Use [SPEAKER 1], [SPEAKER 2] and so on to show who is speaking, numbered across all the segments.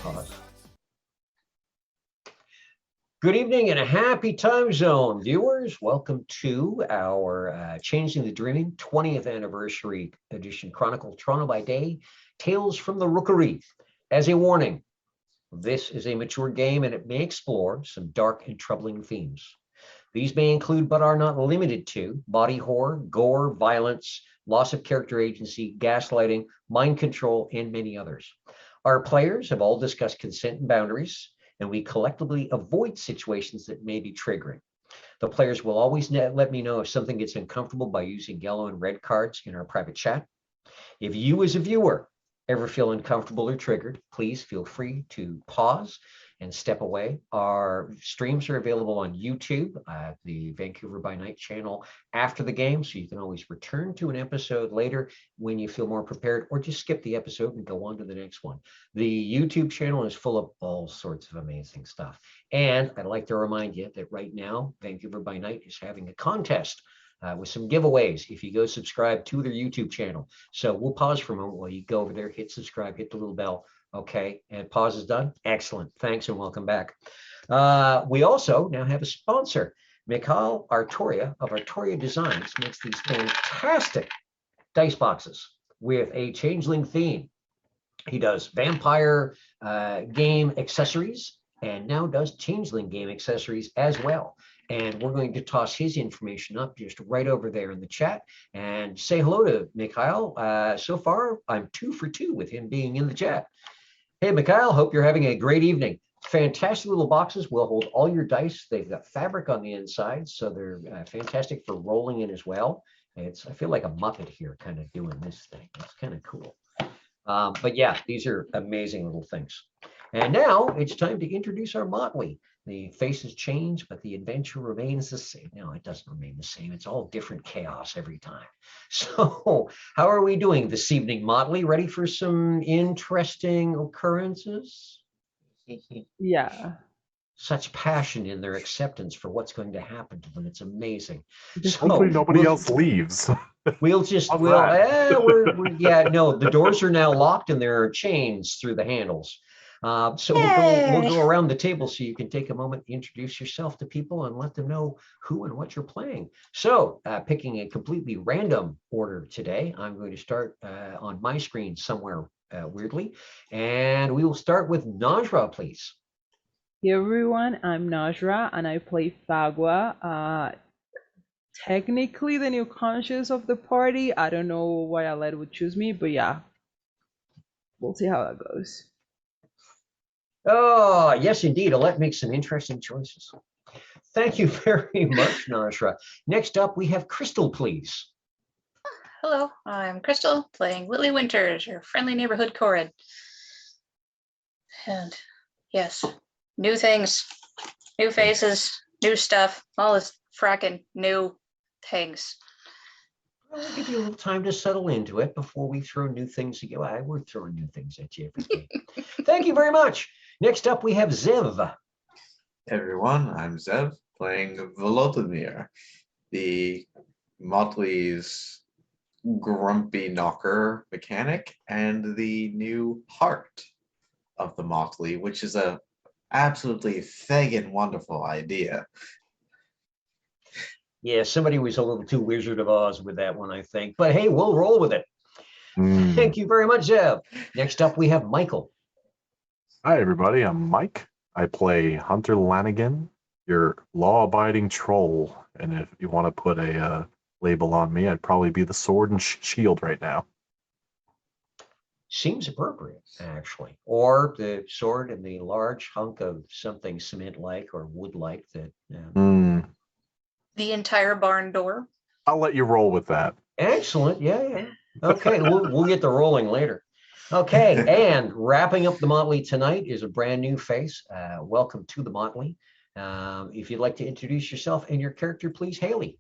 [SPEAKER 1] pause. Good evening and a happy time zone, viewers. Welcome to our Changing the Dreaming 20th Anniversary Edition Chronicle, Toronto by Day, Tales from the Rookery. As a warning, this is a mature game and it may explore some dark and troubling themes. These may include, but are not limited to, body horror, gore, violence, loss of character agency, gaslighting, mind control, and many others. Our players have all discussed consent and boundaries, and we collectively avoid situations that may be triggering. The players will always let me know if something gets uncomfortable by using yellow and red cards in our private chat. If you as a viewer ever feel uncomfortable or triggered, please feel free to pause and step away. Our streams are available on YouTube, the Vancouver by Night channel after the game, so you can always return to an episode later when you feel more prepared, or just skip the episode and go on to the next one. The YouTube channel is full of all sorts of amazing stuff. And I'd like to remind you that right now, Vancouver by Night is having a contest with some giveaways if you go subscribe to their YouTube channel. So we'll pause for a moment while you go over there, hit subscribe, hit the little bell. Okay, and pause is done. Excellent. Thanks and welcome back. We also now have a sponsor. Mikhail Artoria of Artoria Designs makes these fantastic dice boxes with a Changeling theme. He does vampire game accessories and now does Changeling game accessories as well. And we're going to toss his information up just right over there in the chat and say hello to Mikhail. So far, I'm 2 for 2 with him being in the chat. Hey, Mikhail, hope you're having a great evening. Fantastic little boxes will hold all your dice. They've got fabric on the inside, so they're fantastic for rolling in as well. I feel like a Muppet here kind of doing this thing. It's kind of cool. But yeah, these are amazing little things. And now it's time to introduce our motley. The faces change, but the adventure remains the same. No, it doesn't remain the same. It's all different chaos every time. So how are we doing this evening, motley? Ready for some interesting occurrences?
[SPEAKER 2] Yeah.
[SPEAKER 1] Such passion in their acceptance for what's going to happen to them. It's amazing.
[SPEAKER 3] Hopefully nobody else leaves.
[SPEAKER 1] We'll just, no, the doors are now locked and there are chains through the handles. So we'll go around the table so you can take a moment, introduce yourself to people and let them know who and what you're playing. So picking a completely random order today, I'm going to start on my screen somewhere weirdly. And we will start with Najra, please.
[SPEAKER 2] Hey everyone, I'm Najra and I play Fagua. Technically the new conscious of the party. I don't know why Aled would choose me, but yeah. We'll see how that goes.
[SPEAKER 1] Oh, yes, indeed. Alette makes some interesting choices. Thank you very much, Najra. Next up, we have Crystal, please.
[SPEAKER 4] Hello, I'm Crystal, playing Lily Winters, your friendly neighborhood Corid. And yes, new things, new faces, new stuff, all this fracking new things.
[SPEAKER 1] I'll give you a little time to settle into it before we throw new things at you. We're throwing new things at you every day. Thank you very much. Next up, we have Zev.
[SPEAKER 5] Hey everyone, I'm Zev, playing Volodymyr, the Motley's grumpy knocker mechanic and the new heart of the Motley, which is a absolutely friggin' wonderful idea.
[SPEAKER 1] Yeah, somebody was a little too Wizard of Oz with that one, I think. But hey, we'll roll with it. Thank you very much, Zev. Next up, we have Michael.
[SPEAKER 3] Hi, everybody. I'm Mike. I play Hunter Lanigan, your law-abiding troll. And if you want to put a label on me, I'd probably be the sword and shield right now.
[SPEAKER 1] Seems appropriate, actually. Or the sword and the large hunk of something cement-like or wood-like that...
[SPEAKER 4] The entire barn door.
[SPEAKER 3] I'll let you roll with that.
[SPEAKER 1] Excellent. Yeah. Okay, we'll get the rolling later. Okay, and wrapping up the Motley tonight is a brand new face. Welcome to the Motley. If you'd like to introduce yourself and your character, please, Haley.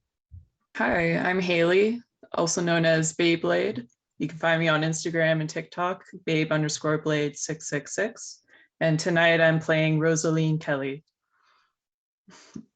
[SPEAKER 6] Hi, I'm Haley, also known as Beyblade. You can find me on Instagram and TikTok, babe_blade666. And tonight I'm playing Rosaline Kelly.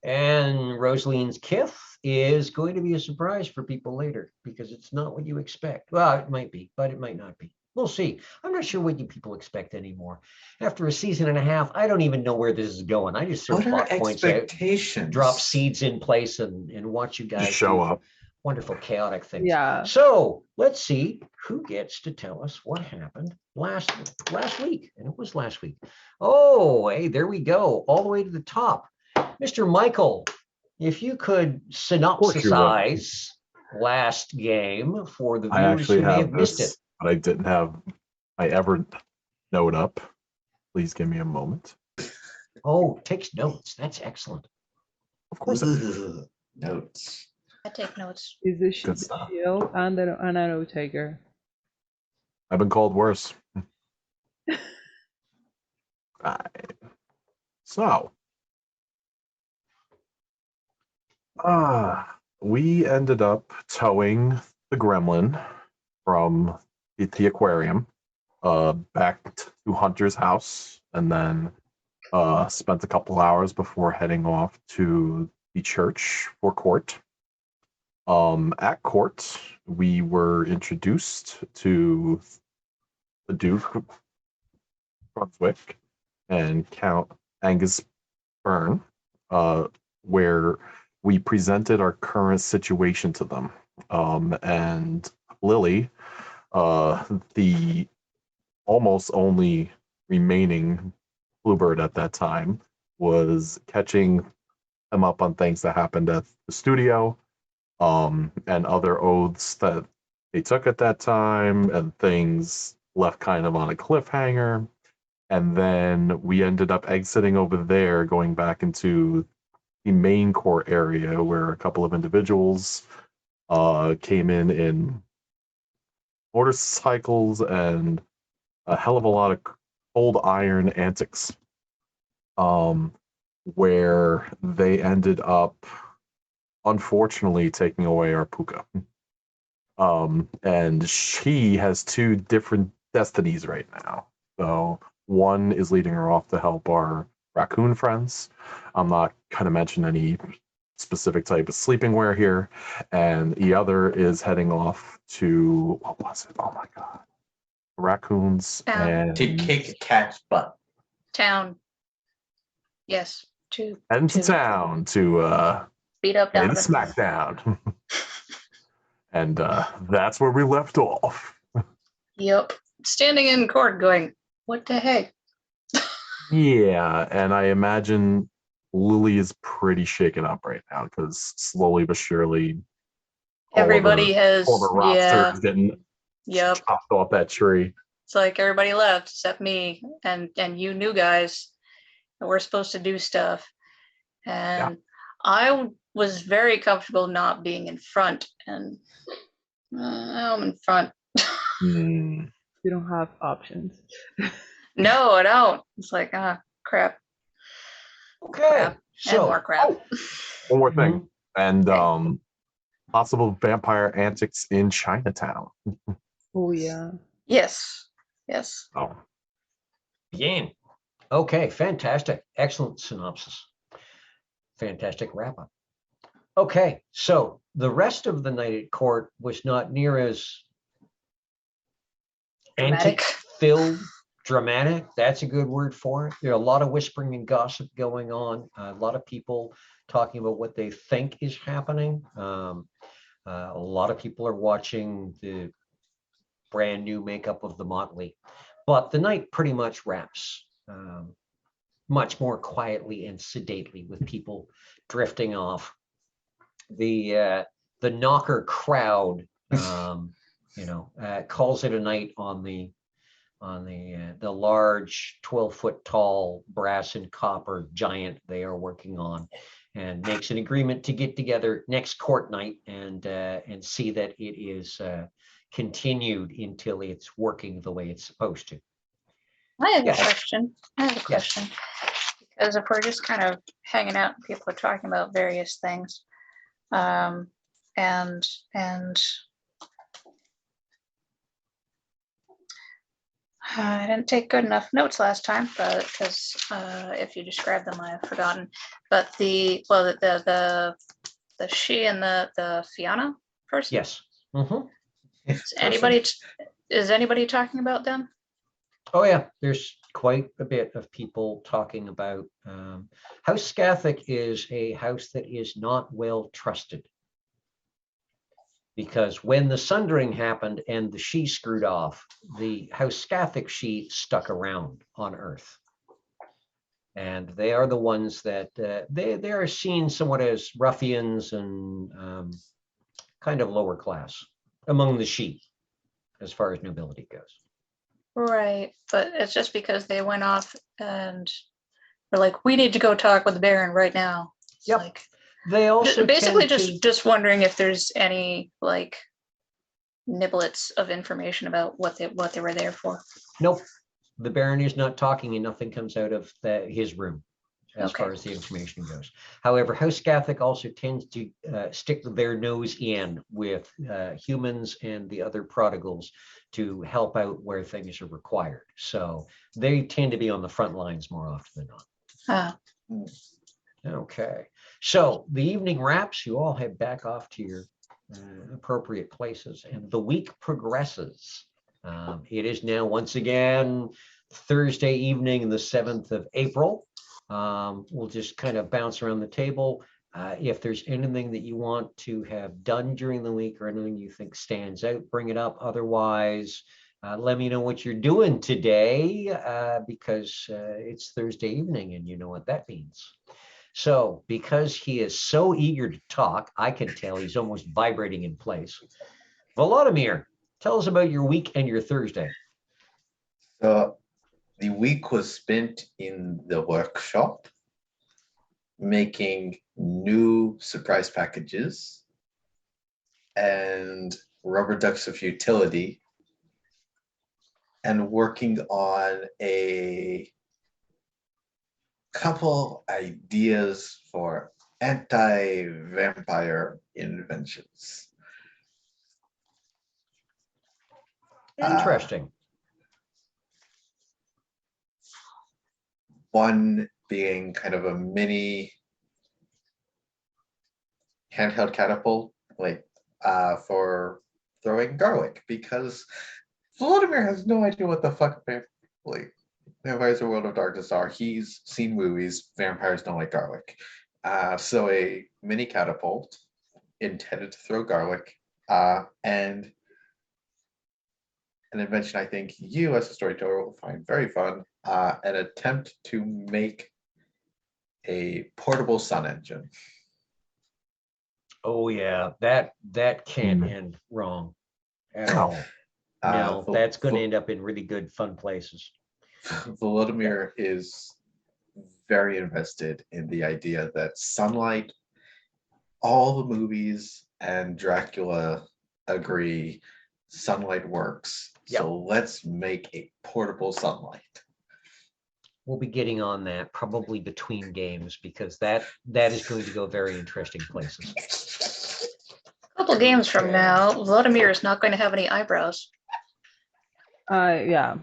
[SPEAKER 1] And Rosaline's Kith is going to be a surprise for people later because it's not what you expect. Well, it might be, but it might not be. We'll see. I'm not sure what you people expect anymore. After a season and a half, I don't even know where this is going. I just sort
[SPEAKER 5] What
[SPEAKER 1] of
[SPEAKER 5] are
[SPEAKER 1] plot points out,
[SPEAKER 5] expectations?
[SPEAKER 1] drop seeds in place, and watch you
[SPEAKER 3] You
[SPEAKER 1] guys
[SPEAKER 3] show
[SPEAKER 1] do
[SPEAKER 3] up.
[SPEAKER 1] wonderful chaotic things.
[SPEAKER 2] Yeah.
[SPEAKER 1] So let's see who gets to tell us what happened last week. And it was last week. Oh, hey, there we go. All the way to the top. Mr. Michael, if you could
[SPEAKER 3] course you will.
[SPEAKER 1] synopsisize last game for the
[SPEAKER 3] I
[SPEAKER 1] viewers
[SPEAKER 3] actually
[SPEAKER 1] who may
[SPEAKER 3] have
[SPEAKER 1] have missed it.
[SPEAKER 3] this, but I didn't have my ever note up. Please give me a moment.
[SPEAKER 1] Oh, takes notes. That's excellent.
[SPEAKER 3] Of course.
[SPEAKER 5] Ugh, notes.
[SPEAKER 4] I take notes.
[SPEAKER 2] Is the
[SPEAKER 3] Good stuff.
[SPEAKER 2] shield and a note taker.
[SPEAKER 3] I've been called worse. Right. So, we ended up towing the gremlin from the aquarium back to Hunter's house, and then spent a couple hours before heading off to the church for court. At court, we were introduced to the Duke of Brunswick and Count Angus Byrne, where we presented our current situation to them. And Lily, the almost only remaining Bluebird at that time, was catching them up on things that happened at the studio, and other oaths that they took at that time, and things left kind of on a cliffhanger. And then we ended up exiting over there, going back into the main court area where a couple of individuals came in motorcycles and a hell of a lot of cold iron antics, where they ended up unfortunately taking away our Puka. And she has two different destinies right now. So one is leading her off to help our raccoon friends. I'm not going to mention any specific type of sleeping wear here. And the other is heading off to, what was it? Oh my God. Raccoons and
[SPEAKER 5] To kick a cat's butt.
[SPEAKER 4] Town. Yes. To
[SPEAKER 3] town to
[SPEAKER 4] beat up
[SPEAKER 3] play the
[SPEAKER 4] Donovan.
[SPEAKER 3] SmackDown. And that's where we left off.
[SPEAKER 4] Yep. Standing in court going, what the heck?
[SPEAKER 3] Yeah, and I imagine Lily is pretty shaken up right now because slowly but surely
[SPEAKER 4] Everybody has,
[SPEAKER 3] all the roster
[SPEAKER 4] yeah.
[SPEAKER 3] is getting
[SPEAKER 4] Yep.
[SPEAKER 3] chopped off that tree.
[SPEAKER 4] It's like everybody left except me and you new guys. And we're supposed to do stuff. And I was very comfortable not being in front. And now I'm in front.
[SPEAKER 3] Hmm.
[SPEAKER 2] You don't have options.
[SPEAKER 4] No, I don't. It's like, crap.
[SPEAKER 1] Okay.
[SPEAKER 4] Crap. And more
[SPEAKER 1] So,
[SPEAKER 4] crap.
[SPEAKER 3] One more thing. And
[SPEAKER 4] Okay.
[SPEAKER 3] possible vampire antics in Chinatown.
[SPEAKER 2] Oh yeah.
[SPEAKER 4] Yes. Yes.
[SPEAKER 3] Oh.
[SPEAKER 1] bien. Okay, fantastic. Excellent synopsis. Fantastic wrap up. Okay, so the rest of the night at court was not near as
[SPEAKER 4] Dramatic.
[SPEAKER 1] antic-filled, dramatic. That's a good word for it. There are a lot of whispering and gossip going on. A lot of people talking about what they think is happening. A lot of people are watching the brand new makeup of the Motley. But the night pretty much wraps much more quietly and sedately, with people drifting off. The knocker crowd, calls it a night on the large 12-foot tall brass and copper giant they are working on, and makes an agreement to get together next court night and see that it is continued until it's working the way it's supposed to.
[SPEAKER 4] I have
[SPEAKER 1] Yes.
[SPEAKER 4] a question. Because if we're just kind of hanging out and people are talking about various things, and I didn't take good enough notes last time, but because if you describe them, I have forgotten. But the she and the Fiona person.
[SPEAKER 1] Yes. Mm-hmm.
[SPEAKER 4] Anybody is anybody talking about them?
[SPEAKER 1] Oh yeah, there's quite a bit of people talking about House Scathach is a house that is not well trusted. Because when the Sundering happened and the She screwed off, the House Scathach She stuck around on Earth. And they are the ones that they are seen somewhat as ruffians and kind of lower class among the She, as far as nobility goes.
[SPEAKER 4] Right, but it's just because they went off and were like, we need to go talk with the Baron right now. It's
[SPEAKER 1] Yep.
[SPEAKER 4] like,
[SPEAKER 1] They also
[SPEAKER 4] basically
[SPEAKER 1] tend to,
[SPEAKER 4] just wondering if there's any like niblets of information about what they were there for.
[SPEAKER 1] nope. The Baron is not talking and nothing comes out of his room as
[SPEAKER 4] Okay.
[SPEAKER 1] far as the information goes. However, House Scathach also tends to stick their nose in with humans and the other prodigals to help out where things are required. So they tend to be on the front lines more often than not.
[SPEAKER 4] Ah,
[SPEAKER 1] Okay, so the evening wraps, you all head back off to your appropriate places and the week progresses. It is now once again Thursday evening, the 7th of April. We'll just kind of bounce around the table. If there's anything that you want to have done during the week or anything you think stands out, bring it up. Otherwise, let me know what you're doing today because it's Thursday evening and you know what that means. So because he is so eager to talk, I can tell he's almost vibrating in place. Volodymyr, tell us about your week and your Thursday.
[SPEAKER 5] So the week was spent in the workshop making new surprise packages and rubber ducks of utility and working on a couple ideas for anti-vampire inventions.
[SPEAKER 1] Interesting.
[SPEAKER 5] One being kind of a mini handheld catapult, like for throwing garlic, because Volodymyr has no idea what the fuck like Vampires of World of Darkness are. He's seen movies. Vampires don't like garlic. So a mini catapult intended to throw garlic and an invention I think you as a storyteller will find very fun, an attempt to make a portable sun engine.
[SPEAKER 1] Oh yeah, that can't end wrong at all. No, that's going to end up in really good, fun places.
[SPEAKER 5] Volodymyr is very invested in the idea that sunlight, all the movies and Dracula agree sunlight works.
[SPEAKER 1] Yep.
[SPEAKER 5] So let's make a portable sunlight.
[SPEAKER 1] We'll be getting on that probably between games because that is going to go very interesting places.
[SPEAKER 4] a couple games from now, Volodymyr is not going to have any eyebrows
[SPEAKER 2] Yeah,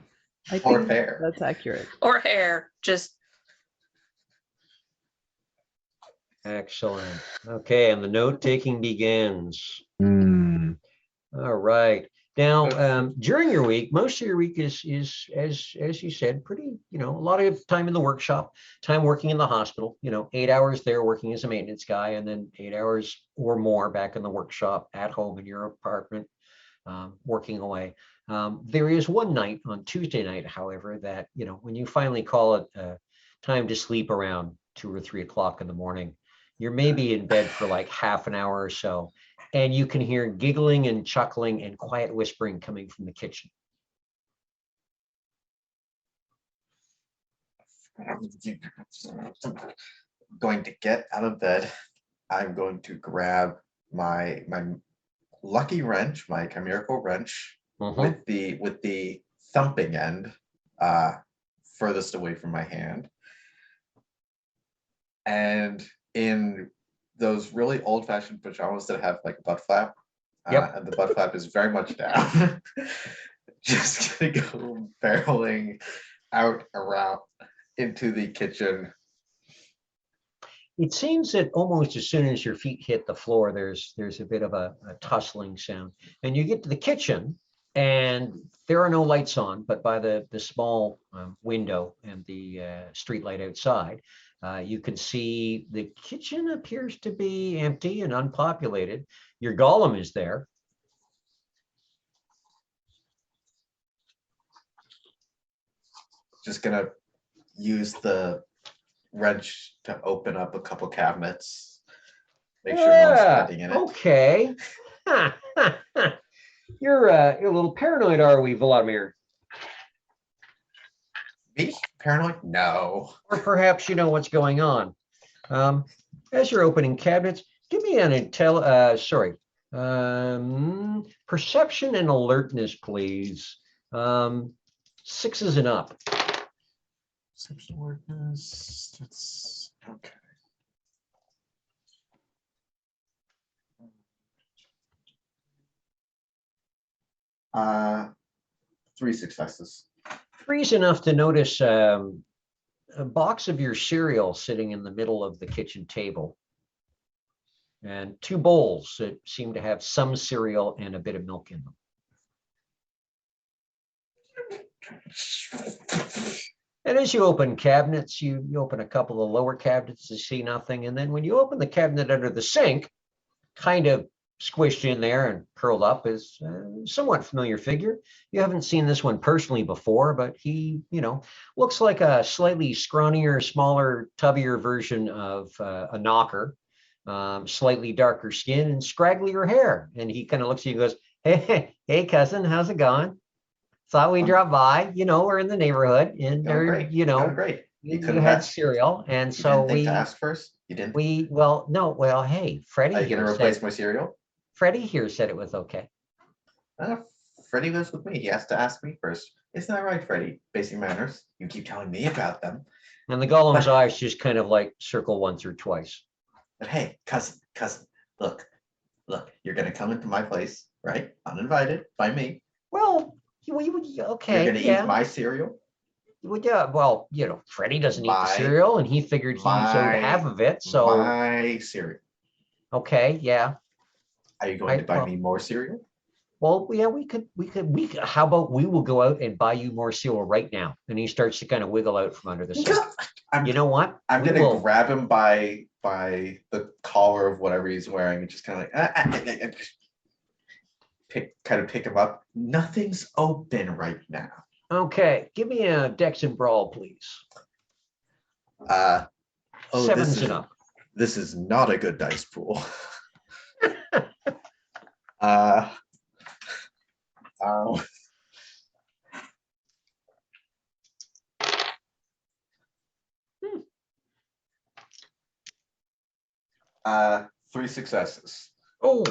[SPEAKER 2] I
[SPEAKER 5] Or
[SPEAKER 2] think
[SPEAKER 5] hair.
[SPEAKER 2] that's accurate.
[SPEAKER 4] or hair. Just
[SPEAKER 1] Excellent. Okay, and the note taking begins.
[SPEAKER 3] Hmm.
[SPEAKER 1] All right. Now, during your week, most of your week is as you said, pretty, a lot of time in the workshop, time working in the hospital, 8 hours there working as a maintenance guy, and then 8 hours or more back in the workshop at home in your apartment, working away. There is one night on Tuesday night, however, that, when you finally call it time to sleep around 2 or 3 o'clock in the morning, you're maybe in bed for like half an hour or so, and you can hear giggling and chuckling and quiet whispering coming from the kitchen.
[SPEAKER 5] Going to get out of bed. I'm going to grab my lucky wrench, my chimerical wrench, with the thumping end furthest away from my hand. And in those really old-fashioned pajamas that have like a butt flap, and the butt flap is very much down, just gonna go barreling out around into the kitchen.
[SPEAKER 1] It seems that almost as soon as your feet hit the floor, there's a bit of a tussling sound, and you get to the kitchen, And there are no lights on, but by the small window and the street light outside, you can see the kitchen appears to be empty and unpopulated. Your golem is there.
[SPEAKER 5] Just gonna use the wrench to open up a couple cabinets. Make sure no one's hiding in it.
[SPEAKER 1] Okay. You're a little paranoid, are we, Vladimir?
[SPEAKER 5] Me? Paranoid? No.
[SPEAKER 1] Or perhaps you know what's going on. As you're opening cabinets, give me an perception and alertness, please. 6s and up.
[SPEAKER 5] Perception alertness. That's okay. Uh, 3 successes.
[SPEAKER 1] 3's enough to notice a box of your cereal sitting in the middle of the kitchen table. And 2 bowls that seem to have some cereal and a bit of milk in them. And as you open cabinets, you open a couple of lower cabinets to see nothing. And then when you open the cabinet under the sink, kind of squished in there and curled up, is a somewhat familiar figure. You haven't seen this one personally before, but he, looks like a slightly scrawnier, smaller, tubbier version of a knocker. Slightly darker skin and scragglier hair. And he kind of looks at you and goes, hey, cousin, how's it going? Thought we'd drop by. We're in the neighborhood, and
[SPEAKER 5] Going great. Going great.
[SPEAKER 1] You
[SPEAKER 5] could've
[SPEAKER 1] had
[SPEAKER 5] asked-
[SPEAKER 1] cereal, and
[SPEAKER 5] You
[SPEAKER 1] so
[SPEAKER 5] didn't think to ask first? You didn't?
[SPEAKER 1] hey, Freddie
[SPEAKER 5] Are you
[SPEAKER 1] here
[SPEAKER 5] gonna replace
[SPEAKER 1] said,
[SPEAKER 5] my cereal?
[SPEAKER 1] Freddie here said it was okay.
[SPEAKER 5] Freddie lives with me. He has to ask me first. Isn't that right, Freddie? Basic manners. You keep telling me about them.
[SPEAKER 1] And the golem's eyes just kind of like circle once or twice.
[SPEAKER 5] But hey, cousin, look, you're gonna come into my place, right? Uninvited by me.
[SPEAKER 1] Well, okay,
[SPEAKER 5] You're gonna
[SPEAKER 1] yeah.
[SPEAKER 5] eat my cereal.
[SPEAKER 1] Well, Freddie doesn't eat the
[SPEAKER 5] My-
[SPEAKER 1] cereal, and he figured he owed half of it. So
[SPEAKER 5] My cereal.
[SPEAKER 1] okay, yeah.
[SPEAKER 5] Are you going to buy me more cereal?
[SPEAKER 1] Well, yeah, we could. How about we will go out and buy you more cereal right now? And he starts to kind of wiggle out from under the sink. You know what?
[SPEAKER 5] I'm
[SPEAKER 1] We
[SPEAKER 5] gonna
[SPEAKER 1] will-
[SPEAKER 5] grab him by the collar of whatever he's wearing and just kind of like pick him up. Nothing's open right now.
[SPEAKER 1] Okay, give me a Dex and Brawl, please.
[SPEAKER 5] Oh,
[SPEAKER 1] 7s and up.
[SPEAKER 5] This is not a good dice pool. Oh. 3 successes.
[SPEAKER 1] Oh,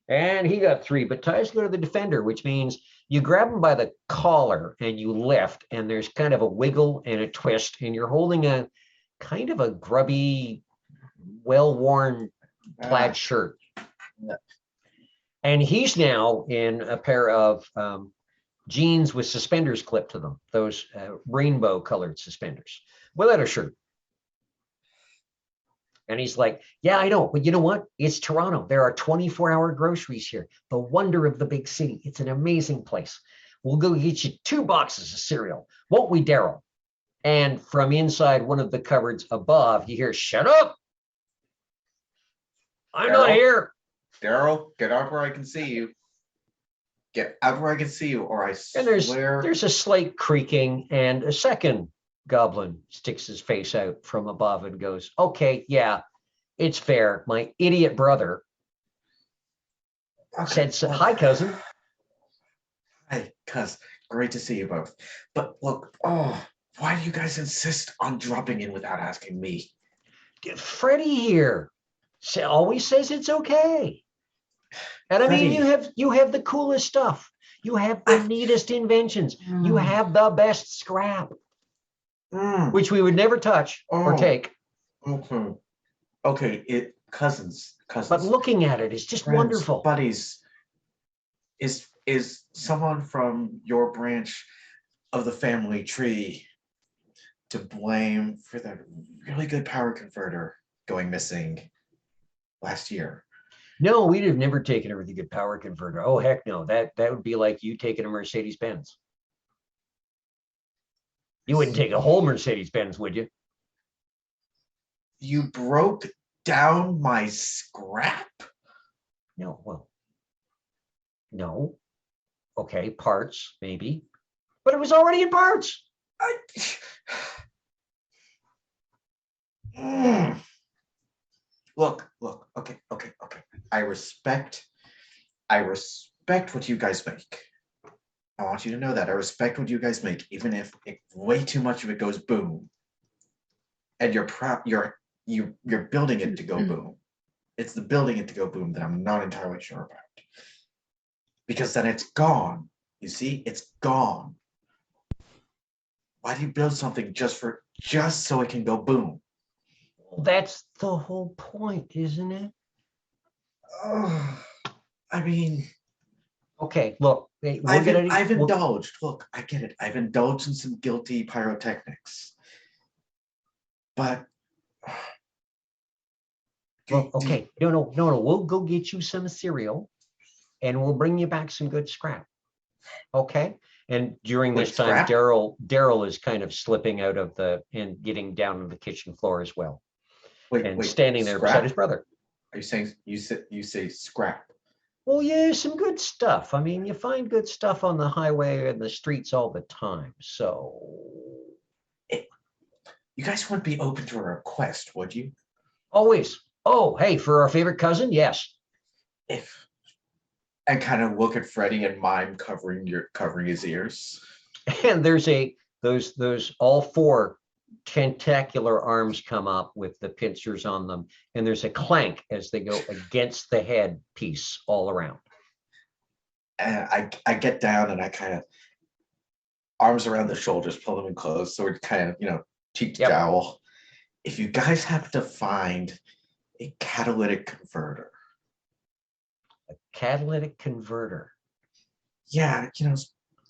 [SPEAKER 1] and he got 3, but ties go to the defender, which means you grab him by the collar and you lift, and there's kind of a wiggle and a twist, and you're holding a kind of a grubby, well-worn plaid shirt.
[SPEAKER 5] Yeah.
[SPEAKER 1] And he's now in a pair of jeans with suspenders clipped to them, those rainbow-colored suspenders, without a shirt. And he's like, yeah, I know, but you know what? It's Toronto. There are 24-hour groceries here. The wonder of the big city. It's an amazing place. We'll go get you 2 boxes of cereal. Won't we, Daryl? And from inside one of the cupboards above, you hear, shut up. I'm not
[SPEAKER 5] Daryl?
[SPEAKER 1] here.
[SPEAKER 5] Daryl, get out where I can see you. Get out where I can see you, or I
[SPEAKER 1] And
[SPEAKER 5] swear.
[SPEAKER 1] there's a slight creaking, and a second goblin sticks his face out from above and goes, okay, yeah, it's fair. My idiot brother said, hi, cousin.
[SPEAKER 5] Hi, cuz. Great to see you both. But look, why do you guys insist on dropping in without asking me?
[SPEAKER 1] Freddie here always says it's okay. And I mean,
[SPEAKER 5] Freddie.
[SPEAKER 1] you have the coolest stuff. You have the neatest inventions. You have the best scrap, which we would never touch or take.
[SPEAKER 5] Okay, cousins.
[SPEAKER 1] But looking at it is just
[SPEAKER 5] Friends,
[SPEAKER 1] wonderful.
[SPEAKER 5] Buddies. Is someone from your branch of the family tree to blame for that really good power converter going missing last year?
[SPEAKER 1] No, we'd have never taken a really good power converter. Oh, heck no. That would be like you taking a Mercedes Benz. You wouldn't take a whole Mercedes Benz, would you?
[SPEAKER 5] You broke down my scrap?
[SPEAKER 1] No, well, no. Okay, parts, maybe. But it was already in parts.
[SPEAKER 5] I... Mm. Look, okay. I respect what you guys make. I want you to know that. I respect what you guys make, even if way too much of it goes boom. And you're building it to go boom. It's the building it to go boom that I'm not entirely sure about. Because then it's gone. You see, it's gone. Why do you build something just so it can go boom?
[SPEAKER 1] Well, that's the whole point, isn't it?
[SPEAKER 5] I mean,
[SPEAKER 1] okay, look,
[SPEAKER 5] I've indulged. Look, I get it. I've indulged in some guilty pyrotechnics. But
[SPEAKER 1] well, okay, no. We'll go get you some cereal and we'll bring you back some good scrap. Okay. And during this time, Daryl is kind of slipping out of and getting down on the kitchen floor as well. Wait, standing there beside his brother.
[SPEAKER 5] Are you saying you say scrap?
[SPEAKER 1] Well, yeah, some good stuff. I mean, you find good stuff on the highway and the streets all the time. So
[SPEAKER 5] you guys wouldn't be open to a request, would you?
[SPEAKER 1] Always. Oh, hey, for our favorite cousin, yes.
[SPEAKER 5] If I kind of look at Freddy and mime covering his ears.
[SPEAKER 1] And there's those all four tentacular arms come up with the pincers on them, and there's a clank as they go against the head piece all around.
[SPEAKER 5] And I get down and I kind of arms around the shoulders, pull them in close, so we're kind of cheek to jowl. If you guys happen to find a catalytic converter.
[SPEAKER 1] A catalytic converter.
[SPEAKER 5] Yeah,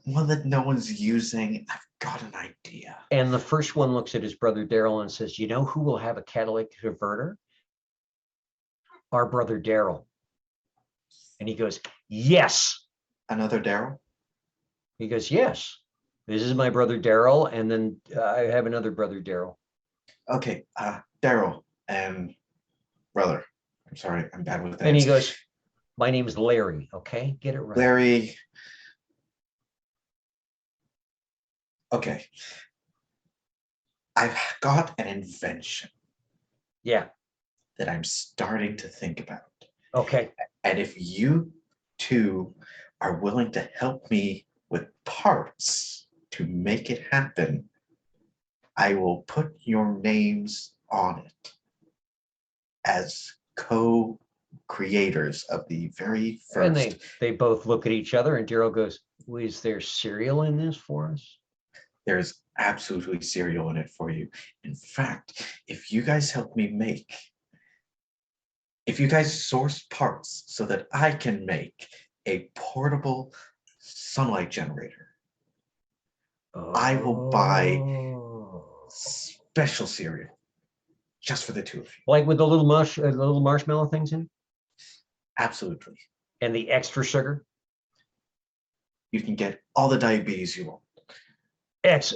[SPEAKER 5] one that no one's using. I've got an idea.
[SPEAKER 1] And the first one looks at his brother Daryl and says, "You know who will have a catalytic converter? Our brother Daryl." And he goes, "Yes."
[SPEAKER 5] Another Daryl?
[SPEAKER 1] He goes, "Yes. This is my brother Daryl, and then I have another brother Daryl."
[SPEAKER 5] Okay, Daryl and brother. I'm sorry, I'm bad with that.
[SPEAKER 1] And he goes, "My name's Larry." Okay, get it right.
[SPEAKER 5] Larry. Okay. I've got an invention.
[SPEAKER 1] Yeah.
[SPEAKER 5] That I'm starting to think about.
[SPEAKER 1] Okay.
[SPEAKER 5] And if you two are willing to help me with parts to make it happen, I will put your names on it as co-creators of the very first.
[SPEAKER 1] And they both look at each other, and Daryl goes, well, "Is there cereal in this for us?"
[SPEAKER 5] There's absolutely cereal in it for you. In fact, if you guys help me if you guys source parts so that I can make a portable sunlight generator, I will buy special cereal just for the two of you.
[SPEAKER 1] Like with the little marshmallow things in it?
[SPEAKER 5] Absolutely.
[SPEAKER 1] And the extra sugar?
[SPEAKER 5] You can get all the diabetes you want.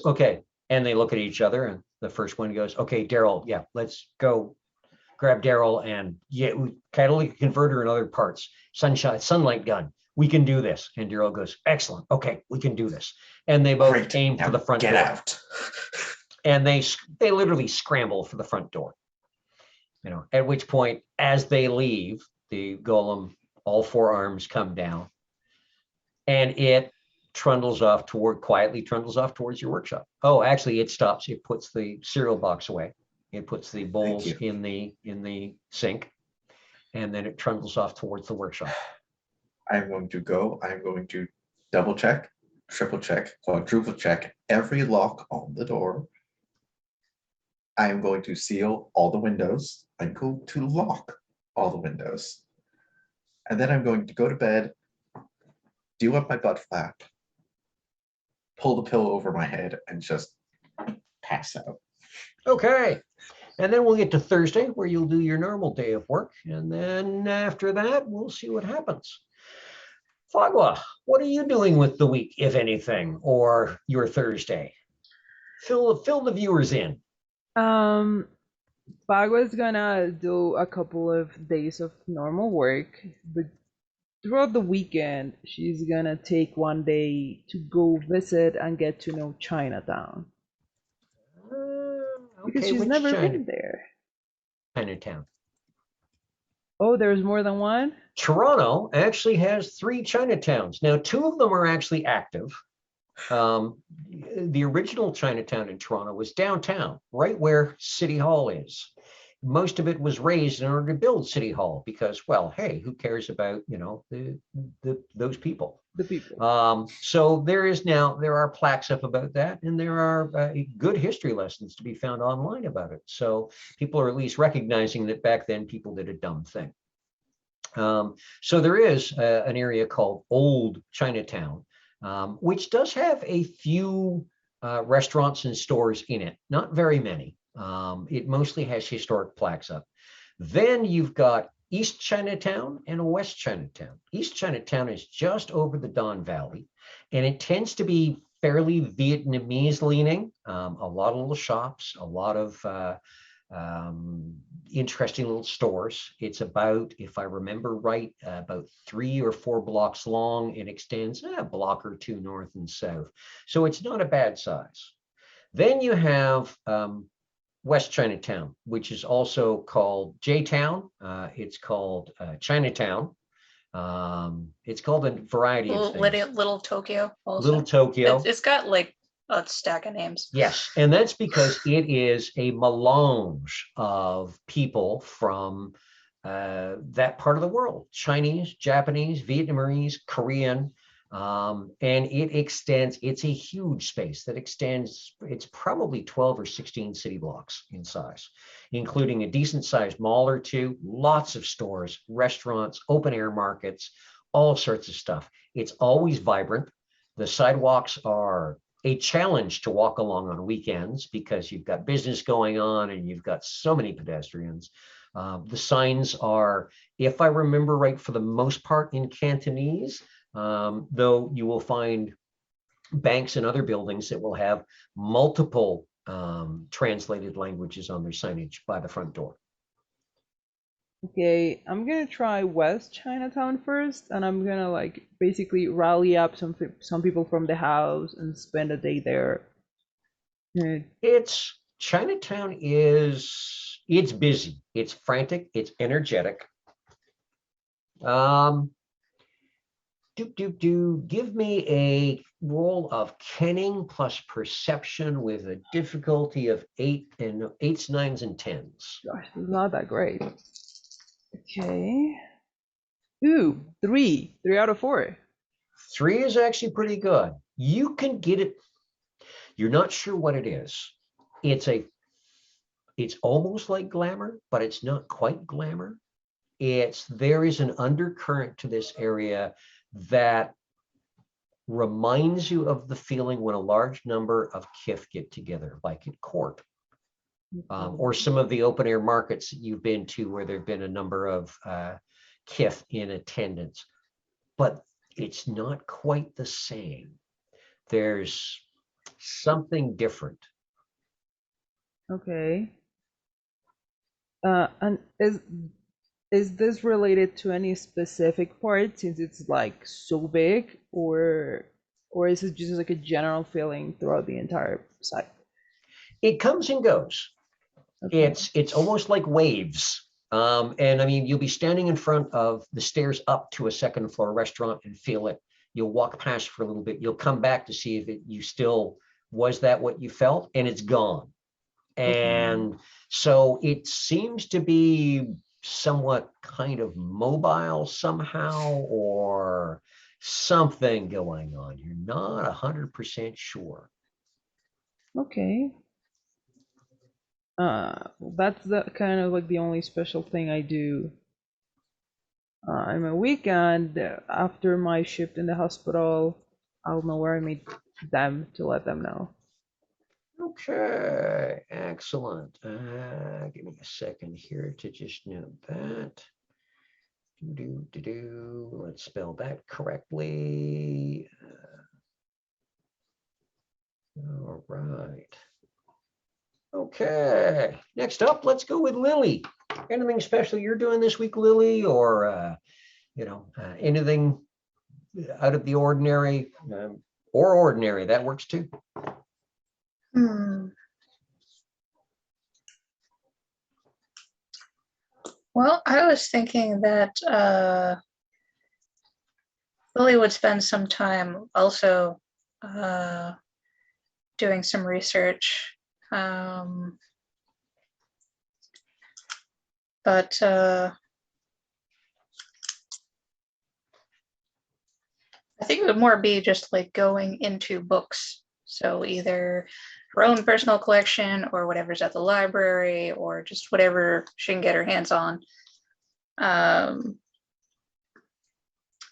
[SPEAKER 1] Okay. And they look at each other, and the first one goes, "Okay, Daryl, yeah, let's go grab Daryl and catalytic converter and other parts. Sunlight gun. We can do this." And Daryl goes, "Excellent. Okay, we can do this." And they both aim for the front door.
[SPEAKER 5] Get out.
[SPEAKER 1] And they literally scramble for the front door. At which point, as they leave, the golem, all four arms come down, and it quietly trundles off towards your workshop. Oh, actually, it stops. It puts the cereal box away. It puts the bowls in the sink, and then it trundles off towards the workshop.
[SPEAKER 5] I'm going to double check, triple check, quadruple check every lock on the door. I am going to seal all the windows. I'm going to lock all the windows. And then I'm going to go to bed, do up my butt flap, pull the pillow over my head, and just pass out.
[SPEAKER 1] Okay. And then we'll get to Thursday where you'll do your normal day of work. And then after that, we'll see what happens. Fagua, what are you doing with the week, if anything, or your Thursday? Fill the viewers in.
[SPEAKER 2] Pago's gonna do a couple of days of normal work, but throughout the weekend, she's gonna take one day to go visit and get to know Chinatown because
[SPEAKER 1] Okay,
[SPEAKER 2] she's
[SPEAKER 1] which
[SPEAKER 2] never been there.
[SPEAKER 1] Chinatown?
[SPEAKER 2] Oh, there's more than one?
[SPEAKER 1] Toronto actually has 3 Chinatowns. Now, 2 of them are actually active. The original Chinatown in Toronto was downtown, right where City Hall is. Most of it was raised in order to build City Hall because, well, hey, who cares about, those people?
[SPEAKER 2] The people.
[SPEAKER 1] So there are plaques up about that, and there are good history lessons to be found online about it. So people are at least recognizing that back then people did a dumb thing. So there is an area called Old Chinatown, which does have a few restaurants and stores in it, not very many. It mostly has historic plaques up. Then you've got East Chinatown and West Chinatown. East Chinatown is just over the Don Valley, and it tends to be fairly Vietnamese leaning. A lot of little shops, a lot of interesting little stores. It's about, if I remember right, about 3 or 4 blocks long and extends a block or 2 north and south. So it's not a bad size. Then you have West Chinatown, which is also called J-Town. It's called Chinatown. It's called a variety of things.
[SPEAKER 4] Little Tokyo also.
[SPEAKER 1] Little Tokyo.
[SPEAKER 4] It's got like a stack of names.
[SPEAKER 1] Yes, and that's because it is a melange of people from that part of the world: Chinese, Japanese, Vietnamese, Korean, and it extends. It's a huge space that extends. It's probably 12 or 16 city blocks in size, including a decent-sized mall or 2, lots of stores, restaurants, open-air markets, all sorts of stuff. It's always vibrant. The sidewalks are a challenge to walk along on weekends because you've got business going on and you've got so many pedestrians. The signs are, if I remember right, for the most part in Cantonese, though you will find banks and other buildings that will have multiple translated languages on their signage by the front door.
[SPEAKER 2] Okay, I'm gonna try West Chinatown first, and I'm gonna like basically rally up some people from the house and spend a day there.
[SPEAKER 1] Chinatown it's busy, it's frantic, it's energetic. Give me a roll of kenning plus perception with a difficulty of 8s, 9s, and 10s.
[SPEAKER 2] Gosh, it's not that great. Okay. Ooh, 3 out of 4.
[SPEAKER 1] 3 is actually pretty good. You can get it. You're not sure what it is. It's almost like glamour, but it's not quite glamour. There is an undercurrent to this area that reminds you of the feeling when a large number of kith get together, like at court, or some of the open air markets that you've been to where there've been a number of kith in attendance. But it's not quite the same. There's something different.
[SPEAKER 2] Okay. And is this related to any specific part since it's like so big, or is it just like a general feeling throughout the entire site?
[SPEAKER 1] It comes and goes.
[SPEAKER 2] Okay.
[SPEAKER 1] It's almost like waves. And I mean, you'll be standing in front of the stairs up to a second floor restaurant and feel it. You'll walk past for a little bit. You'll come back to see if you still, was that what you felt? And it's gone. And so it seems to be somewhat kind of mobile somehow, or something going on. You're not 100% sure.
[SPEAKER 2] Okay. That's the kind of like the only special thing I do on my weekend. After my shift in the hospital, I'll know where I meet them to let them know.
[SPEAKER 1] Okay, excellent. Give me a second here to just note that. Let's spell that correctly. All right. Okay, next up, let's go with Lily. Anything special you're doing this week, Lily, or anything out of the ordinary, or ordinary? That works too.
[SPEAKER 4] Well, I was thinking that Lily would spend some time also doing some research. But I think it would more be just like going into books. So either her own personal collection or whatever's at the library or just whatever she can get her hands on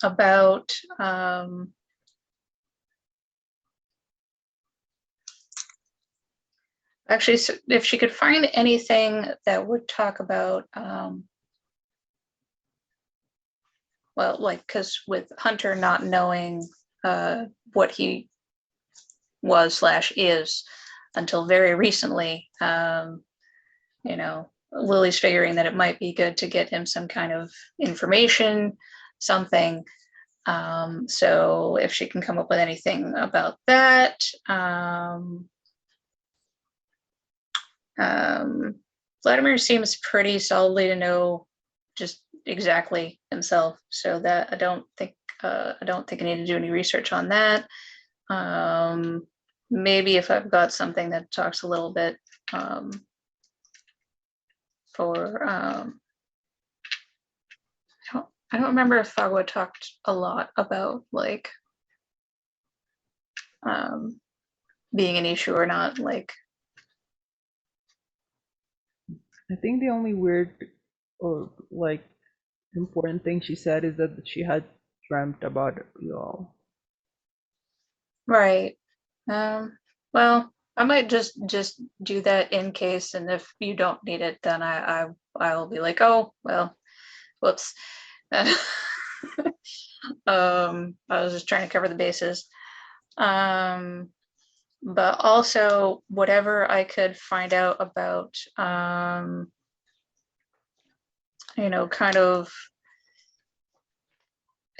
[SPEAKER 4] about actually, if she could find anything that would talk about well, like, because with Hunter not knowing what he was / is until very recently, Lily's figuring that it might be good to get him some kind of information, something. So if she can come up with anything about that, Vladimir seems pretty solidly to know just exactly himself, so that I don't think I need to do any research on that. Maybe if I've got something that talks a little bit for I don't remember if Fagwa talked a lot about like being an issue or not. Like,
[SPEAKER 2] I think the only weird or like important thing she said is that she had dreamt about y'all.
[SPEAKER 4] right. Well, I might just do that in case, and if you don't need it, then I'll be like, oh well, whoops. I was just trying to cover the bases. But also whatever I could find out about, kind of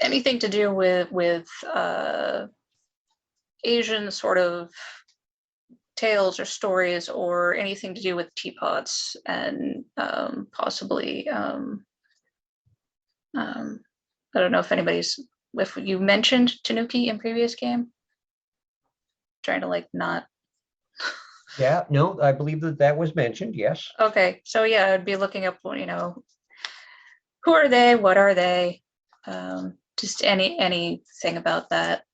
[SPEAKER 4] anything to do with Asian sort of tales or stories, or anything to do with teapots, and possibly I don't know if you mentioned Tanuki in previous game. Trying to like not.
[SPEAKER 1] Yeah, no, I believe that was mentioned. Yes.
[SPEAKER 4] Okay, so yeah, I'd be looking up, who are they? What are they? Just anything about that.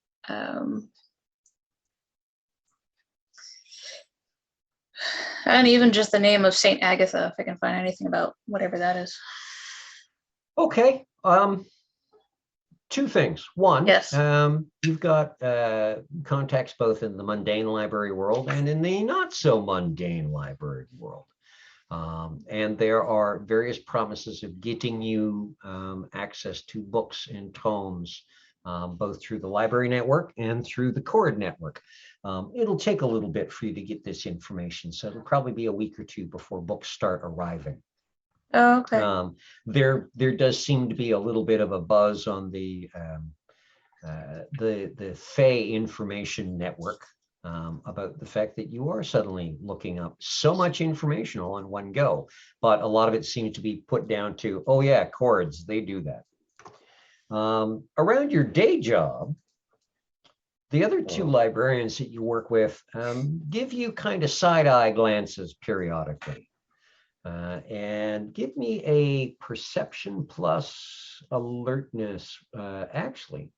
[SPEAKER 4] And even just the name of Saint Agatha, if I can find anything about whatever that is.
[SPEAKER 1] Okay. Two things. One,
[SPEAKER 4] yes,
[SPEAKER 1] you've got contacts both in the mundane library world and in the not so mundane library world. And there are various promises of getting you access to books and tomes, both through the library network and through the Cord network. It'll take a little bit for you to get this information, so it'll probably be a week or two before books start arriving.
[SPEAKER 4] oh, okay.
[SPEAKER 1] There does seem to be a little bit of a buzz on the Fey information network about the fact that you are suddenly looking up so much information all in one go, but a lot of it seems to be put down to, oh yeah, Cords, they do that. Around your day job, the other two librarians that you work with give you kind of side-eye glances periodically. And give me a perception plus alertness, actually.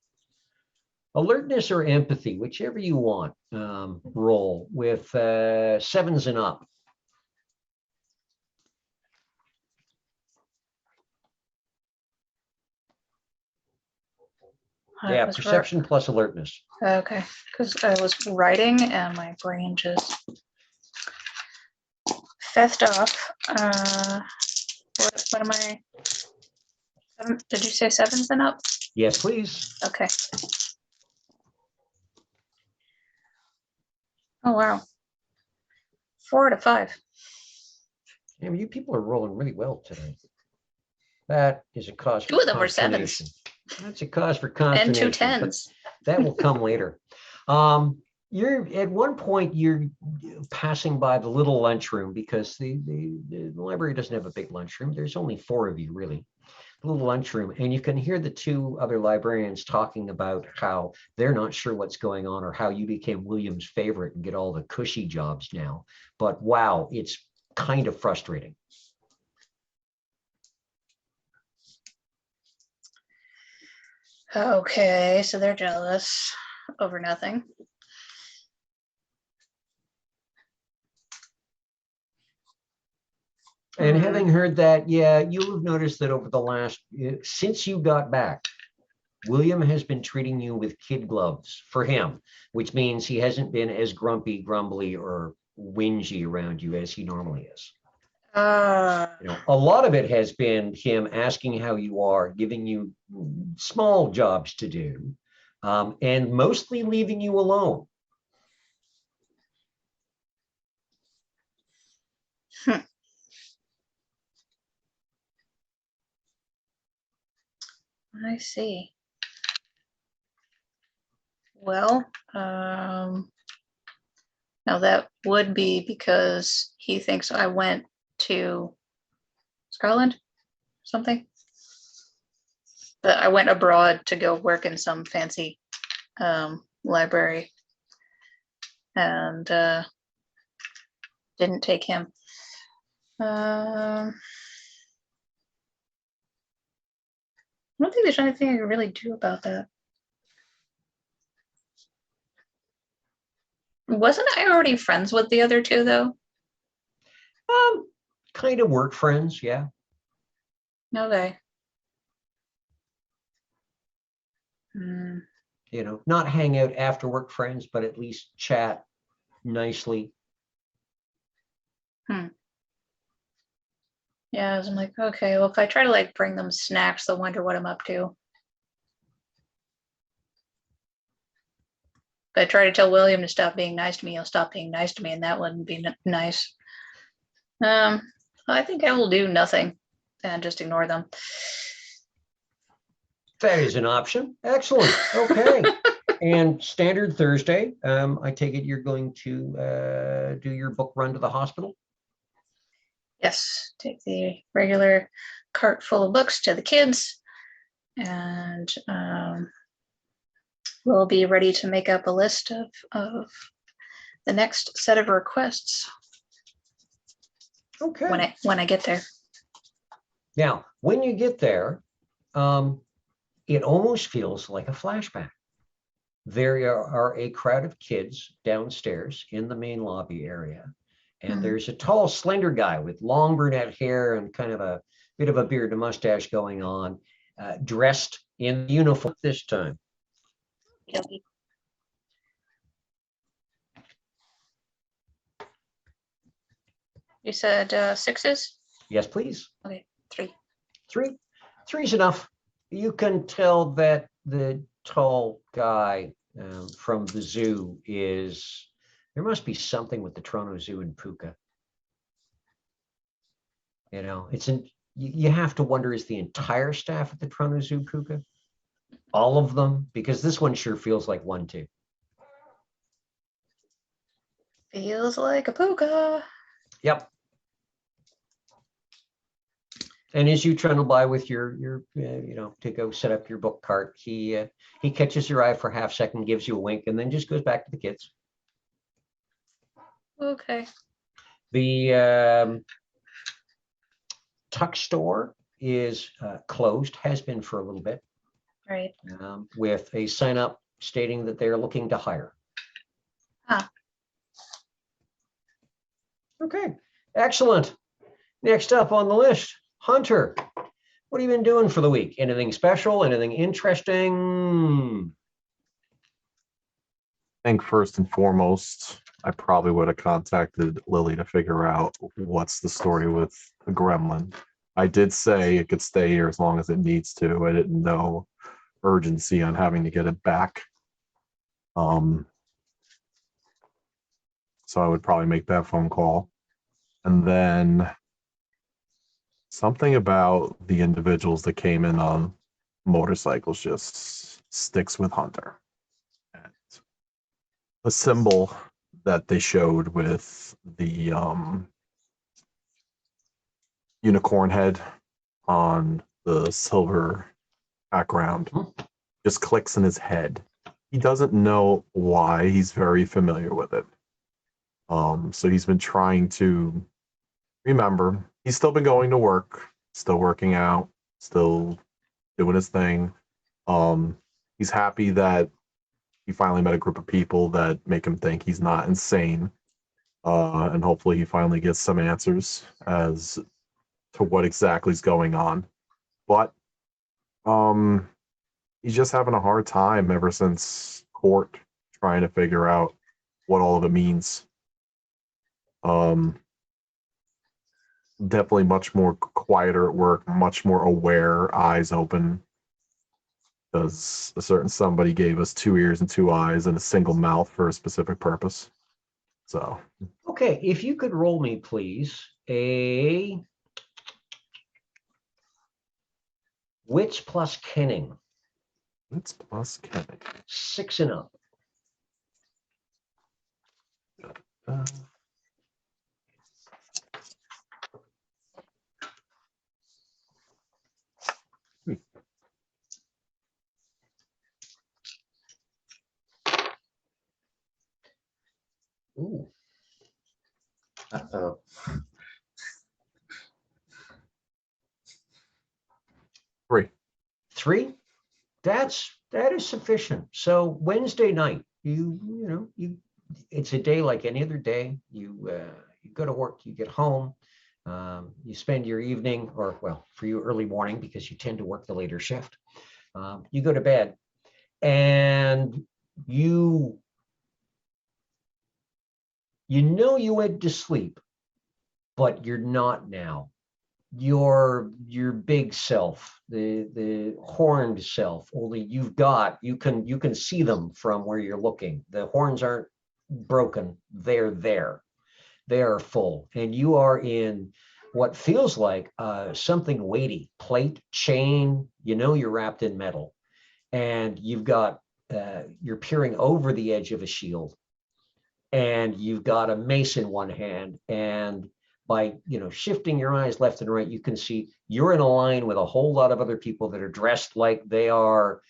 [SPEAKER 1] Alertness or empathy, whichever you want, roll with 7s and up. Yeah, perception plus alertness.
[SPEAKER 4] Okay, because I was writing and my brain just fessed off. What am I? Did you say 7s and up?
[SPEAKER 1] Yes, please.
[SPEAKER 4] Okay. Oh wow. 4 out of 5.
[SPEAKER 1] Yeah, you people are rolling really well today. That is a cause for
[SPEAKER 4] 2 of them were
[SPEAKER 1] consternation.
[SPEAKER 4] 7s.
[SPEAKER 1] That's a cause for
[SPEAKER 4] And
[SPEAKER 1] consternation.
[SPEAKER 4] 2
[SPEAKER 1] but
[SPEAKER 4] 10s.
[SPEAKER 1] that will come later. You're at one point you're passing by the little lunchroom because the library doesn't have a big lunchroom. There's only 4 of you really. The little lunchroom, and you can hear the 2 other librarians talking about how they're not sure what's going on or how you became William's favorite and get all the cushy jobs now. But wow, it's kind of frustrating.
[SPEAKER 4] Okay, so they're jealous over nothing.
[SPEAKER 1] And having heard that, yeah, you'll have noticed that over the last, since you got back, William has been treating you with kid gloves for him, which means he hasn't been as grumpy, grumbly, or whingy around you as he normally is. A lot of it has been him asking how you are, giving you small jobs to do, and mostly leaving you alone.
[SPEAKER 4] I see. Well, now that would be because he thinks I went to Scotland, something. But I went abroad to go work in some fancy library and didn't take him. I don't think there's anything I can really do about that. Wasn't I already friends with the other 2 though?
[SPEAKER 1] Kind of work friends, yeah.
[SPEAKER 4] Okay.
[SPEAKER 1] Not hang out after work friends, but at least chat nicely.
[SPEAKER 4] Yeah, I was like, okay, well, if I try to like bring them snacks, they'll wonder what I'm up to. If I try to tell William to stop being nice to me, he'll stop being nice to me, and that wouldn't be nice. I think I will do nothing and just ignore them.
[SPEAKER 1] That is an option. Excellent. Okay. And standard Thursday, I take it you're going to do your book run to the hospital?
[SPEAKER 4] Yes, take the regular cart full of books to the kids, and we'll be ready to make up a list of the next set of requests.
[SPEAKER 1] Okay.
[SPEAKER 4] When I get there.
[SPEAKER 1] Now, when you get there, it almost feels like a flashback. There are a crowd of kids downstairs in the main lobby area. And there's a tall, slender guy with long brunette hair and kind of a bit of a beard and mustache going on, dressed in uniform this time.
[SPEAKER 4] You said 6s?
[SPEAKER 1] Yes, please.
[SPEAKER 4] Okay, 3.
[SPEAKER 1] 3. 3's enough. You can tell that the tall guy from the zoo is, there must be something with the Toronto Zoo and Puka. You have to wonder, is the entire staff at the Toronto Zoo Puka? All of them? Because this one sure feels like one too.
[SPEAKER 4] Feels like a Puka.
[SPEAKER 1] Yep. And as you trundle by with your to go set up your book cart, he catches your eye for a half second, gives you a wink, and then just goes back to the kids.
[SPEAKER 4] Okay.
[SPEAKER 1] The Tuck store is closed, has been for a little bit.
[SPEAKER 4] Right.
[SPEAKER 1] With a sign up stating that they're looking to hire. Okay, excellent. Next up on the list, Hunter. What have you been doing for the week? Anything special? Anything interesting?
[SPEAKER 3] I think first and foremost, I probably would have contacted Lily to figure out what's the story with the gremlin. I did say it could stay here as long as it needs to. I didn't know urgency on having to get it back. So I would probably make that phone call. And then something about the individuals that came in on motorcycles just sticks with Hunter. And the symbol that they showed with the unicorn head on the silver background just clicks in his head. He doesn't know why. He's very familiar with it. So he's been trying to remember. He's still been going to work, still working out, still doing his thing. He's happy that he finally met a group of people that make him think he's not insane. And hopefully he finally gets some answers as to what exactly is going on. But he's just having a hard time ever since court, trying to figure out what all of it means. Definitely much more quieter at work, much more aware, eyes open. Because a certain somebody gave us 2 ears and 2 eyes and a single mouth for a specific purpose. So
[SPEAKER 1] Okay, if you could roll me, please, a wits plus kenning,
[SPEAKER 3] it's plus Kenny.
[SPEAKER 1] 6 and up.
[SPEAKER 3] Uh,
[SPEAKER 1] Ooh,
[SPEAKER 5] Uh-oh.
[SPEAKER 3] 3.
[SPEAKER 1] 3. That is sufficient. So Wednesday night, you it's a day like any other day. You go to work, you get home, you spend your evening, or well, for you early morning because you tend to work the later shift. You go to bed, and you know you went to sleep, but you're not now. Your big self, the horned self, only you can see them from where you're looking. The horns aren't broken, they're there, they are full, and you are in what feels like something weighty, plate, chain. You're wrapped in metal, and you've got you're peering over the edge of a shield, and you've got a mace in one hand, and by shifting your eyes left and right, you can see you're in a line with a whole lot of other people that are dressed like they are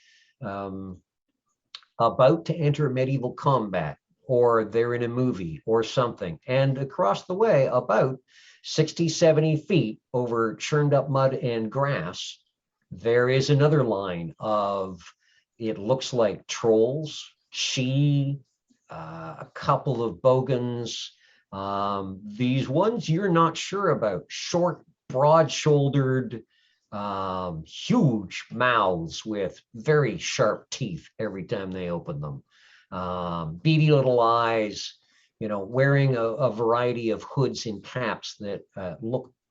[SPEAKER 1] about to enter medieval combat, or they're in a movie or something. And across the way, about 60, 70 feet over churned up mud and grass, there is another line of, it looks like trolls, a couple of bogans. These ones you're not sure about. Short, broad-shouldered, huge mouths with very sharp teeth every time they open them. Beady little eyes, wearing a variety of hoods and caps that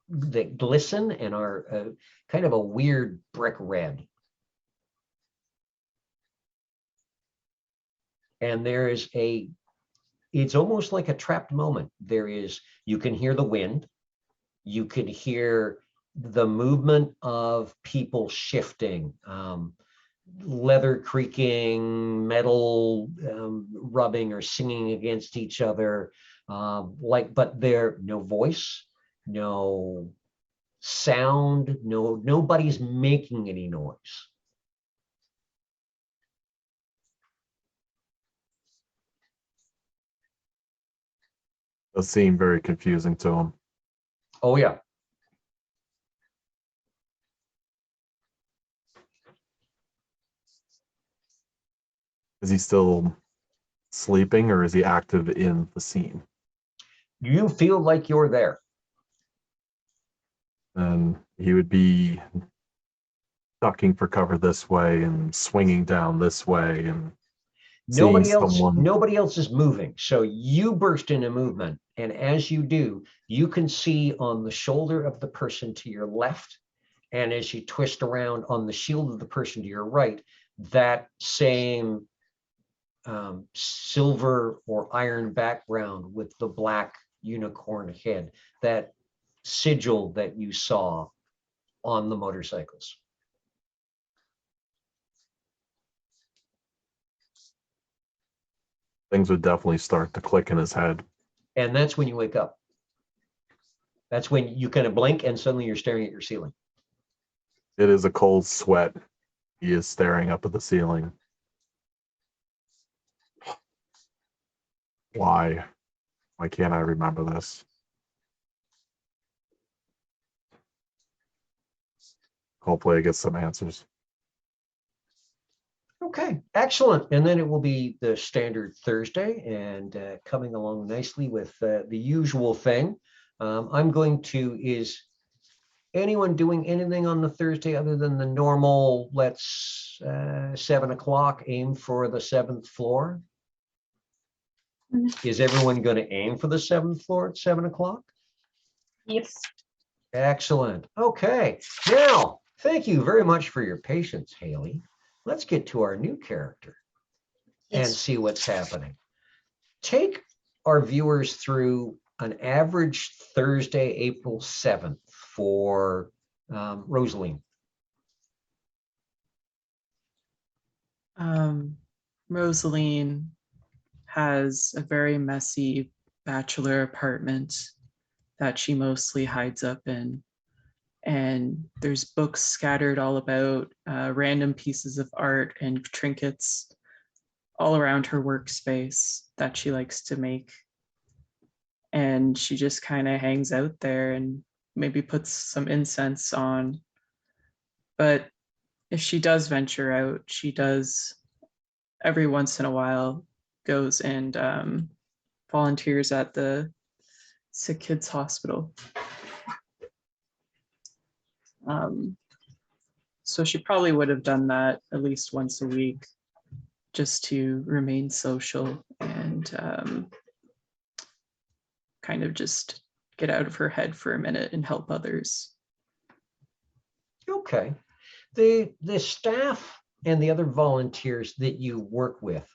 [SPEAKER 1] that glisten and are kind of a weird brick red. And it's almost like a trapped moment. You can hear the wind, you can hear the movement of people shifting, leather creaking, metal rubbing or singing against each other, but there no voice, no sound, nobody's making any noise.
[SPEAKER 3] Does seem very confusing to him.
[SPEAKER 1] Oh yeah.
[SPEAKER 3] Is he still sleeping or is he active in the scene?
[SPEAKER 1] You feel like you're there.
[SPEAKER 3] And he would be ducking for cover this way and swinging down this way. And seeing someone.
[SPEAKER 1] Nobody else is moving. So you burst into movement. And as you do, you can see on the shoulder of the person to your left, and as you twist around on the shield of the person to your right, that same silver or iron background with the black unicorn head, that sigil that you saw on the motorcycles.
[SPEAKER 3] Things would definitely start to click in his head.
[SPEAKER 1] And that's when you wake up. That's when you kind of blink and suddenly you're staring at your ceiling.
[SPEAKER 3] It is a cold sweat. He is staring up at the ceiling. Why? Why can't I remember this? Hopefully I get some answers.
[SPEAKER 1] Okay, excellent. And then it will be the standard Thursday, and coming along nicely with the usual thing. Is anyone doing anything on the Thursday other than the normal, let's 7 o'clock, aim for the 7th floor? Is everyone going to aim for the 7th floor at 7 o'clock?
[SPEAKER 4] Yes.
[SPEAKER 1] Excellent. Okay. Now, thank you very much for your patience, Haley. Let's get to our new character and
[SPEAKER 4] Yes.
[SPEAKER 1] see what's happening. Take our viewers through an average Thursday, April 7th for Rosaline.
[SPEAKER 6] Rosaline has a very messy bachelor apartment that she mostly hides up in. And there's books scattered all about, random pieces of art and trinkets all around her workspace that she likes to make. And she just kind of hangs out there and maybe puts some incense on. But if she does venture out, she does every once in a while goes and volunteers at the Sick Kids Hospital. So she probably would have done that at least once a week just to remain social and kind of just get out of her head for a minute and help others.
[SPEAKER 1] Okay. The staff and the other volunteers that you work with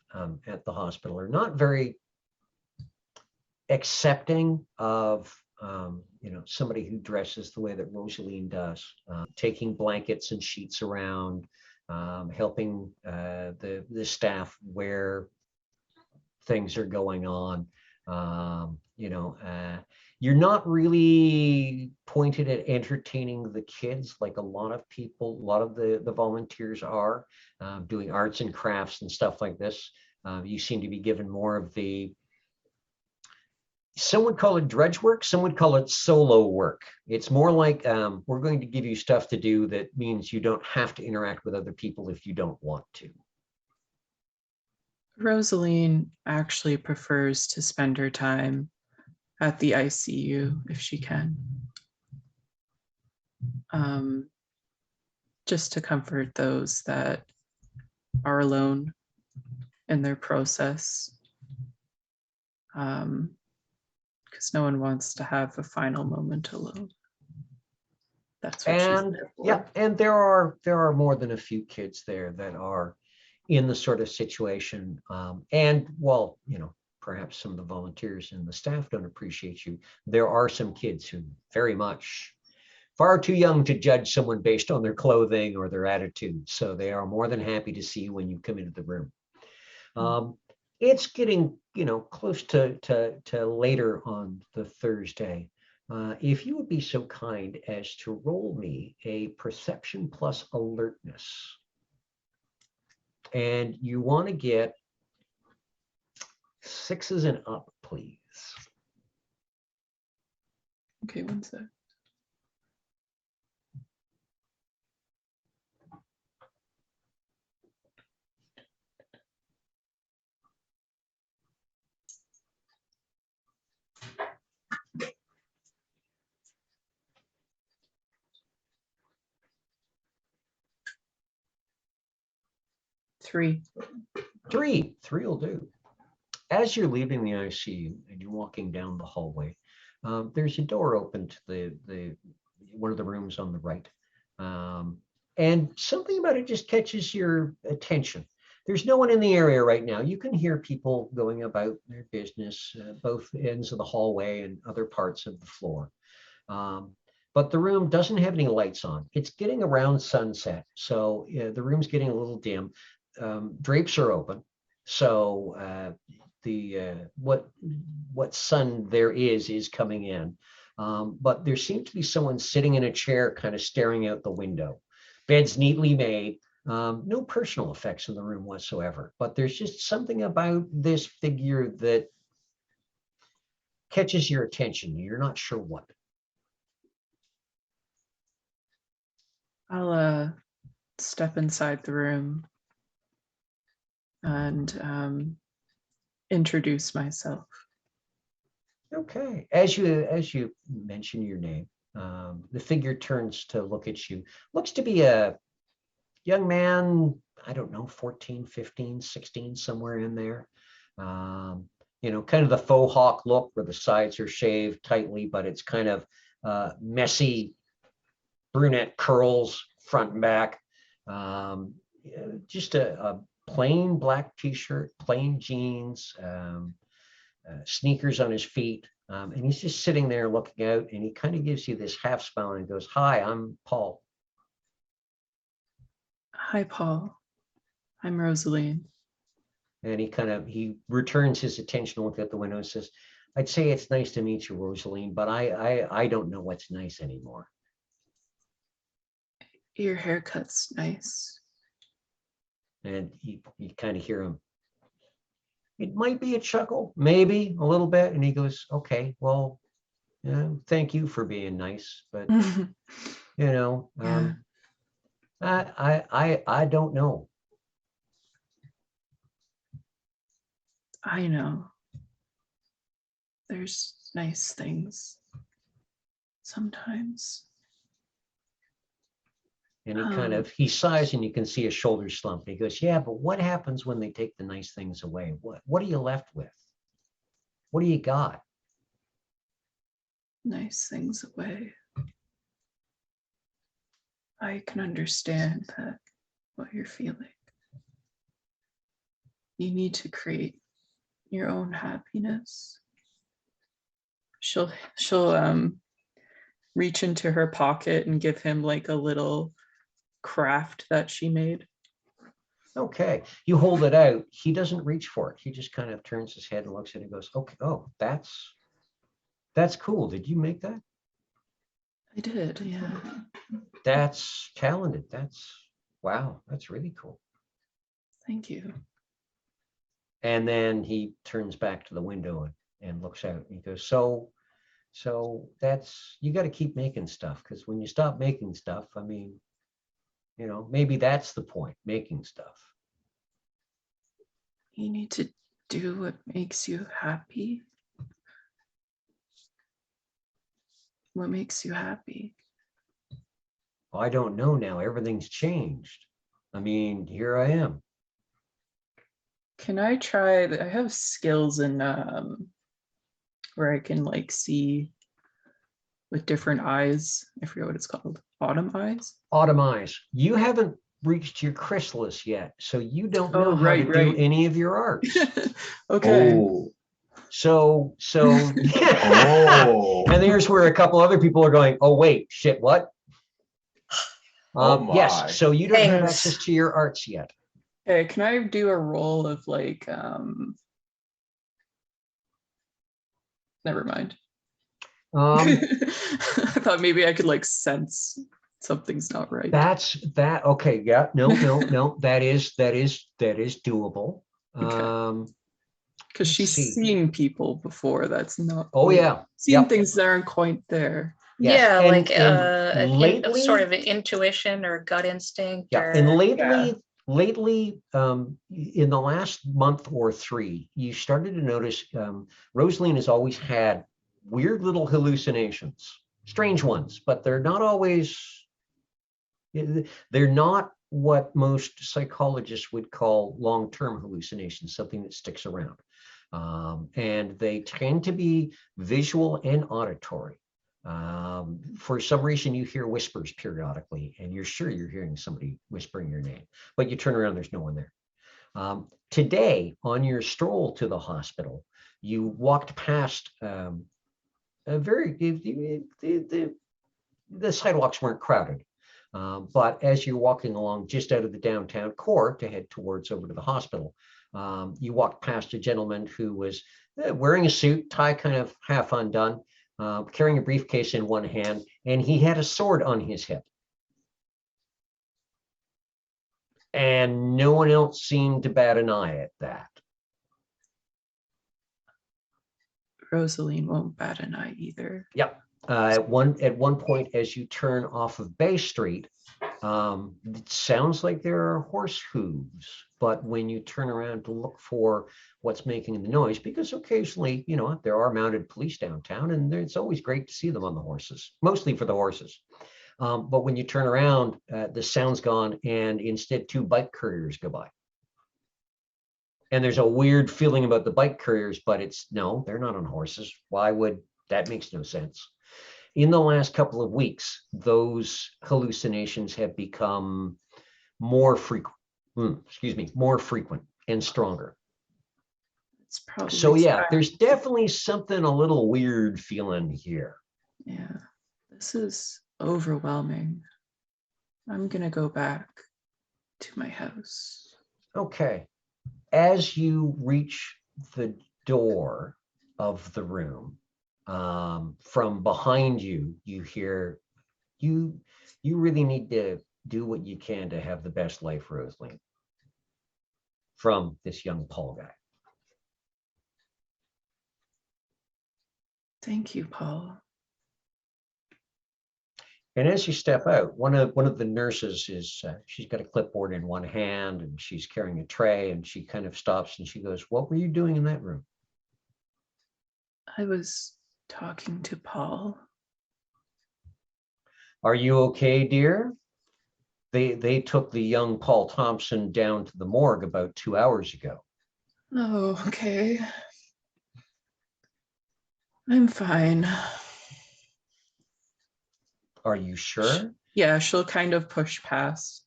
[SPEAKER 1] at the hospital are not very accepting of somebody who dresses the way that Rosaline does, taking blankets and sheets around, helping the staff where things are going on. You're not really pointed at entertaining the kids like a lot of people, a lot of the volunteers are, doing arts and crafts and stuff like this. You seem to be given more of the, some would call it drudge work, some would call it solo work. It's more like we're going to give you stuff to do that means you don't have to interact with other people if you don't want to.
[SPEAKER 6] Rosaline actually prefers to spend her time at the ICU if she can. Just to comfort those that are alone in their process. Because no one wants to have a final moment alone. That's what she's there for.
[SPEAKER 1] Yeah, and there are more than a few kids there that are in the sort of situation. And well, perhaps some of the volunteers and the staff don't appreciate you. There are some kids who very much far too young to judge someone based on their clothing or their attitude. So they are more than happy to see you when you come into the room. It's getting, close to later on the Thursday. If you would be so kind as to roll me a perception plus alertness. And you want to get 6s and up, please.
[SPEAKER 6] Okay, one sec. Three.
[SPEAKER 1] Three will do. As you're leaving the ICU and you're walking down the hallway, there's a door open to the one of the rooms on the right. And something about it just catches your attention. There's no one in the area right now. You can hear people going about their business, both ends of the hallway and other parts of the floor. But the room doesn't have any lights on. It's getting around sunset, so the room's getting a little dim. Drapes are open, so what sun there is coming in. But there seems to be someone sitting in a chair, kind of staring out the window. Bed's neatly made. No personal effects in the room whatsoever, but there's just something about this figure that catches your attention. You're not sure what.
[SPEAKER 6] I'll step inside the room and introduce myself.
[SPEAKER 1] Okay. As you mention your name, the figure turns to look at you. Looks to be a young man, I don't know, 14, 15, 16, somewhere in there. Kind of the faux hawk look where the sides are shaved tightly, but it's kind of messy brunette curls front and back. Just a plain black t-shirt, plain jeans, sneakers on his feet. And he's just sitting there looking out, and he kind of gives you this half smile and goes, "Hi, I'm Paul."
[SPEAKER 6] Hi, Paul. I'm Rosaline.
[SPEAKER 1] And he returns his attention, look out the window and says, "I'd say it's nice to meet you, Rosaline, but I don't know what's nice anymore."
[SPEAKER 6] Your haircut's nice.
[SPEAKER 1] And you kind of hear him. It might be a chuckle, maybe a little bit. And he goes, "Okay, well, thank you for being nice, but
[SPEAKER 6] Yeah.
[SPEAKER 1] I don't know."
[SPEAKER 6] I know. There's nice things sometimes.
[SPEAKER 1] And he sighs, and you can see his shoulders slump. He goes, "Yeah, but what happens when they take the nice things away? What are you left with? What do you got?"
[SPEAKER 6] Nice things away. I can understand that, what you're feeling. You need to create your own happiness. She'll reach into her pocket and give him like a little craft that she made.
[SPEAKER 1] Okay, you hold it out. He doesn't reach for it. He just kind of turns his head and looks at it and goes, "Okay, oh, that's cool. Did you make that?"
[SPEAKER 6] I did, yeah.
[SPEAKER 1] "That's talented. Wow, that's really cool."
[SPEAKER 6] Thank you.
[SPEAKER 1] And then he turns back to the window and looks out, and he goes, so you got to keep making stuff, because when you stop making stuff, I mean, maybe that's the point, making stuff.
[SPEAKER 6] You need to do what makes you happy. What makes you happy?
[SPEAKER 1] I don't know now. Everything's changed. I mean, here I am.
[SPEAKER 6] Can I try? I have skills in where I can like see with different eyes. I forget what it's called. Autumn eyes?
[SPEAKER 1] Autumn eyes. You haven't reached your chrysalis yet, so you don't know how
[SPEAKER 6] right,
[SPEAKER 1] to do
[SPEAKER 6] right.
[SPEAKER 1] any of your arts.
[SPEAKER 6] Okay.
[SPEAKER 5] Oh,
[SPEAKER 1] So
[SPEAKER 5] oh.
[SPEAKER 1] and there's where a couple other people are going, "Oh wait, shit, what?"
[SPEAKER 5] Oh my.
[SPEAKER 1] Yes, so you don't have
[SPEAKER 4] Thanks.
[SPEAKER 1] access to your arts yet.
[SPEAKER 6] Okay, can I do a roll of like never mind. I thought maybe I could like sense something's not right.
[SPEAKER 1] Okay, yeah, no, that is doable.
[SPEAKER 6] Okay. Because
[SPEAKER 1] let's
[SPEAKER 6] she's
[SPEAKER 1] see.
[SPEAKER 6] seen people before. That's not.
[SPEAKER 1] Oh yeah,
[SPEAKER 6] Seen
[SPEAKER 1] yep.
[SPEAKER 6] things that aren't quite there.
[SPEAKER 1] Yes,
[SPEAKER 4] Yeah,
[SPEAKER 1] and-
[SPEAKER 4] like
[SPEAKER 1] and lately-
[SPEAKER 4] sort of an intuition or gut instinct.
[SPEAKER 1] Yeah,
[SPEAKER 4] or,
[SPEAKER 1] and lately, in the last month or three, you started to notice Rosaline has always had weird little hallucinations, strange ones, but they're not always. They're not what most psychologists would call long-term hallucinations, something that sticks around. And they tend to be visual and auditory. For some reason, you hear whispers periodically, and you're sure you're hearing somebody whispering your name, but you turn around, there's no one there. Today, on your stroll to the hospital, you walked past a very, the sidewalks weren't crowded. But as you're walking along just out of the downtown core to head towards over to the hospital, you walked past a gentleman who was wearing a suit, tie kind of half undone, carrying a briefcase in one hand, and he had a sword on his hip. And no one else seemed to bat an eye at that.
[SPEAKER 6] Rosaline won't bat an eye either.
[SPEAKER 1] Yep. At one point, as you turn off of Bay Street, it sounds like there are horse hooves, but when you turn around to look for what's making the noise, because occasionally, you know, there are mounted police downtown, and it's always great to see them on the horses, mostly for the horses. But when you turn around, the sound's gone, and instead 2 bike couriers go by. And there's a weird feeling about the bike couriers, but no, they're not on horses. Why would that? Makes no sense. In the last couple of weeks, those hallucinations have become more frequent. More frequent and stronger.
[SPEAKER 6] It's probably
[SPEAKER 1] So yeah,
[SPEAKER 6] time.
[SPEAKER 1] there's definitely something a little weird feeling here.
[SPEAKER 6] Yeah, this is overwhelming. I'm gonna go back to my house.
[SPEAKER 1] Okay. As you reach the door of the room, from behind you, you hear, you really need to do what you can to have the best life, Rosaline, from this young Paul guy.
[SPEAKER 6] Thank you, Paul.
[SPEAKER 1] And as you step out, one of the nurses is, she's got a clipboard in one hand and she's carrying a tray, and she kind of stops and she goes, "What were you doing in that room?"
[SPEAKER 6] I was talking to Paul.
[SPEAKER 1] "Are you okay, dear?" They took the young Paul Thompson down to the morgue about 2 hours ago.
[SPEAKER 6] Oh, okay. I'm fine.
[SPEAKER 1] Are you sure?
[SPEAKER 6] Yeah, she'll kind of push past.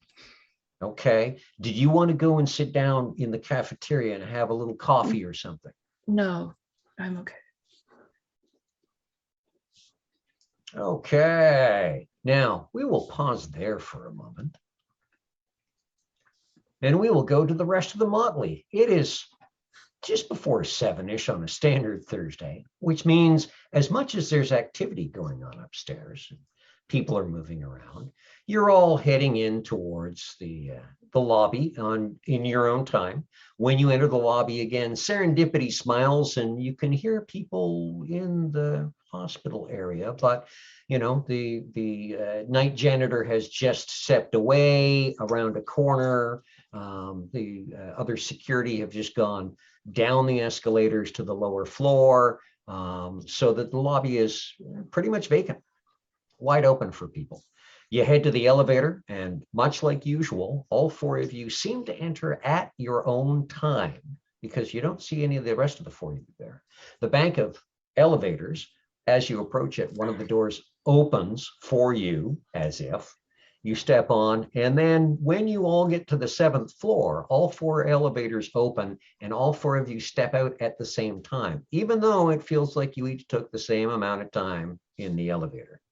[SPEAKER 1] Okay. Did you want to go and sit down in the cafeteria and have a little coffee or something?
[SPEAKER 6] No, I'm okay.
[SPEAKER 1] Okay. Now, we will pause there for a moment. And we will go to the rest of the motley. It is just before 7-ish on a standard Thursday, which means as much as there's activity going on upstairs, and people are moving around, you're all heading in towards the lobby in your own time. When you enter the lobby again, serendipity smiles, and you can hear people in the hospital area, but you know, the night janitor has just stepped away around a corner. The other security have just gone down the escalators to the lower floor, so that the lobby is pretty much vacant, wide open for people. You head to the elevator, and much like usual, all 4 of you seem to enter at your own time because you don't see any of the rest of the 4 of you there. The bank of elevators, as you approach it, one of the doors opens for you as if. You step on, and then when you all get to the 7th floor, all 4 elevators open and all 4 of you step out at the same time, even though it feels like you each took the same amount of time in the elevator.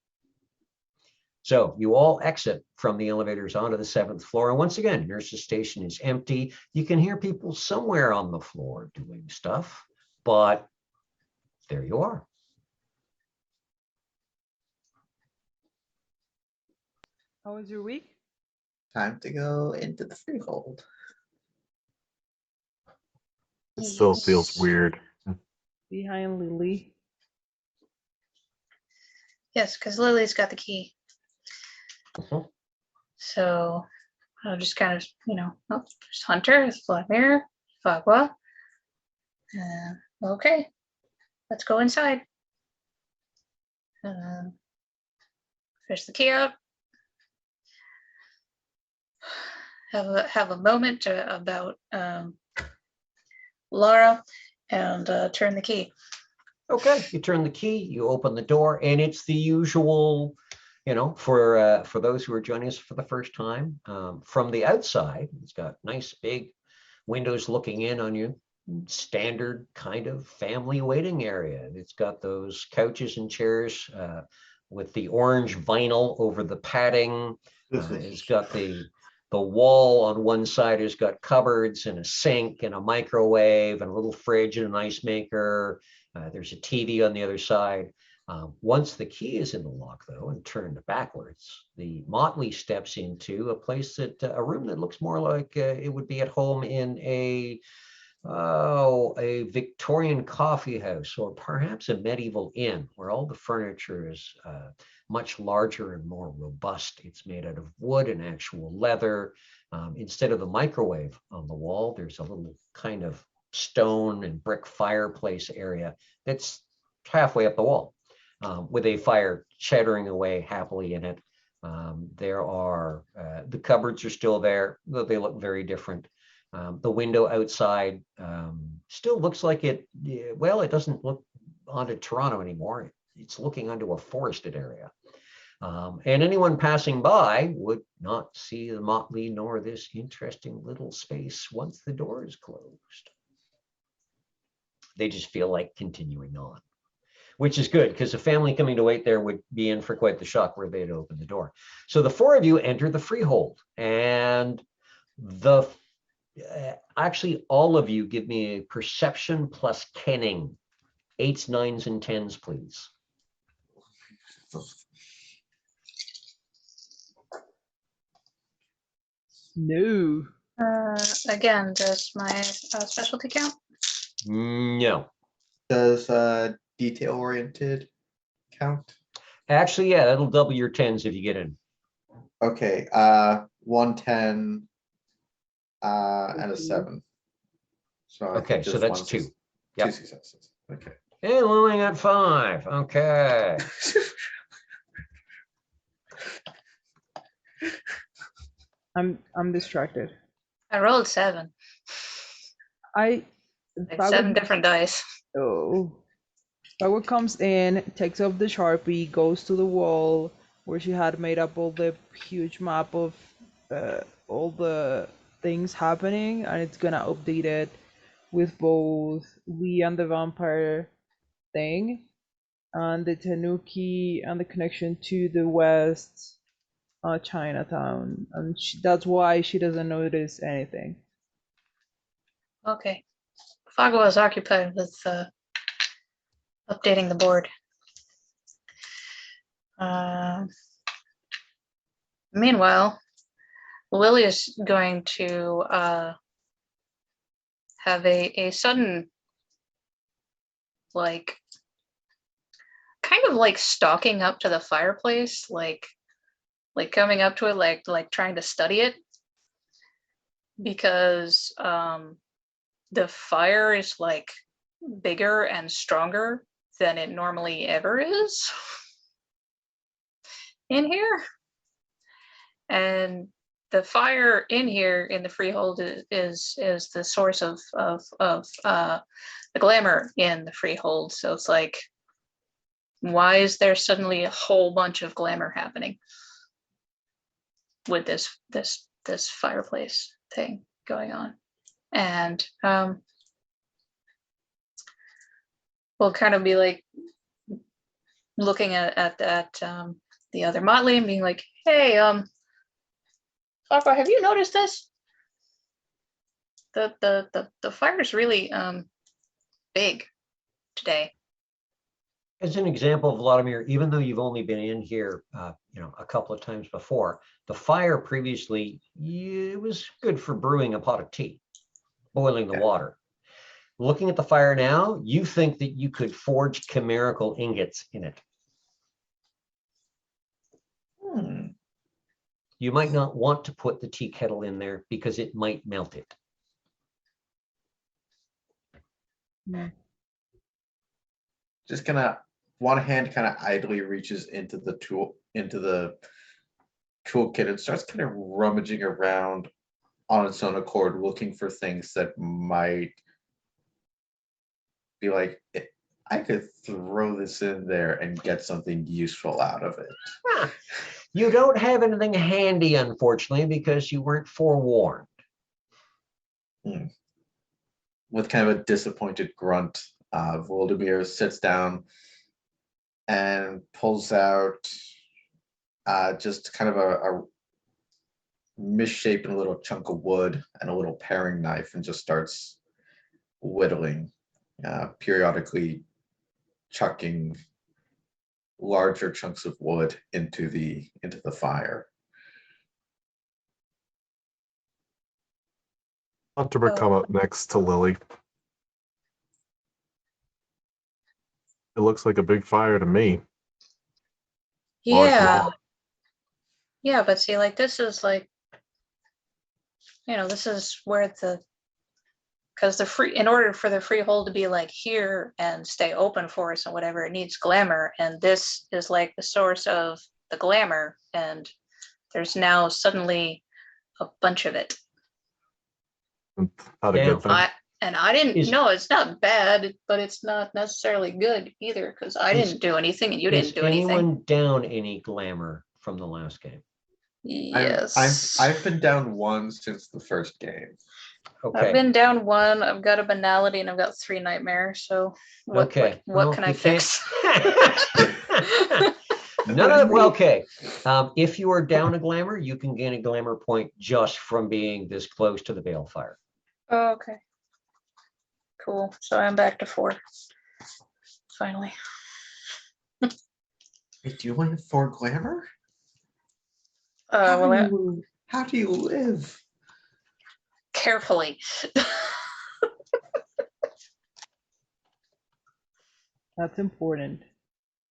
[SPEAKER 1] So you all exit from the elevators onto the 7th floor. And once again, nurse's station is empty. You can hear people somewhere on the floor doing stuff, but there you are.
[SPEAKER 2] How was your week?
[SPEAKER 5] Time to go into the freehold.
[SPEAKER 3] It still feels
[SPEAKER 4] Yes.
[SPEAKER 3] weird.
[SPEAKER 2] Behind Lily.
[SPEAKER 4] Yes, because Lily's got the key.
[SPEAKER 1] Mhm.
[SPEAKER 4] So I'll just kind of, there's Hunter, there's Vladimir, Fagua. Okay, let's go inside. Fish the key out. have a moment about Laura and turn the key.
[SPEAKER 1] Okay, you turn the key, you open the door, and it's the usual, for those who are joining us for the first time, from the outside, it's got nice big windows looking in on you, standard kind of family waiting area. It's got those couches and chairs with the orange vinyl over the padding. It's got the wall on one side has got cupboards and a sink and a microwave and a little fridge and an ice maker. There's a TV on the other side. Once the key is in the lock, though, and turned backwards, the Motley steps into a room that looks more like it would be at home in a Victorian coffee house or perhaps a medieval inn, where all the furniture is much larger and more robust. It's made out of wood and actual leather. Instead of the microwave on the wall, there's a little kind of stone and brick fireplace area that's halfway up the wall, with a fire chattering away happily in it. There are the cupboards are still there, though they look very different. The window outside still looks like it doesn't look onto Toronto anymore. It's looking onto a forested area. And anyone passing by would not see the Motley nor this interesting little space once the door is closed. They just feel like continuing on, which is good because a family coming to wait there would be in for quite the shock where they'd open the door. So the four of you enter the freehold, and actually all of you give me a perception plus kenning, 8s, 9s, and 10s, please.
[SPEAKER 2] No.
[SPEAKER 4] Again, does my specialty count?
[SPEAKER 1] No.
[SPEAKER 5] Does detail-oriented count?
[SPEAKER 1] Actually, yeah, that'll double your 10s if you get in.
[SPEAKER 5] Okay, 110 and a 7. So I
[SPEAKER 1] Okay,
[SPEAKER 5] think
[SPEAKER 1] so
[SPEAKER 5] just
[SPEAKER 1] that's
[SPEAKER 5] one
[SPEAKER 1] 2.
[SPEAKER 5] Two
[SPEAKER 1] Yep.
[SPEAKER 5] successes. Okay.
[SPEAKER 1] And Lily got 5. Okay.
[SPEAKER 2] I'm distracted.
[SPEAKER 4] I rolled 7.
[SPEAKER 2] I
[SPEAKER 4] Like 7 different dice.
[SPEAKER 2] Oh. Power comes in, takes off the Sharpie, goes to the wall where she had made up all the huge map of all the things happening, and it's gonna update it with both we and the vampire thing, and the Tanuki and the connection to the West Chinatown, and that's why she doesn't notice anything.
[SPEAKER 4] Okay. Fago is occupied with updating the board. Meanwhile, Lily is going to have a sudden, like, kind of like stalking up to the fireplace, like coming up to it, like trying to study it, because the fire is like bigger and stronger than it normally ever is in here. And the fire in here in the freehold is the source of the glamour in the freehold. So it's like, why is there suddenly a whole bunch of glamour happening with this fireplace thing going on? And we'll kind of be like looking at the other Motley and being like, hey, Farquhar, have you noticed this? The fire is really big today.
[SPEAKER 1] As an example, Vladimir, even though you've only been in here, a couple of times before, the fire previously, it was good for brewing a pot of tea, boiling the water. Looking at the fire now, you think that you could forge chimerical ingots in it. You might not want to put the tea kettle in there because it might melt it.
[SPEAKER 5] Just gonna, one hand kind of idly reaches into the toolkit and starts kind of rummaging around on its own accord looking for things that might be like, I could throw this in there and get something useful out of it.
[SPEAKER 1] Huh. You don't have anything handy, unfortunately, because you weren't forewarned.
[SPEAKER 5] With kind of a disappointed grunt, Voldemir sits down and pulls out just kind of a misshapen little chunk of wood and a little paring knife and just starts whittling, periodically chucking larger chunks of wood into the fire.
[SPEAKER 3] Hunter would come up next to Lily. It looks like a big fire to me. Large
[SPEAKER 4] Yeah.
[SPEAKER 3] log.
[SPEAKER 4] Yeah, but see, like this is like, this is where because in order for the freehold to be like here and stay open for us and whatever, it needs glamour, and this is like the source of the glamour, and there's now suddenly a bunch of it.
[SPEAKER 3] Not a good thing.
[SPEAKER 4] I didn't know it's not bad, but it's not necessarily good either, because I didn't do anything and you didn't do anything.
[SPEAKER 1] Is anyone down any glamour from the last game?
[SPEAKER 4] Yes.
[SPEAKER 5] I've been down one since the first game.
[SPEAKER 1] Okay.
[SPEAKER 4] I've been down one. I've got a banality and I've got 3 nightmares. So what can I fix?
[SPEAKER 1] None of it. Well, okay. If you are down a glamour, you can gain a glamour point just from being this close to the balefire.
[SPEAKER 4] Oh, okay. Cool. So I'm back to 4. Finally.
[SPEAKER 5] Wait, do you want 4 glamour? How do you live?
[SPEAKER 4] Carefully.
[SPEAKER 2] That's important.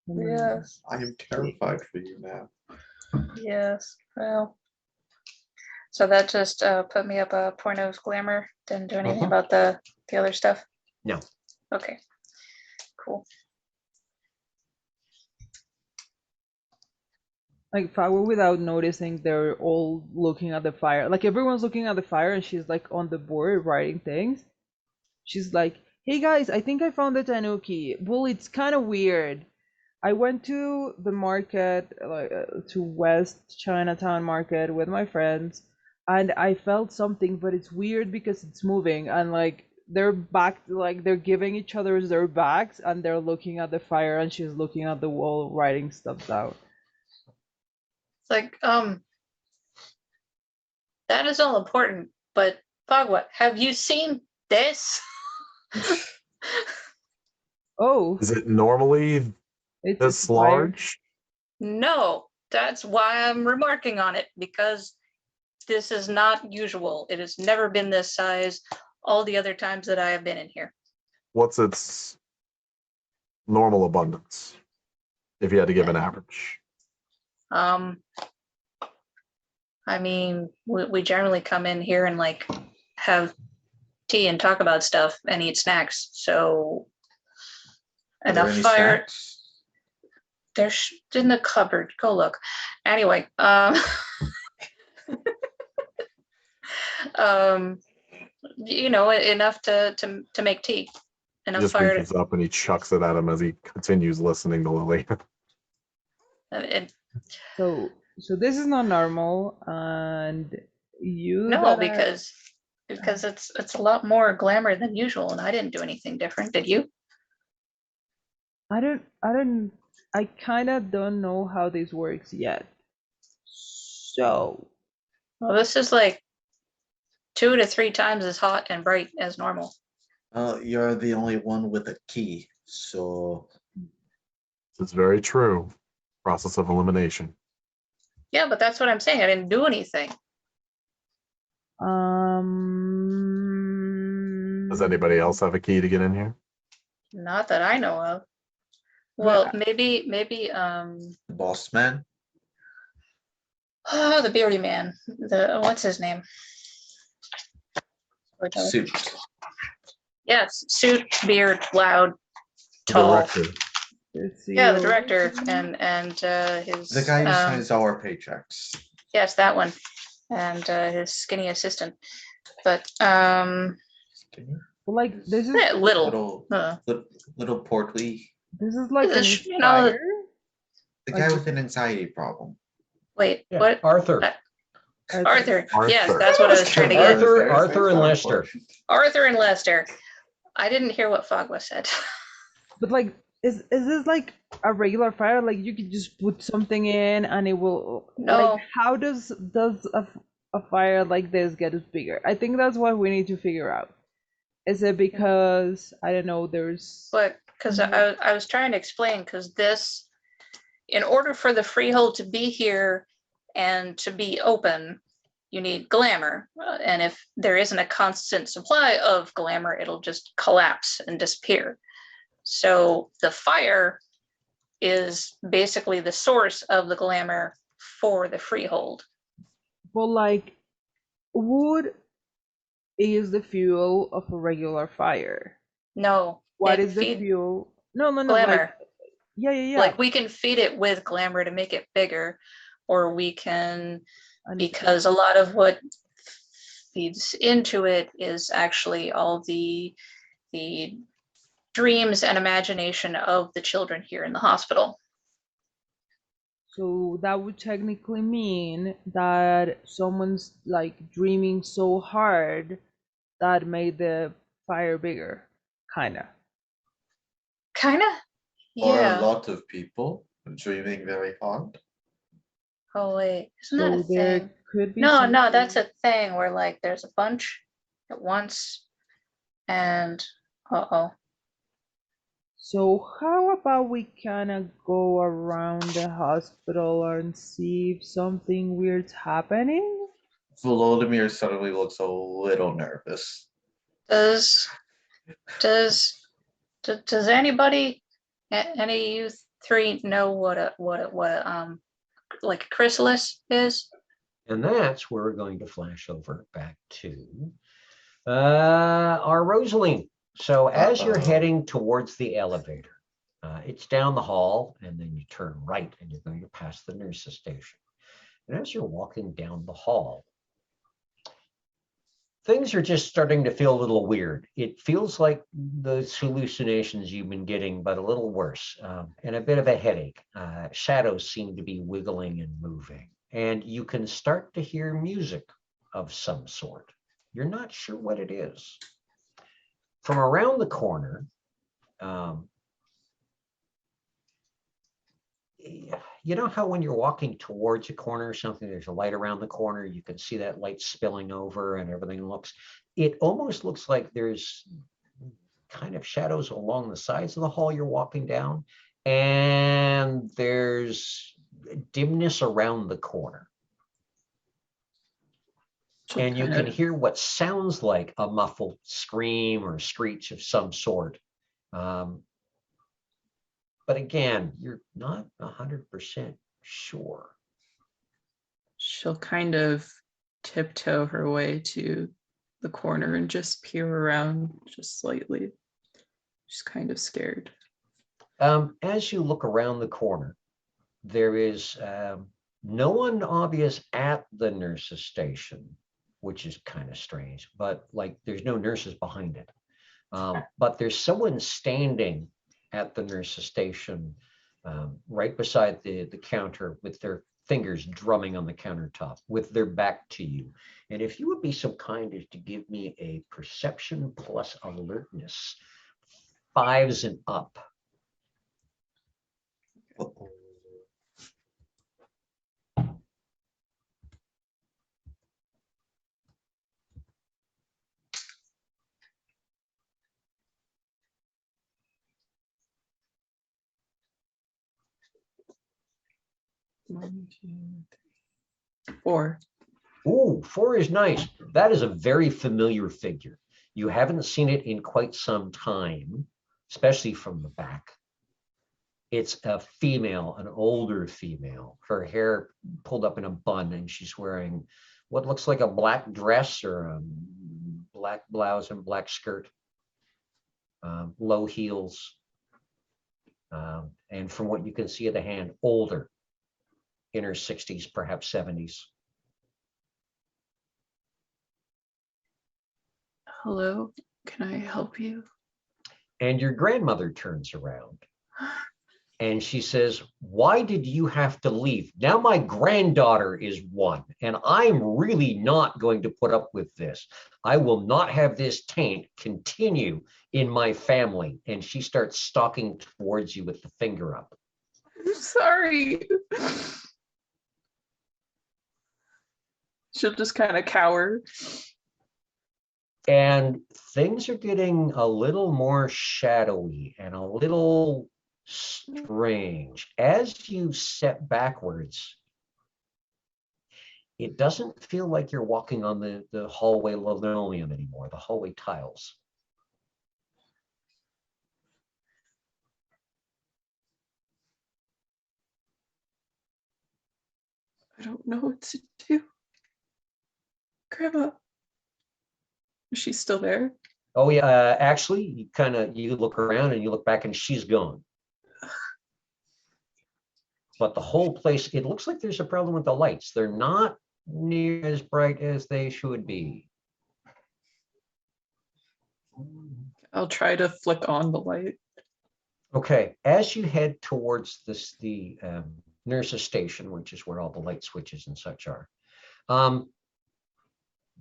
[SPEAKER 4] Yes.
[SPEAKER 5] I am terrified for you now.
[SPEAKER 4] Yes. Well. So that just put me up a point of glamour. Didn't do anything about the other stuff.
[SPEAKER 1] No.
[SPEAKER 4] Okay. Cool.
[SPEAKER 2] Like Fagwa, without noticing, they're all looking at the fire. Like everyone's looking at the fire, and she's like on the board writing things. She's like, "Hey guys, I think I found the tanuki. Well, it's kind of weird. I went to the market, to West Chinatown Market with my friends, and I felt something, but it's weird because it's moving, and like they're back, like they're giving each other their backs, and they're looking at the fire, and she's looking at the wall, writing stuff down."
[SPEAKER 4] It's like, that is all important, but Fagwa, have you seen this?
[SPEAKER 2] Oh,
[SPEAKER 3] Is it normally
[SPEAKER 2] it's
[SPEAKER 3] this
[SPEAKER 2] fire.
[SPEAKER 3] large?
[SPEAKER 4] No, that's why I'm remarking on it, because this is not usual. It has never been this size all the other times that I have been in here.
[SPEAKER 3] What's its normal abundance, if you had to give an average?
[SPEAKER 4] I mean, we generally come in here and like have tea and talk about stuff and eat snacks. So enough fire.
[SPEAKER 5] Snacks?
[SPEAKER 4] There's in the cupboard. Go look. Anyway, enough to make tea.
[SPEAKER 3] He
[SPEAKER 4] Enough
[SPEAKER 3] just
[SPEAKER 4] fire
[SPEAKER 3] reaches up and he chucks it at him as he continues listening to Lily.
[SPEAKER 2] So this is not normal, and you
[SPEAKER 4] no,
[SPEAKER 2] gotta-
[SPEAKER 4] because it's a lot more glamour than usual, and I didn't do anything different. Did you?
[SPEAKER 2] I kind of don't know how this works yet. So
[SPEAKER 4] Well, this is like 2 to 3 times as hot and bright as normal.
[SPEAKER 5] You're the only one with a key, so
[SPEAKER 3] It's very true. Process of elimination.
[SPEAKER 4] Yeah, but that's what I'm saying. I didn't do anything.
[SPEAKER 3] Does anybody else have a key to get in here?
[SPEAKER 4] Not that I know of. Well, maybe
[SPEAKER 5] the boss man.
[SPEAKER 4] oh, the beardy man. What's his name?
[SPEAKER 5] Suit.
[SPEAKER 4] Yes, suit, beard, loud, tall.
[SPEAKER 3] Director.
[SPEAKER 4] Yeah, the director and his
[SPEAKER 5] The guy who signs all our paychecks.
[SPEAKER 4] Yes, that one. and his skinny assistant. But
[SPEAKER 2] Well, like this is
[SPEAKER 4] little,
[SPEAKER 5] little portly.
[SPEAKER 2] this is like an
[SPEAKER 4] you know,
[SPEAKER 2] inspire.
[SPEAKER 5] The
[SPEAKER 2] Like
[SPEAKER 5] guy
[SPEAKER 2] the-
[SPEAKER 5] with an anxiety problem.
[SPEAKER 4] wait,
[SPEAKER 1] Yeah,
[SPEAKER 4] what?
[SPEAKER 1] Arthur.
[SPEAKER 4] Arthur. Yes,
[SPEAKER 3] Arthur.
[SPEAKER 4] that's what I was trying to get.
[SPEAKER 1] Arthur and Lester.
[SPEAKER 4] Arthur and Lester. I didn't hear what Fagwa said.
[SPEAKER 2] But like, is this like a regular fire? Like you could just put something in and it will.
[SPEAKER 4] No.
[SPEAKER 2] Like, how does a fire like this get bigger? I think that's what we need to figure out. Is it because I don't know? There's
[SPEAKER 4] But because I was trying to explain, because this, in order for the freehold to be here and to be open, you need glamour. And if there isn't a constant supply of glamour, it'll just collapse and disappear. So the fire is basically the source of the glamour for the freehold.
[SPEAKER 2] well, like wood is the fuel of a regular fire.
[SPEAKER 4] No.
[SPEAKER 2] What
[SPEAKER 4] it
[SPEAKER 2] is the
[SPEAKER 4] feed
[SPEAKER 2] fuel? No,
[SPEAKER 4] glamour.
[SPEAKER 2] Like, yeah.
[SPEAKER 4] Like we can feed it with glamour to make it bigger, or we can, because a lot of what feeds into it is actually all the dreams and imagination of the children here in the hospital.
[SPEAKER 2] So that would technically mean that someone's like dreaming so hard that made the fire bigger, kinda.
[SPEAKER 4] Kinda?
[SPEAKER 5] Or a
[SPEAKER 4] Yeah.
[SPEAKER 5] lot of people dreaming very hard.
[SPEAKER 4] Oh wait, isn't that a
[SPEAKER 2] So there
[SPEAKER 4] thing?
[SPEAKER 2] could be
[SPEAKER 4] No,
[SPEAKER 2] something.
[SPEAKER 4] that's a thing where like there's a bunch at once and uh-oh.
[SPEAKER 2] So how about we kind of go around the hospital and see if something weird's happening?
[SPEAKER 5] Volodymyr suddenly looks a little nervous.
[SPEAKER 4] Does anybody, any of you three know what a like a chrysalis is?
[SPEAKER 1] And that's where we're going to flash over back to our Rosaline. So as you're heading towards the elevator, it's down the hall, and then you turn right, and you're going to pass the nurse's station. And as you're walking down the hall, things are just starting to feel a little weird. It feels like those hallucinations you've been getting, but a little worse, and a bit of a headache. Shadows seem to be wiggling and moving, and you can start to hear music of some sort. You're not sure what it is. From around the corner, you know how when you're walking towards a corner or something, there's a light around the corner, you can see that light spilling over and everything it almost looks like there's kind of shadows along the sides of the hall you're walking down, and there's dimness around the corner. And you can hear what sounds like a muffled scream or screech of some sort. But again, you're not 100% sure.
[SPEAKER 6] She'll kind of tiptoe her way to the corner and just peer around just slightly. She's kind of scared.
[SPEAKER 1] As you look around the corner, there is no one obvious at the nurse's station, which is kind of strange, but like there's no nurses behind it. But there's someone standing at the nurse's station right beside the counter with their fingers drumming on the countertop with their back to you. And if you would be so kind as to give me a perception plus alertness, 5s and up.
[SPEAKER 5] Uh-oh.
[SPEAKER 6] One, 2, 3, 4.
[SPEAKER 1] Ooh, 4 is nice. That is a very familiar figure. You haven't seen it in quite some time, especially from the back. It's a female, an older female. Her hair pulled up in a bun, and she's wearing what looks like a black dress or a black blouse and black skirt, low heels. And from what you can see of the hand, older, in her 60s, perhaps 70s.
[SPEAKER 6] Hello, can I help you?
[SPEAKER 1] And your grandmother turns around and she says, why did you have to leave? Now my granddaughter is one, and I'm really not going to put up with this. I will not have this taint continue in my family. And she starts stalking towards you with the finger up.
[SPEAKER 6] I'm sorry. She'll just kind of cower.
[SPEAKER 1] And things are getting a little more shadowy and a little strange. As you step backwards, it doesn't feel like you're walking on the hallway linoleum anymore, the hallway tiles.
[SPEAKER 6] I don't know what to do. Grandma, is she still there?
[SPEAKER 1] Oh yeah, actually, you look around and you look back and she's gone. But the whole place, it looks like there's a problem with the lights. They're not near as bright as they should be.
[SPEAKER 6] I'll try to flick on the light.
[SPEAKER 1] Okay, as you head towards the nurse's station, which is where all the light switches and such are,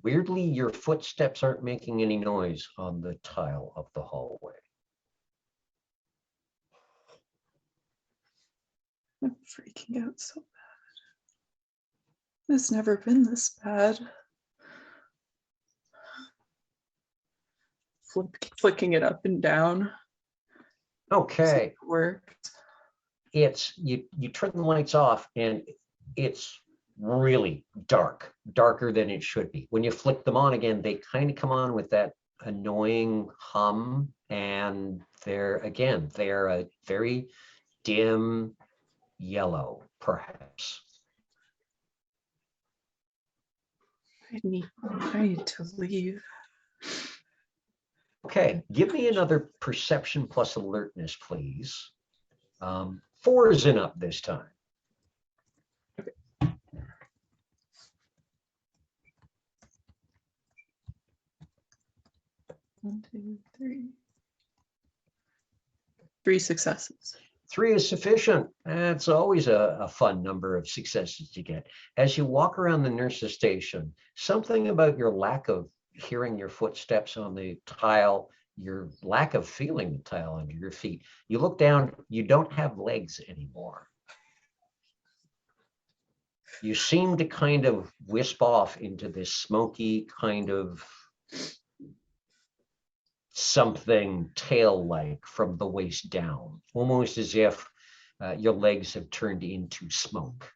[SPEAKER 1] weirdly, your footsteps aren't making any noise on the tile of the hallway.
[SPEAKER 6] I'm freaking out so bad. It's never been this bad. Flicking it up and down.
[SPEAKER 1] Okay,
[SPEAKER 6] It worked.
[SPEAKER 1] it's you turn the lights off and it's really dark, darker than it should be. When you flick them on again, they kind of come on with that annoying hum, and they're a very dim yellow, perhaps.
[SPEAKER 6] I need to leave.
[SPEAKER 1] Okay, give me another perception plus alertness, please. 4s and up this time.
[SPEAKER 6] 1, 2, 3. 3 successes.
[SPEAKER 1] 3 is sufficient. That's always a fun number of successes to get. As you walk around the nurse's station, something about your lack of hearing your footsteps on the tile, your lack of feeling the tile under your feet. You look down, you don't have legs anymore. You seem to kind of wisp off into this smoky kind of something tail-like from the waist down, almost as if your legs have turned into smoke.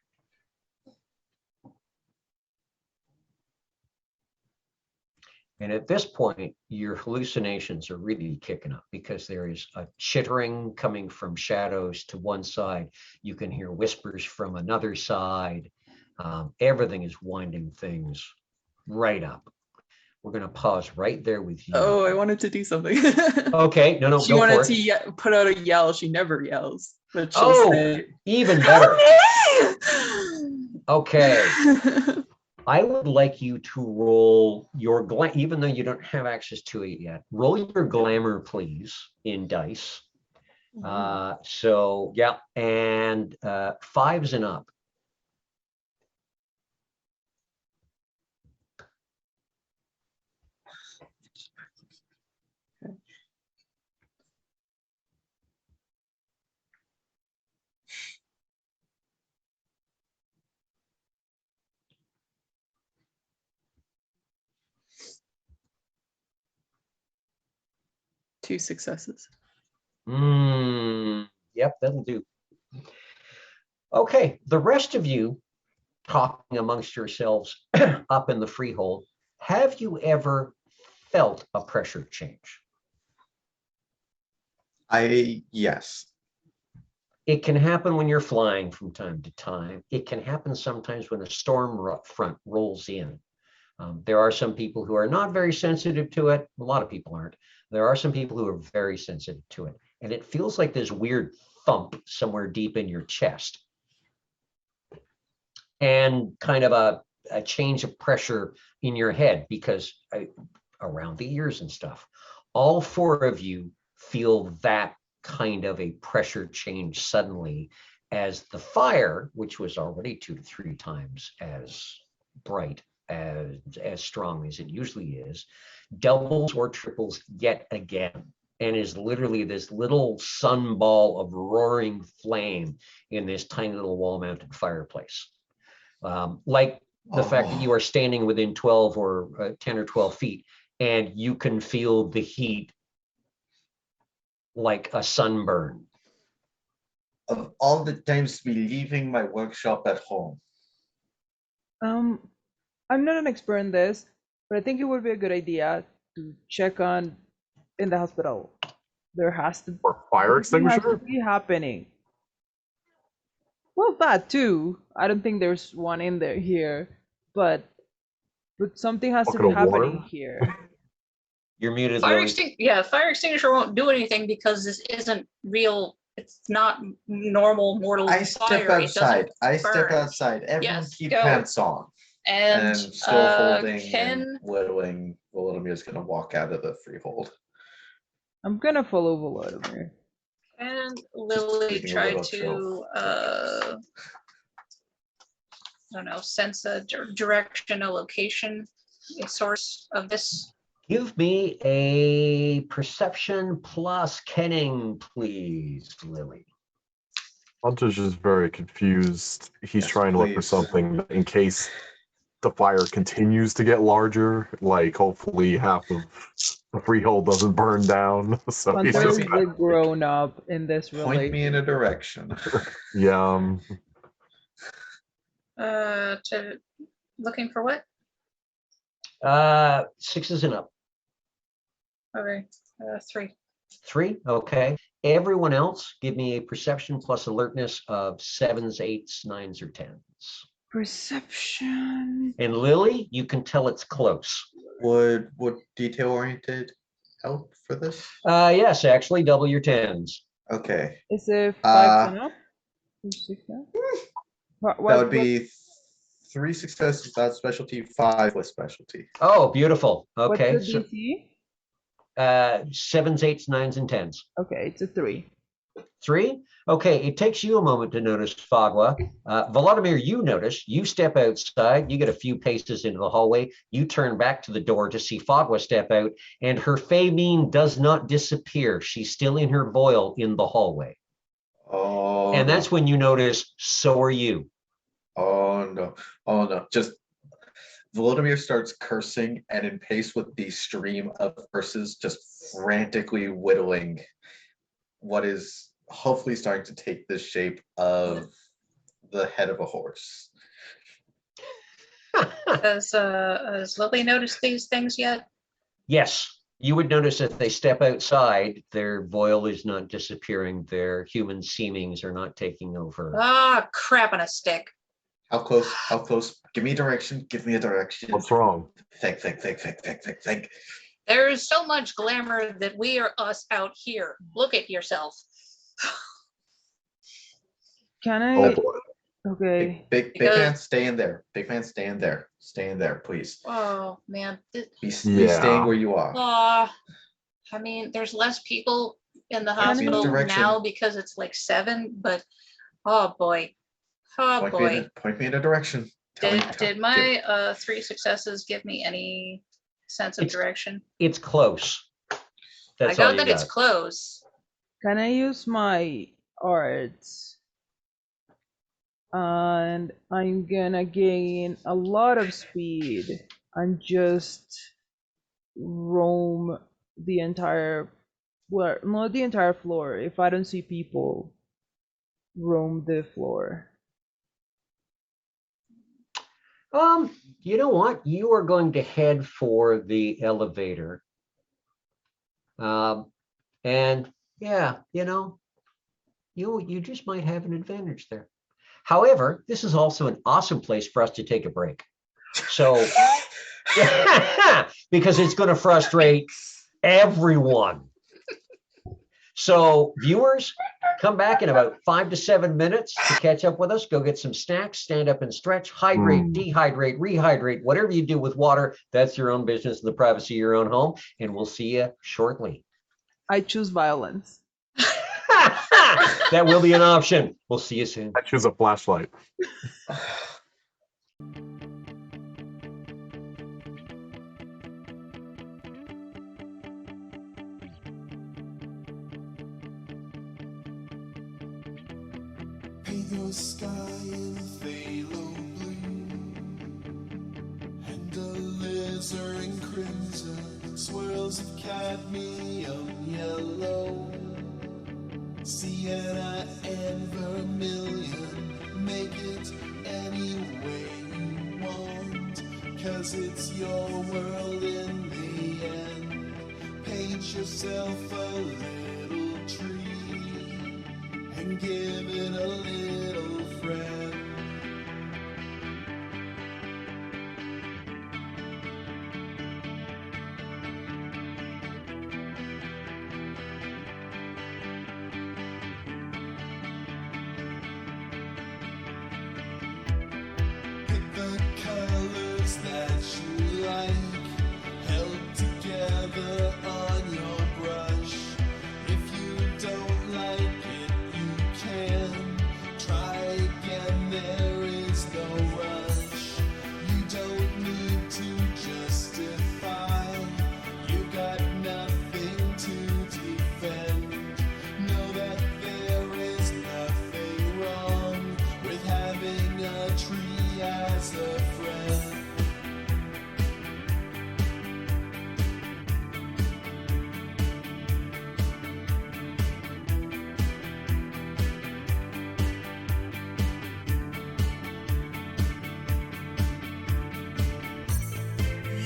[SPEAKER 1] And at this point, your hallucinations are really kicking up because there is a chittering coming from shadows to one side. You can hear whispers from another side. Everything is winding things right up. We're going to pause right there with you.
[SPEAKER 6] Oh, I wanted to do something.
[SPEAKER 1] Okay, no,
[SPEAKER 6] She
[SPEAKER 1] go
[SPEAKER 6] wanted
[SPEAKER 1] for it.
[SPEAKER 6] to put out a yell. She never yells, but she'll say,
[SPEAKER 1] even better.
[SPEAKER 6] "Help me!"
[SPEAKER 1] Okay. I would like you to roll your even though you don't have access to it yet, roll your glamour, please, in dice. So yeah, and 5s and up.
[SPEAKER 6] Two successes.
[SPEAKER 1] Yep, that'll do. Okay, the rest of you talking amongst yourselves up in the freehold, have you ever felt a pressure change?
[SPEAKER 5] Yes.
[SPEAKER 1] It can happen when you're flying from time to time. It can happen sometimes when a storm front rolls in. There are some people who are not very sensitive to it. A lot of people aren't. There are some people who are very sensitive to it. And it feels like this weird thump somewhere deep in your chest. And kind of a change of pressure in your head, because around the ears and stuff. All four of you feel that kind of a pressure change suddenly as the fire, which was already 2 to 3 times as bright, as strong as it usually is, doubles or triples yet again, and is literally this little sunball of roaring flame in this tiny little wall-mounted fireplace. Like the fact that you are standing within 12 or 10 or 12 feet, and you can feel the heat like a sunburn.
[SPEAKER 5] Of all the times to be leaving my workshop at home.
[SPEAKER 2] I'm not an expert in this, but I think it would be a good idea to check on in the hospital. There has to
[SPEAKER 3] Or fire
[SPEAKER 2] something has to
[SPEAKER 3] extinguisher?
[SPEAKER 2] be happening. Well, that too. I don't think there's one in there here, but something has to
[SPEAKER 3] Bucket
[SPEAKER 2] be
[SPEAKER 3] of water?
[SPEAKER 2] happening here.
[SPEAKER 1] You're muted,
[SPEAKER 4] Fire
[SPEAKER 1] Lily.
[SPEAKER 4] fire extinguisher won't do anything because this isn't real. It's not normal mortal
[SPEAKER 5] I
[SPEAKER 4] fire.
[SPEAKER 5] step outside. I step
[SPEAKER 4] burn.
[SPEAKER 5] outside. Everyone
[SPEAKER 4] Yes,
[SPEAKER 5] keep
[SPEAKER 4] go.
[SPEAKER 5] pants on.
[SPEAKER 4] And
[SPEAKER 5] still holding
[SPEAKER 4] Ken,
[SPEAKER 5] and whittling. Volodimir's gonna walk out of the freehold.
[SPEAKER 2] I'm gonna follow Volodymyr.
[SPEAKER 4] and Lily
[SPEAKER 5] leaving a
[SPEAKER 4] try
[SPEAKER 5] little
[SPEAKER 4] to
[SPEAKER 5] trail.
[SPEAKER 4] I don't know, sense a direction, a location, a source of this.
[SPEAKER 1] Give me a perception plus kenning, please, Lily.
[SPEAKER 3] Hunter's just very confused. He's
[SPEAKER 5] Yes,
[SPEAKER 3] trying to look for
[SPEAKER 5] please.
[SPEAKER 3] something in case the fire continues to get larger. Like, hopefully half of the freehold doesn't burn down. So he's
[SPEAKER 2] Hunter is
[SPEAKER 3] just
[SPEAKER 2] the grown up in this
[SPEAKER 5] Point me in a
[SPEAKER 2] relationship.
[SPEAKER 5] direction.
[SPEAKER 3] yeah.
[SPEAKER 4] To looking for what?
[SPEAKER 1] 6s and up.
[SPEAKER 4] Okay, 3.
[SPEAKER 1] 3, okay. Everyone else, give me a perception plus alertness of 7s, 8s, 9s, or 10s.
[SPEAKER 2] Perception.
[SPEAKER 1] And Lily, you can tell it's close.
[SPEAKER 5] Would detail oriented help for this?
[SPEAKER 1] Yes, actually, double your 10s.
[SPEAKER 5] Okay.
[SPEAKER 2] Is it 5 and up? Or 6 and up?
[SPEAKER 5] That would be 3 successes without specialty, 5 with specialty.
[SPEAKER 1] Oh, beautiful. Okay.
[SPEAKER 2] What's the DC?
[SPEAKER 1] 7s, 8s, 9s, and 10s.
[SPEAKER 2] Okay, it's a 3.
[SPEAKER 1] 3? Okay, it takes you a moment to notice Fagwa. Volodymyr, you notice, you step outside, you get a few paces into the hallway, you turn back to the door to see Fagwa step out, and her famine does not disappear. She's still in her boil in the hallway.
[SPEAKER 5] Oh,
[SPEAKER 1] And that's when you notice, so are you.
[SPEAKER 5] Oh no. Oh no. Just Volodymyr starts cursing and in pace with the stream of curses, just frantically whittling what is hopefully starting to take the shape of the head of a horse.
[SPEAKER 4] Has Lily noticed these things yet?
[SPEAKER 1] Yes, you would notice if they step outside, their boil is not disappearing, their human seemings are not taking over.
[SPEAKER 4] Ah, crap on a stick.
[SPEAKER 5] How close? How close? Give me a direction. Give me a direction.
[SPEAKER 3] What's wrong?
[SPEAKER 5] Think.
[SPEAKER 4] There's so much glamour that we are us out here. Look at yourself.
[SPEAKER 2] Can
[SPEAKER 3] Oh
[SPEAKER 2] I?
[SPEAKER 3] boy.
[SPEAKER 2] Okay.
[SPEAKER 5] Big
[SPEAKER 4] Because-
[SPEAKER 5] man, stay in there. Big man, stay in there. Stay in there, please.
[SPEAKER 4] Oh man.
[SPEAKER 5] Be
[SPEAKER 3] Yeah.
[SPEAKER 5] staying where you are.
[SPEAKER 4] I mean, there's less people in the
[SPEAKER 2] Can I-
[SPEAKER 4] hospital
[SPEAKER 5] Direction.
[SPEAKER 4] now because it's like 7, but oh boy. Oh
[SPEAKER 5] Point
[SPEAKER 4] boy.
[SPEAKER 5] me in a direction.
[SPEAKER 4] Did my 3 successes give me any sense of
[SPEAKER 1] It's-
[SPEAKER 4] direction?
[SPEAKER 1] It's close. That's
[SPEAKER 4] I
[SPEAKER 1] all
[SPEAKER 4] got
[SPEAKER 1] you
[SPEAKER 4] that it's
[SPEAKER 1] got.
[SPEAKER 4] close.
[SPEAKER 2] Can I use my arts? And I'm gonna gain a lot of speed and just roam the entire, well, not the entire floor. If I don't see people, roam the floor.
[SPEAKER 1] You know what? You are going to head for the elevator. And yeah, you just might have an advantage there. However, this is also an awesome place for us to take a break. So, because it's going to frustrate everyone. So viewers, come back in about 5 to 7 minutes to catch up with us. Go get some snacks, stand up and stretch, hydrate, dehydrate, rehydrate, whatever you do with water, that's your own business in the privacy of your own home. And we'll see you shortly.
[SPEAKER 2] I choose violence.
[SPEAKER 1] That will be an option. We'll see you soon.
[SPEAKER 3] I choose a flashlight.
[SPEAKER 7] Paint your sky in phthalo blue and alizarin crimson, swirls of cadmium yellow, sienna and vermilion. Make it any way you want, 'cause it's your world in the end. Paint yourself a little tree and give it a little friend. Pick the colors that you like, held together on your brush. If you don't like it, you can try again, there is no rush. You don't need to justify, you got nothing to defend. Know that there is nothing wrong with having a tree as a friend.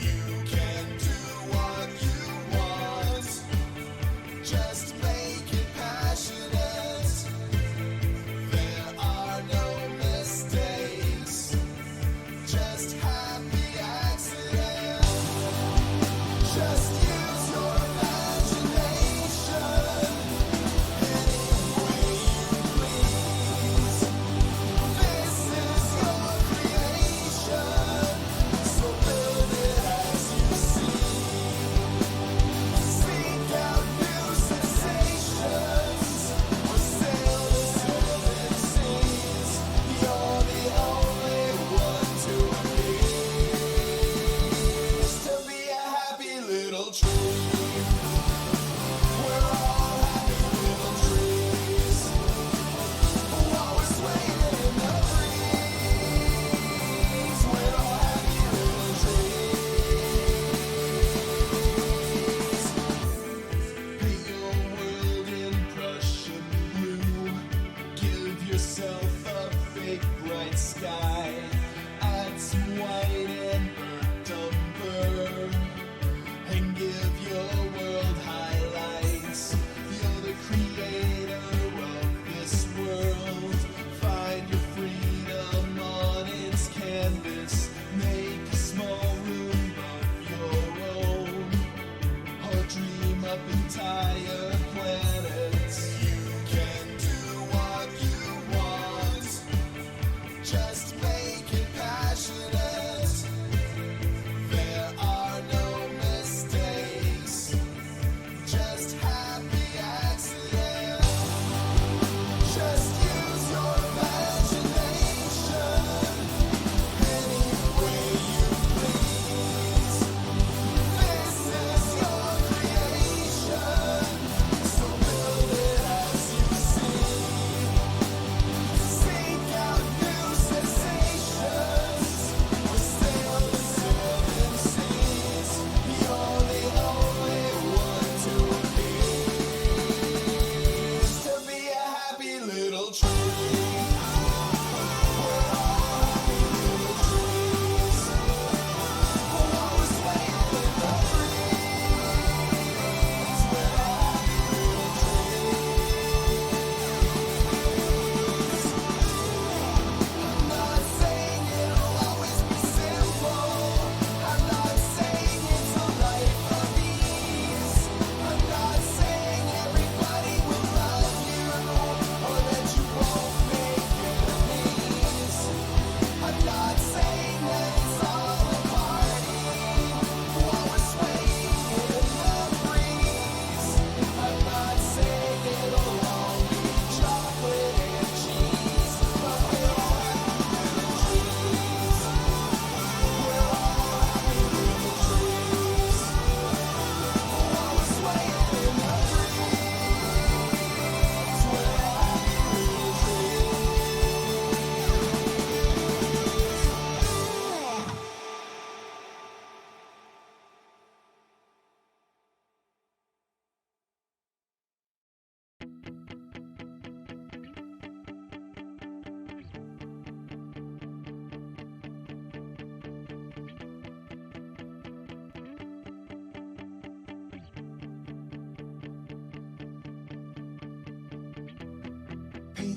[SPEAKER 7] You can do what you want, just make it passionate. There are no mistakes, just have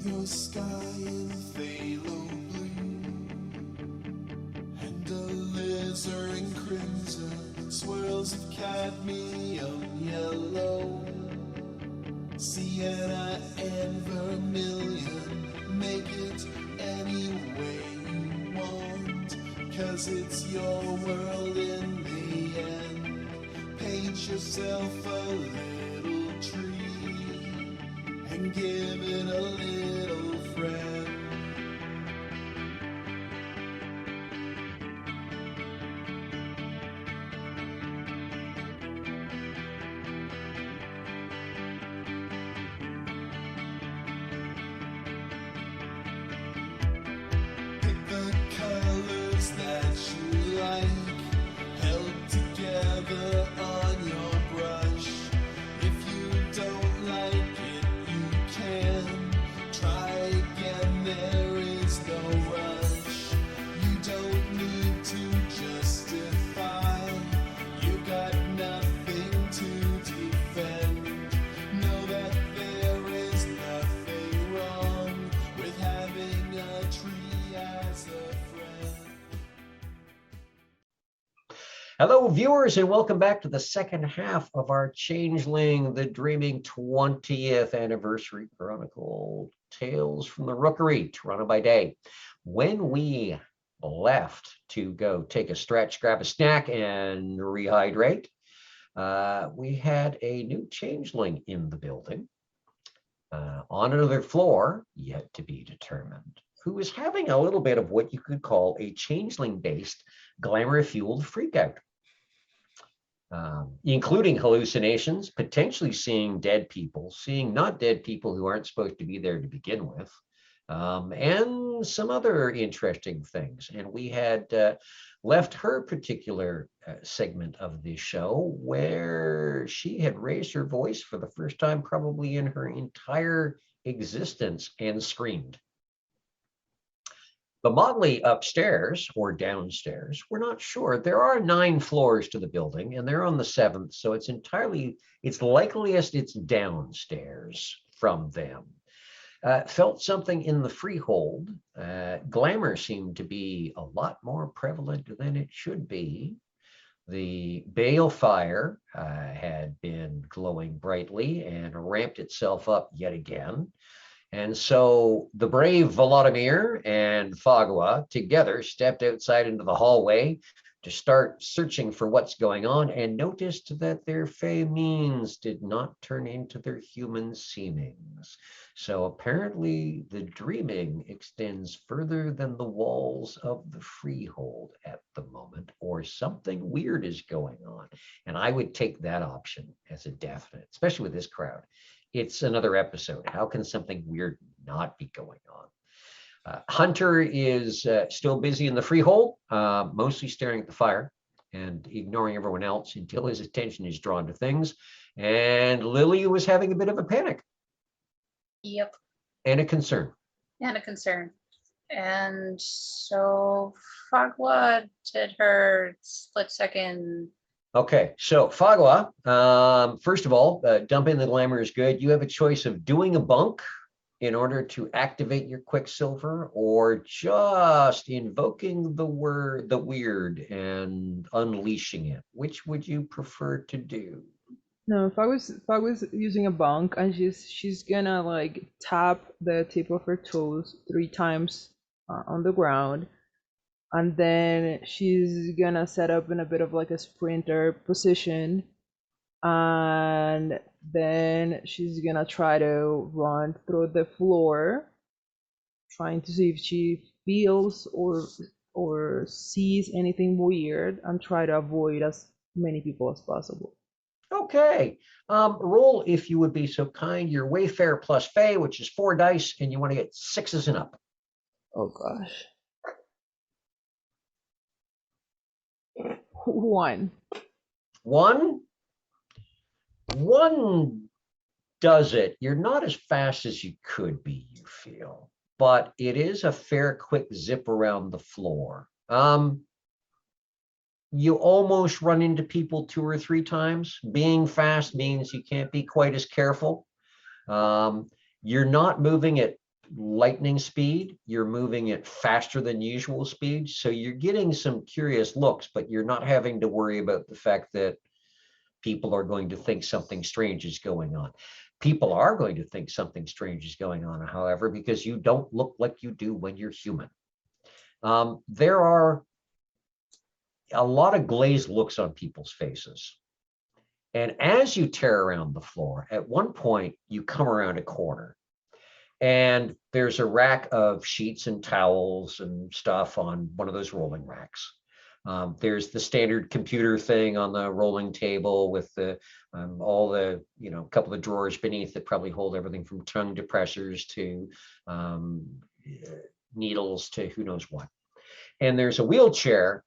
[SPEAKER 7] your sky in phthalo blue, and alizarin crimson, swirls of cadmium yellow, sienna and vermilion. Make it any way you want, 'cause it's your world in the end. Paint yourself a little tree and give it a little friend. Pick the colors that you like, held together on your brush. If you don't like it, you can try again, there is no rush. You don't need to justify, you got nothing to defend. Know that there is nothing wrong with having a tree as a friend.
[SPEAKER 1] Hello, viewers, and welcome back to the second half of our Changeling the Dreaming 20th Anniversary Chronicle Tales from the Rookery, Toronto by Day. When we left to go take a stretch, grab a snack, and rehydrate, we had a new Changeling in the building on another floor, yet to be determined, who was having a little bit of what you could call a Changeling-based glamour-fueled freakout. Including hallucinations, potentially seeing dead people, seeing not dead people who aren't supposed to be there to begin with, and some other interesting things. And we had left her particular segment of the show where she had raised her voice for the first time probably in her entire existence and screamed. The Motley upstairs or downstairs, we're not sure. There are 9 floors to the building and they're on the 7th. So it's likeliest it's downstairs from them. Felt something in the freehold. Glamour seemed to be a lot more prevalent than it should be. The bale fire had been glowing brightly and ramped itself up yet again. And so the brave Volodymyr and Fagua together stepped outside into the hallway to start searching for what's going on, and noticed that their fey means did not turn into their human seemings. So apparently the dreaming extends further than the walls of the freehold at the moment, or something weird is going on. And I would take that option as a definite, especially with this crowd. It's another episode. How can something weird not be going on? Hunter is still busy in the freehold, mostly staring at the fire and ignoring everyone else until his attention is drawn to things. And Lily was having a bit of a panic.
[SPEAKER 4] Yep,
[SPEAKER 1] And a concern.
[SPEAKER 4] and a concern. And so Fagua did her split second.
[SPEAKER 1] Okay, so Fagua, first of all, dumping the glamour is good. You have a choice of doing a bunk in order to activate your Quicksilver, or just invoking the weird and unleashing it. Which would you prefer to do?
[SPEAKER 2] No, if I was using a bunk, and she's gonna like tap the tip of her toes 3 times on the ground, and then she's gonna set up in a bit of like a sprinter position, and then she's gonna try to run through the floor, trying to see if she feels or sees anything weird, and try to avoid as many people as possible.
[SPEAKER 1] Okay, roll, if you would be so kind, your Wayfair plus Fey, which is 4 dice, and you want to get 6s and up.
[SPEAKER 2] Oh gosh. 1.
[SPEAKER 1] 1 does it. You're not as fast as you could be, you feel, but it is a fair quick zip around the floor. You almost run into people 2 or 3 times. Being fast means you can't be quite as careful. You're not moving at lightning speed. You're moving at faster than usual speed. So you're getting some curious looks, but you're not having to worry about the fact that people are going to think something strange is going on. People are going to think something strange is going on, however, because you don't look like you do when you're human. There are a lot of glazed looks on people's faces. And as you tear around the floor, at one point, you come around a corner and there's a rack of sheets and towels and stuff on one of those rolling racks. There's the standard computer thing on the rolling table with the all the, couple of drawers beneath that probably hold everything from tongue depressors to needles to who knows what. And there's a wheelchair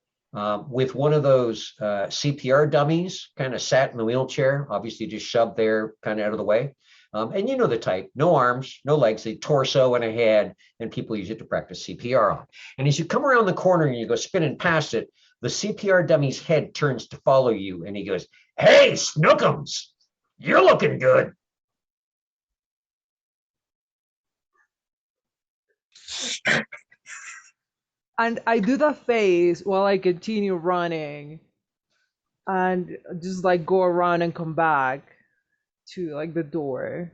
[SPEAKER 1] with one of those CPR dummies kind of sat in the wheelchair, obviously just shoved there kind of out of the way. And you know the type, no arms, no legs, a torso and a head, and people use it to practice CPR on. And as you come around the corner and you go spinning past it, the CPR dummy's head turns to follow you and he goes, "Hey, Snookums, you're looking good."
[SPEAKER 2] And I do the face while I continue running and just like go around and come back to like the door.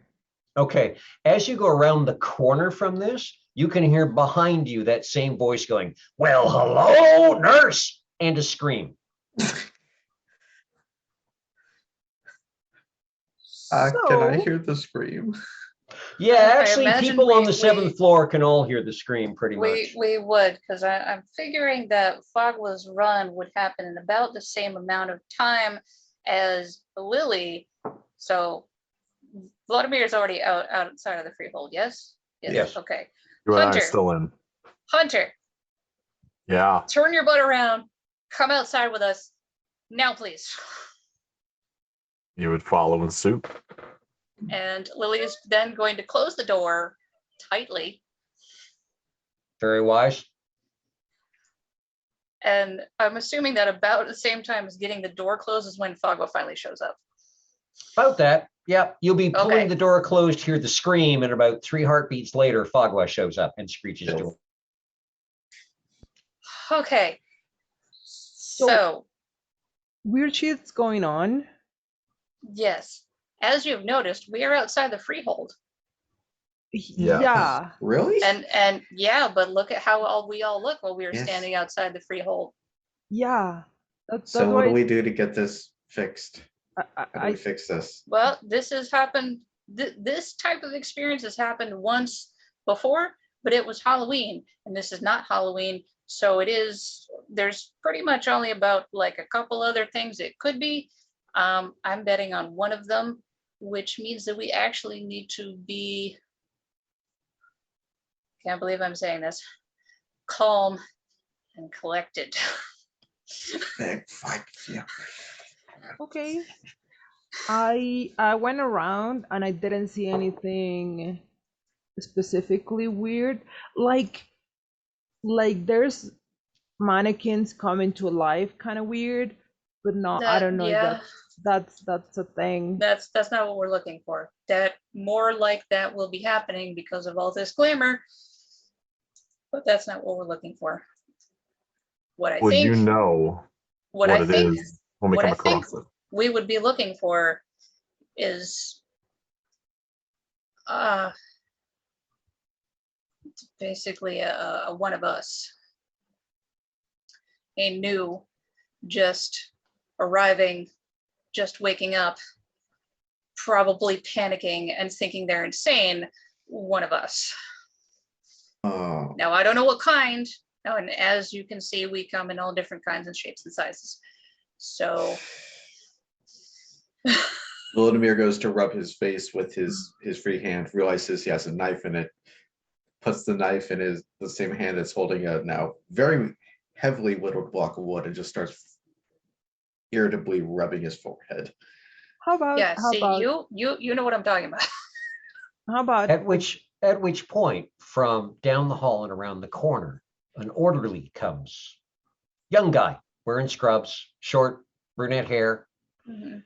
[SPEAKER 1] Okay, as you go around the corner from this, you can hear behind you that same voice going, "Well, hello, nurse," and a scream.
[SPEAKER 5] Can I hear the scream?
[SPEAKER 1] Yeah,
[SPEAKER 4] I
[SPEAKER 1] actually,
[SPEAKER 4] imagine
[SPEAKER 1] people on
[SPEAKER 4] we-
[SPEAKER 1] the seventh
[SPEAKER 4] we-
[SPEAKER 1] floor can all hear the scream pretty much.
[SPEAKER 4] We would, because I'm figuring that Fogla's run would happen in about the same amount of time as Lily. So Vladimir is already outside of the freehold, yes?
[SPEAKER 1] Yes.
[SPEAKER 4] Okay.
[SPEAKER 3] You and I
[SPEAKER 4] Hunter.
[SPEAKER 3] are still in.
[SPEAKER 4] Hunter,
[SPEAKER 3] Yeah.
[SPEAKER 4] turn your butt around. Come outside with us. Now, please.
[SPEAKER 3] You would follow in suit.
[SPEAKER 4] And Lily is then going to close the door tightly.
[SPEAKER 1] Very wise.
[SPEAKER 4] And I'm assuming that about the same time as getting the door closed is when Fogla finally shows up.
[SPEAKER 1] About that. Yep. You'll be pulling
[SPEAKER 4] Okay.
[SPEAKER 1] the door closed, hear the scream, and about 3 heartbeats later, Fogwa shows up and screeches
[SPEAKER 5] Yes.
[SPEAKER 1] to him.
[SPEAKER 4] Okay. So,
[SPEAKER 2] Weird shit's going on.
[SPEAKER 4] yes, as you've noticed, we are outside the freehold.
[SPEAKER 3] Yeah.
[SPEAKER 2] Yeah.
[SPEAKER 5] Really?
[SPEAKER 4] And yeah, but look at how we all look while we were
[SPEAKER 5] Yes.
[SPEAKER 4] standing outside the freehold.
[SPEAKER 2] Yeah. That's
[SPEAKER 5] So what
[SPEAKER 2] why
[SPEAKER 5] do we do to get this fixed? How do we
[SPEAKER 2] I
[SPEAKER 5] fix this?
[SPEAKER 4] Well, this has happened. This type of experience has happened once before, but it was Halloween, and this is not Halloween. So it is. There's pretty much only about like a couple other things it could be. I'm betting on one of them, which means that we actually need to be. Can't believe I'm saying this. Calm and collected.
[SPEAKER 5] Fuck yeah.
[SPEAKER 2] okay. I went around and I didn't see anything specifically weird. Like there's mannequins coming to life kind of weird, but not I don't know
[SPEAKER 4] Yeah.
[SPEAKER 2] if that's a thing.
[SPEAKER 4] That's not what we're looking for. That more like that will be happening because of all this glamour, but that's not what we're looking for. What I
[SPEAKER 3] Would
[SPEAKER 4] think,
[SPEAKER 3] you know
[SPEAKER 4] what
[SPEAKER 3] what
[SPEAKER 4] I
[SPEAKER 3] it
[SPEAKER 4] think,
[SPEAKER 3] is when we
[SPEAKER 4] what
[SPEAKER 3] come
[SPEAKER 4] I think
[SPEAKER 3] across it?
[SPEAKER 4] we would be looking for is basically a one of us, a new, just arriving, just waking up, probably panicking and thinking they're insane, one of us.
[SPEAKER 5] Oh,
[SPEAKER 4] Now, I don't know what kind. Oh, and as you can see, we come in all different kinds and shapes and sizes. So,
[SPEAKER 5] Vladimir goes to rub his face with his free hand, realizes he has a knife in it, puts the knife in the same hand that's holding a now very heavily whittled block of wood, and just starts irritably rubbing his forehead.
[SPEAKER 2] How about
[SPEAKER 4] yeah,
[SPEAKER 2] how
[SPEAKER 4] see,
[SPEAKER 2] about
[SPEAKER 4] you know what I'm talking about.
[SPEAKER 2] how about
[SPEAKER 1] At which point, from down the hall and around the corner, an orderly comes. Young guy, wearing scrubs, short, brunette hair,
[SPEAKER 4] Mhm.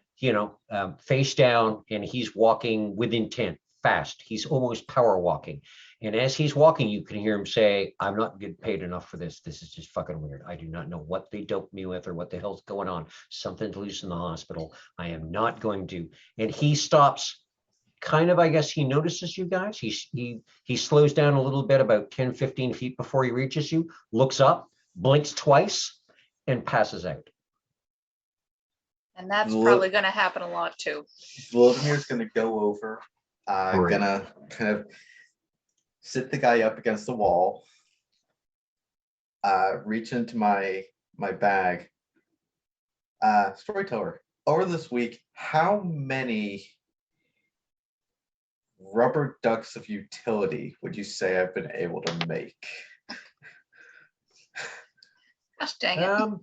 [SPEAKER 1] face down, and he's walking with intent, fast. He's almost power walking. And as he's walking, you can hear him say, I'm not getting paid enough for this. This is just fucking weird. I do not know what they doped me with or what the hell's going on. Something's loose in the hospital. I am not going to. And he stops kind of, I guess he notices you guys. He slows down a little bit, about 10, 15 feet before he reaches you, looks up, blinks twice, and passes out.
[SPEAKER 4] And that's
[SPEAKER 5] Look-
[SPEAKER 4] probably going to happen a lot too.
[SPEAKER 5] Vladimir's gonna go over,
[SPEAKER 3] Great.
[SPEAKER 5] gonna kind of sit the guy up against the wall, reach into my bag. Storyteller, over this week, how many rubber ducks of utility would you say I've been able to make?
[SPEAKER 4] Gosh dang it.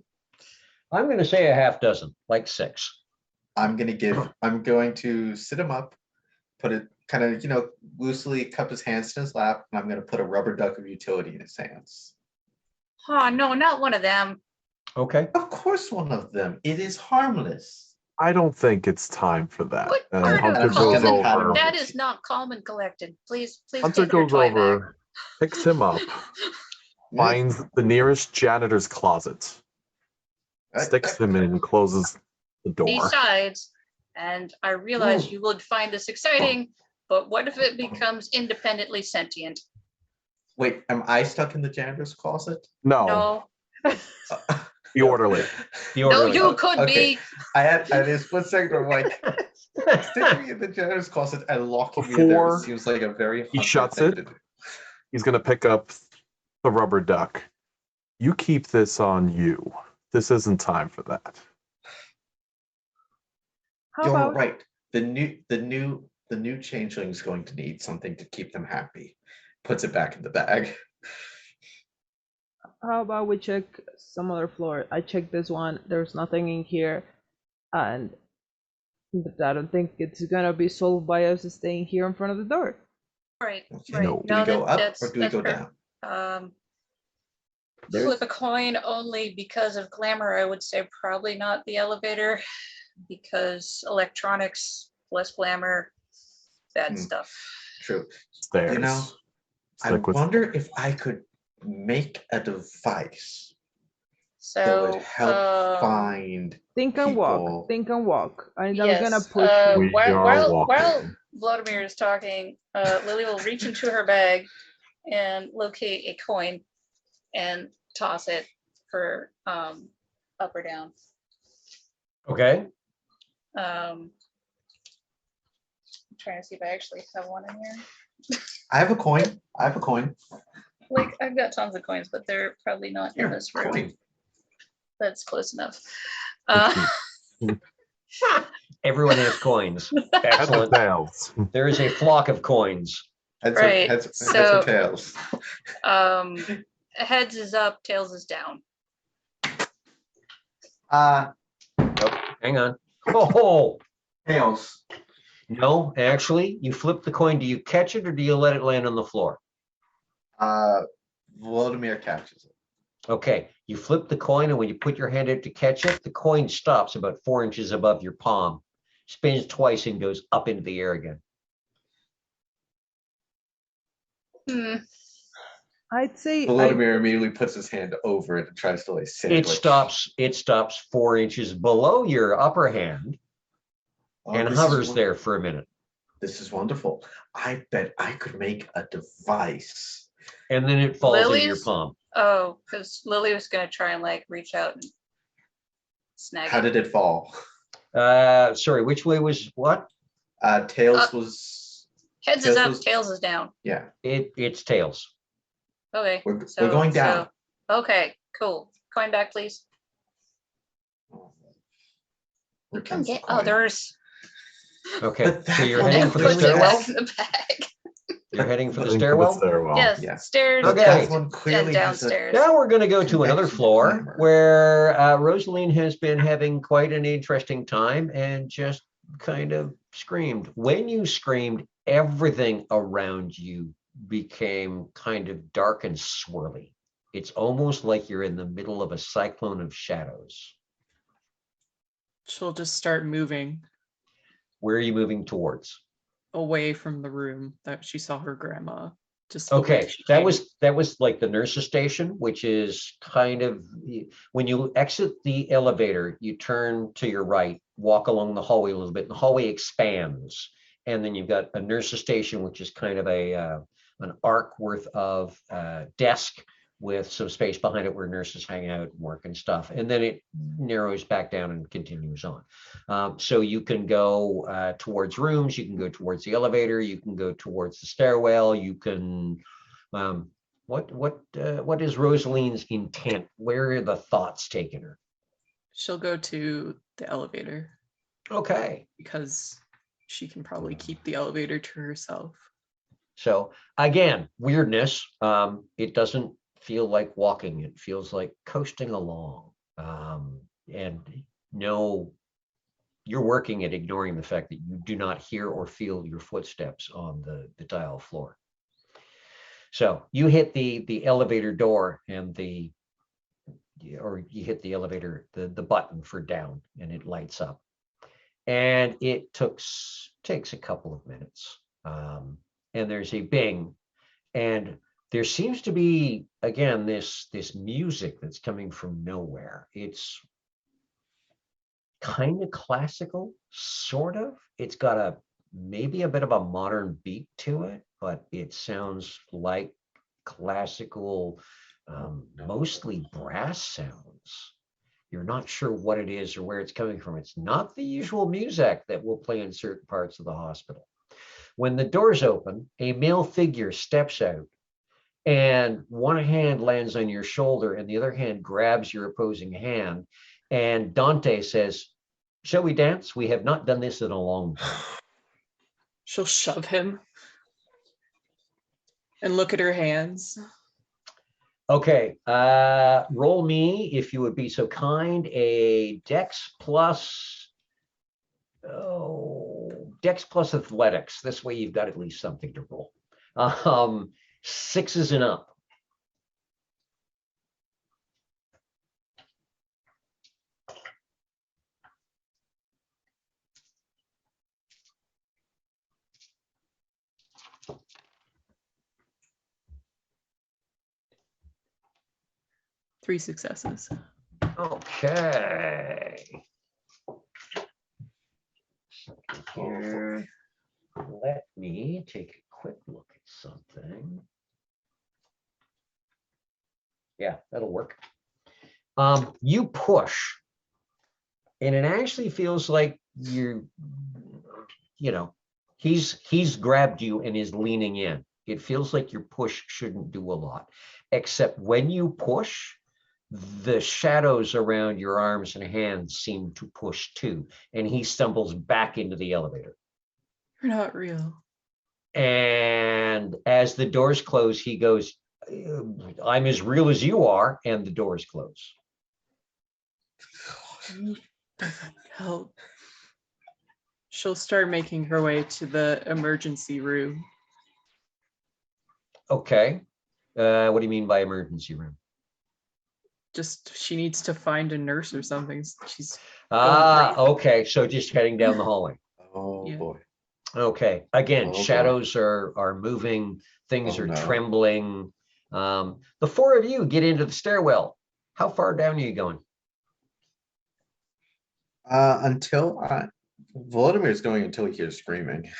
[SPEAKER 1] I'm going to say a half dozen, like 6.
[SPEAKER 5] I'm going to sit him up, put it kind of, loosely cup his hands in his lap, and I'm going to put a rubber duck of utility in his hands.
[SPEAKER 4] Oh, no, not one of them.
[SPEAKER 1] Okay.
[SPEAKER 5] Of course, one of them. It is harmless.
[SPEAKER 3] I don't think it's time for that.
[SPEAKER 4] What
[SPEAKER 3] And
[SPEAKER 4] part
[SPEAKER 3] Hunter
[SPEAKER 4] of
[SPEAKER 3] goes
[SPEAKER 4] calm
[SPEAKER 3] over.
[SPEAKER 4] and that is not calm and collected. Please
[SPEAKER 3] Hunter
[SPEAKER 4] get your
[SPEAKER 3] goes
[SPEAKER 4] toy back.
[SPEAKER 3] over, picks him up, finds the nearest janitor's closet, sticks him in, and closes the door.
[SPEAKER 4] Besides, and I realize you would find this exciting, but what if it becomes independently sentient?
[SPEAKER 5] Wait, am I stuck in the janitor's closet?
[SPEAKER 3] No,
[SPEAKER 4] No.
[SPEAKER 3] the orderly.
[SPEAKER 1] The
[SPEAKER 4] No,
[SPEAKER 1] orderly.
[SPEAKER 4] you could
[SPEAKER 5] Okay.
[SPEAKER 4] be.
[SPEAKER 5] I had a split second of like sticking me in the janitor's closet and locking me in there
[SPEAKER 3] Before
[SPEAKER 5] seems like a very
[SPEAKER 3] he
[SPEAKER 5] Hunter
[SPEAKER 3] shuts
[SPEAKER 5] thing
[SPEAKER 3] it.
[SPEAKER 5] to do.
[SPEAKER 3] He's going to pick up the rubber duck. You keep this on you. This isn't time for that.
[SPEAKER 2] How
[SPEAKER 5] You're
[SPEAKER 2] about
[SPEAKER 5] right. The new changeling is going to need something to keep them happy. Puts it back in the bag.
[SPEAKER 2] how about we check some other floor? I checked this one. There's nothing in here, and I don't think it's gonna be solved by us staying here in front of the door.
[SPEAKER 4] Right.
[SPEAKER 5] Okay.
[SPEAKER 4] Right.
[SPEAKER 3] No.
[SPEAKER 5] Do we go up
[SPEAKER 4] that's
[SPEAKER 5] or do we
[SPEAKER 4] that's
[SPEAKER 5] go
[SPEAKER 4] perfect.
[SPEAKER 5] down?
[SPEAKER 4] Flip a coin only because of glamour. I would say probably not the elevator, because electronics, less glamour, bad stuff.
[SPEAKER 5] True.
[SPEAKER 3] Stairs.
[SPEAKER 5] You know, I
[SPEAKER 3] Stick with
[SPEAKER 5] wonder if I could make a device that
[SPEAKER 4] So
[SPEAKER 5] would help find
[SPEAKER 2] Think and
[SPEAKER 5] people.
[SPEAKER 2] walk. Think and walk. And I'm
[SPEAKER 4] yes,
[SPEAKER 2] gonna push you.
[SPEAKER 3] We
[SPEAKER 4] while
[SPEAKER 3] are
[SPEAKER 4] while
[SPEAKER 3] walking.
[SPEAKER 4] Vladimir is talking, Lily will reach into her bag and locate a coin and toss it for up or down.
[SPEAKER 1] Okay.
[SPEAKER 4] I'm trying to see if I actually have one in here.
[SPEAKER 5] I have a coin.
[SPEAKER 4] Like, I've got tons of coins, but they're probably not in
[SPEAKER 5] Here,
[SPEAKER 4] this room.
[SPEAKER 5] coin.
[SPEAKER 4] That's close enough.
[SPEAKER 1] Everyone has coins.
[SPEAKER 3] Heads or
[SPEAKER 1] Excellent.
[SPEAKER 3] tails?
[SPEAKER 1] There is a flock of coins.
[SPEAKER 5] Heads
[SPEAKER 4] Right,
[SPEAKER 5] or
[SPEAKER 4] so-
[SPEAKER 5] tails.
[SPEAKER 4] Heads is up, tails is down.
[SPEAKER 1] Hang on. Oh,
[SPEAKER 5] Tails.
[SPEAKER 1] no, actually, you flip the coin. Do you catch it or do you let it land on the floor?
[SPEAKER 5] Vladimir catches it.
[SPEAKER 1] Okay, you flip the coin, and when you put your hand out to catch it, the coin stops about 4 inches above your palm, spins twice, and goes up into the air again.
[SPEAKER 2] I'd say
[SPEAKER 5] Vladimir immediately puts his hand over it and tries to like
[SPEAKER 1] It stops 4 inches below your upper hand and hovers there for a minute.
[SPEAKER 5] This is wonderful. I bet I could make a device.
[SPEAKER 1] And then it falls into your
[SPEAKER 4] Lily's-
[SPEAKER 1] palm.
[SPEAKER 4] Oh, because Lily was gonna try and like reach out and snag
[SPEAKER 5] How
[SPEAKER 4] it.
[SPEAKER 5] did it fall?
[SPEAKER 1] Sorry, which way was what?
[SPEAKER 5] Tails was
[SPEAKER 4] Heads is
[SPEAKER 5] Tails
[SPEAKER 4] up,
[SPEAKER 5] was-
[SPEAKER 4] tails is down.
[SPEAKER 5] yeah.
[SPEAKER 1] It's tails.
[SPEAKER 4] Okay.
[SPEAKER 5] We're going down.
[SPEAKER 4] Okay, cool. Coin back, please.
[SPEAKER 5] Where
[SPEAKER 4] Come
[SPEAKER 5] comes the
[SPEAKER 4] get
[SPEAKER 5] coin?
[SPEAKER 4] others.
[SPEAKER 1] Okay,
[SPEAKER 5] But
[SPEAKER 1] so
[SPEAKER 5] that
[SPEAKER 1] you're
[SPEAKER 5] one
[SPEAKER 1] heading for the
[SPEAKER 4] Puts it
[SPEAKER 1] stairwell?
[SPEAKER 4] back in the bag.
[SPEAKER 1] You're heading for the
[SPEAKER 3] Heading
[SPEAKER 1] stairwell?
[SPEAKER 4] Yes,
[SPEAKER 5] yeah.
[SPEAKER 4] stairs
[SPEAKER 1] Okay.
[SPEAKER 5] That
[SPEAKER 4] down
[SPEAKER 5] one clearly
[SPEAKER 4] and
[SPEAKER 5] has a
[SPEAKER 4] downstairs.
[SPEAKER 1] Now we're going to go to another
[SPEAKER 5] Connection
[SPEAKER 1] floor
[SPEAKER 5] timer.
[SPEAKER 1] where Rosaline has been having quite an interesting time and just kind of screamed. When you screamed, everything around you became kind of dark and swirly. It's almost like you're in the middle of a cyclone of shadows.
[SPEAKER 6] She'll just start moving.
[SPEAKER 1] Where are you moving towards?
[SPEAKER 6] away from the room that she saw her grandma. Just the way
[SPEAKER 1] Okay,
[SPEAKER 6] she
[SPEAKER 1] that
[SPEAKER 6] came.
[SPEAKER 1] was like the nurse's station, which is kind of when you exit the elevator, you turn to your right, walk along the hallway a little bit, and the hallway expands, and then you've got a nurse's station, which is kind of a an arc worth of desk with some space behind it where nurses hang out and work and stuff, and then it narrows back down and continues on. So you can go towards rooms, you can go towards the elevator, you can go towards the stairwell, you can. What is Rosaline's intent? Where are the thoughts taking her?
[SPEAKER 6] She'll go to the elevator
[SPEAKER 1] Okay,
[SPEAKER 6] because she can probably keep the elevator to herself.
[SPEAKER 1] so again, weirdness. It doesn't feel like walking; it feels like coasting along. And no, you're working at ignoring the fact that you do not hear or feel your footsteps on the tile floor. So you hit the elevator door and or you hit the elevator, the button for down, and it lights up. And it takes a couple of minutes. And there's a bing, and there seems to be, again, this music that's coming from nowhere. It's kind of classical, sort of. It's got maybe a bit of a modern beat to it, but it sounds like classical, mostly brass sounds. You're not sure what it is or where it's coming from. It's not the usual music that will play in certain parts of the hospital. When the doors open, a male figure steps out, and one hand lands on your shoulder and the other hand grabs your opposing hand. And Dante says, "Shall we dance? We have not done this in a long time."
[SPEAKER 6] She'll shove him and look at her hands.
[SPEAKER 1] Okay, roll me, if you would be so kind, a Dex plus athletics. This way you've got at least something to roll. 6s and up.
[SPEAKER 6] Three successes.
[SPEAKER 1] Okay. Here, let me take a quick look at something. Yeah, that'll work. You push, and it actually feels like he's grabbed you and is leaning in. It feels like your push shouldn't do a lot, except when you push, the shadows around your arms and hands seem to push too, and he stumbles back into the elevator.
[SPEAKER 6] You're not real.
[SPEAKER 1] And as the doors close, he goes, "I'm as real as you are," and the doors close.
[SPEAKER 6] Help. She'll start making her way to the emergency room.
[SPEAKER 1] Okay. What do you mean by emergency room?
[SPEAKER 6] Just she needs to find a nurse or something. She's
[SPEAKER 1] okay. So just heading down the hallway.
[SPEAKER 5] Oh
[SPEAKER 6] Yeah.
[SPEAKER 5] boy.
[SPEAKER 1] Okay. Again,
[SPEAKER 5] Oh, boy.
[SPEAKER 1] shadows are moving, things
[SPEAKER 5] Oh,
[SPEAKER 1] are
[SPEAKER 5] no.
[SPEAKER 1] trembling. The four of you get into the stairwell. How far down are you going?
[SPEAKER 5] Until Vladimir going until he hears screaming.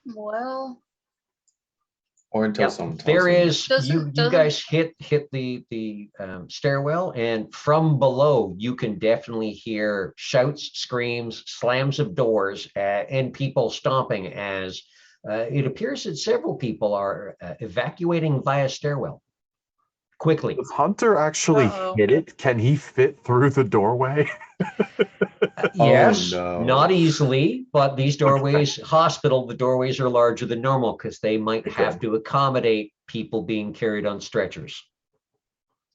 [SPEAKER 4] Well,
[SPEAKER 5] Or until
[SPEAKER 1] Yep,
[SPEAKER 5] someone tells
[SPEAKER 1] there
[SPEAKER 5] him.
[SPEAKER 1] is, you
[SPEAKER 4] Doesn't-
[SPEAKER 1] guys hit the stairwell, and from below you can definitely hear shouts, screams, slams of doors, and people stomping as it appears that several people are evacuating via stairwell quickly.
[SPEAKER 3] Does Hunter actually
[SPEAKER 4] Uh-oh.
[SPEAKER 3] hit it? Can he fit through the doorway?
[SPEAKER 1] Yes,
[SPEAKER 5] no.
[SPEAKER 1] not easily, but these doorways, hospital, the doorways are larger than normal because they might have to accommodate people being carried on stretchers.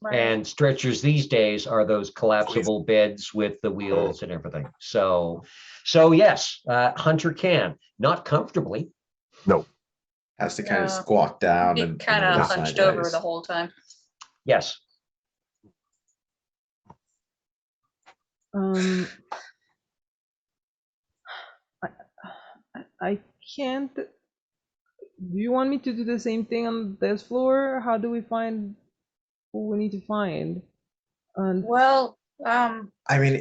[SPEAKER 4] right.
[SPEAKER 1] And stretchers these days are those collapsible beds with the wheels and everything. So yes, Hunter can, not comfortably.
[SPEAKER 3] No.
[SPEAKER 5] Has to kind of
[SPEAKER 4] Yeah.
[SPEAKER 5] squat down
[SPEAKER 4] Be
[SPEAKER 5] and
[SPEAKER 4] kind of
[SPEAKER 5] roll
[SPEAKER 4] hunched over
[SPEAKER 5] sideways.
[SPEAKER 4] the whole time.
[SPEAKER 1] Yes.
[SPEAKER 2] I can't. Do you want me to do the same thing on this floor? How do we find who we need to find? And
[SPEAKER 4] Well,
[SPEAKER 5] I mean,